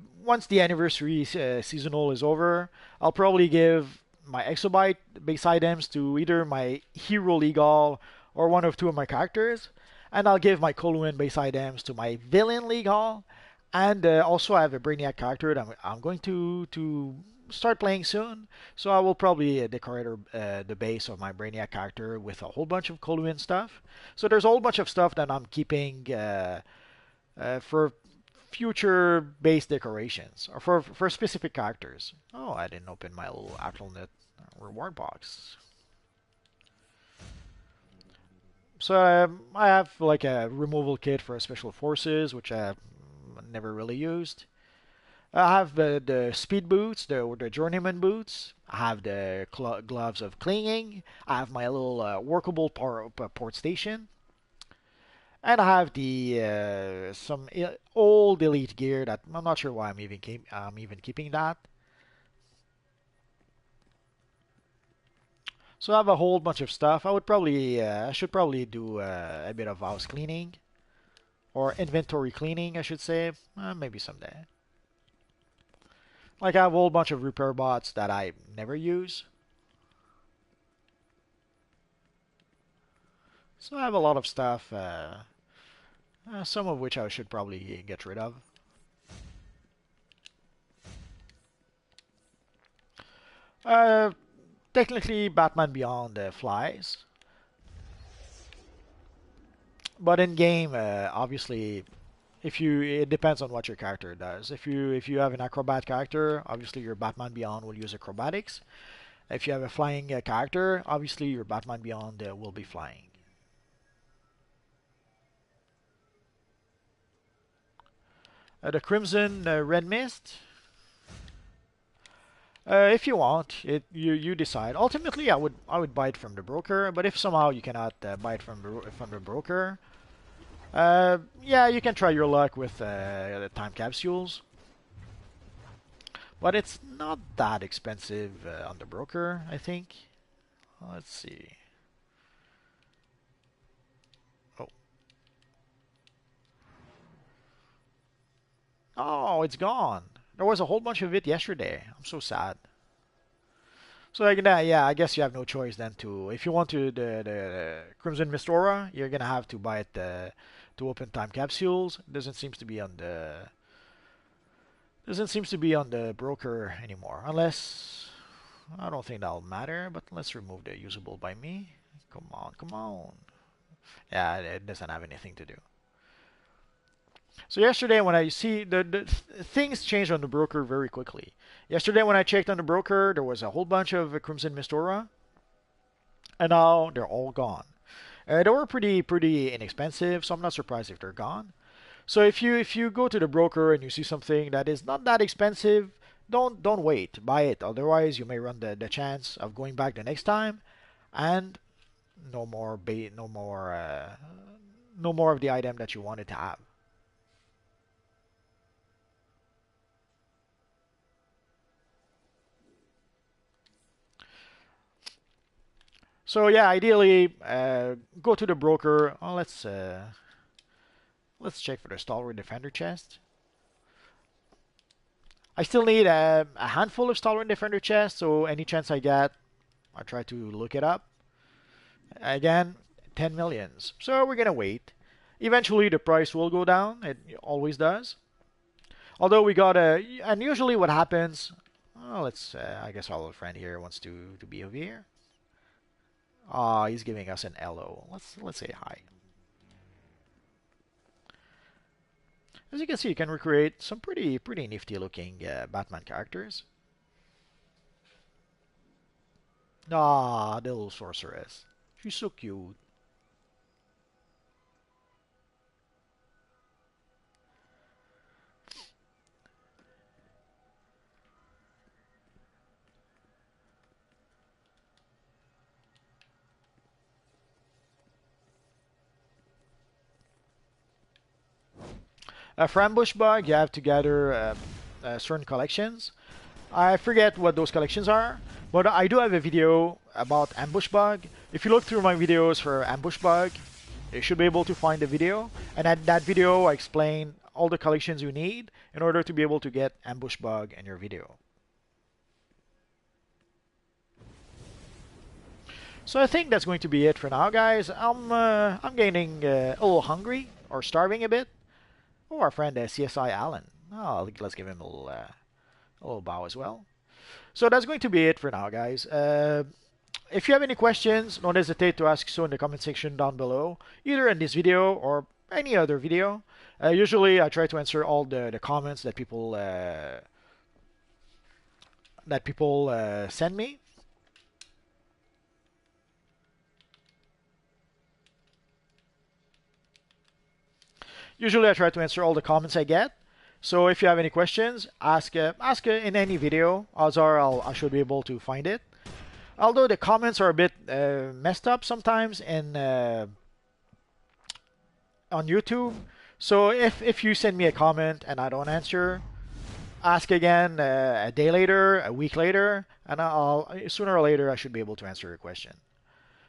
anniversary seasonal is over, I'll probably give my exobyte base items to either my hero legal or one of two of my characters, and I'll give my Coluan base items to my villain legal. And also, I have a Brainiac character that I'm going to start playing soon. So I will probably decorate the base of my Brainiac character with a whole bunch of Coluan stuff. So there's a whole bunch of stuff that I'm keeping for future base decorations or for specific characters. Oh, I didn't open my little AtrilNet reward box. So I have like a removal kit for special forces, which I never really used. I have the speed boots, the journeyman boots. I have the gloves of clinging. I have my little workable port station. And I have the some old elite gear that I'm not sure why I'm even keeping that. So I have a whole bunch of stuff. I should probably do a bit of house cleaning or inventory cleaning, I should say. Maybe someday. Like I have a whole bunch of repair bots that I never use. So I have a lot of stuff, some of which I should probably get rid of. Uh, Technically, Batman Beyond flies, but in game, obviously, it depends on what your character does. If you have an acrobat character, obviously your Batman Beyond will use acrobatics. If you have a flying character, obviously your Batman Beyond will be flying. The Crimson Red Mist. If you want, you decide. Ultimately, I would buy it from the broker, but if somehow you cannot buy it from the broker, yeah, you can try your luck with the time capsules. But it's not that expensive on the broker, I think. Let's see. Oh. Oh, it's gone. There was a whole bunch of it yesterday. I'm so sad. So yeah, I guess you have no choice then to if you want the Crimson Mistora, you're gonna have to buy it to open time capsules. Doesn't seem to be on the broker anymore. Unless I don't think that'll matter, but let's remove the usable by me. Come on, come on. Yeah, it doesn't have anything to do. So yesterday when I see the things change on the broker very quickly. Yesterday when I checked on the broker, there was a whole bunch of Crimson Mistora, and now they're all gone. They were pretty inexpensive, so I'm not surprised if they're gone. So if you go to the broker and you see something that is not that expensive, don't wait, buy it. Otherwise, you may run the chance of going back the next time, and no more of the item that you wanted to have. So yeah, ideally, go to the broker. Oh, let's check for the Stalwart Defender chest. I still need a handful of Stalwart Defender chests, so any chance I get, I try to look it up. Again, 10 millions. So we're gonna wait. Eventually the price will go down. It always does. Although we got a, and usually what happens, well, let's, I guess our little friend here wants to be over here. Ah, he's giving us an LO. Let's say hi. As you can see, you can recreate some pretty nifty looking Batman characters. Ah, the little sorceress. She's so cute. For ambush bug, you have to gather certain collections. I forget what those collections are, but I do have a video about ambush bug. If you look through my videos for ambush bug, you should be able to find the video. And at that video, I explain all the collections you need in order to be able to get ambush bug in your video. So I think that's going to be it for now, guys. I'm getting a little hungry or starving a bit. Oh, our friend CSI Allen. Oh, let's give him a little bow as well. So that's going to be it for now, guys. If you have any questions, don't hesitate to ask so in the comment section down below, either in this video or any other video. Usually, I try to answer all the comments that people send me. Usually, I try to answer all the comments I get. So if you have any questions, ask in any video. Odds are I should be able to find it. Although the comments are a bit messed up sometimes on YouTube. So if you send me a comment and I don't answer, ask again a day later, a week later, and sooner or later I should be able to answer your question.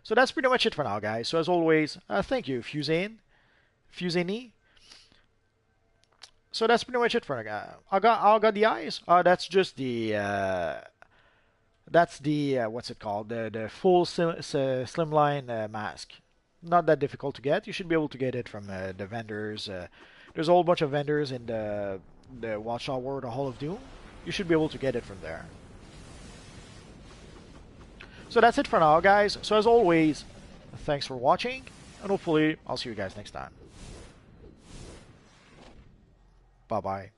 So that's pretty much it for now, guys. So as always, thank you, Fuseni. So that's pretty much it for now. I got the eyes. That's just the what's it called? The full slimline mask. Not that difficult to get. You should be able to get it from the vendors. There's a whole bunch of vendors in the Watchtower, the Hall of Doom. You should be able to get it from there. So that's it for now, guys. So as always, thanks for watching, and hopefully I'll see you guys next time. Bye-bye.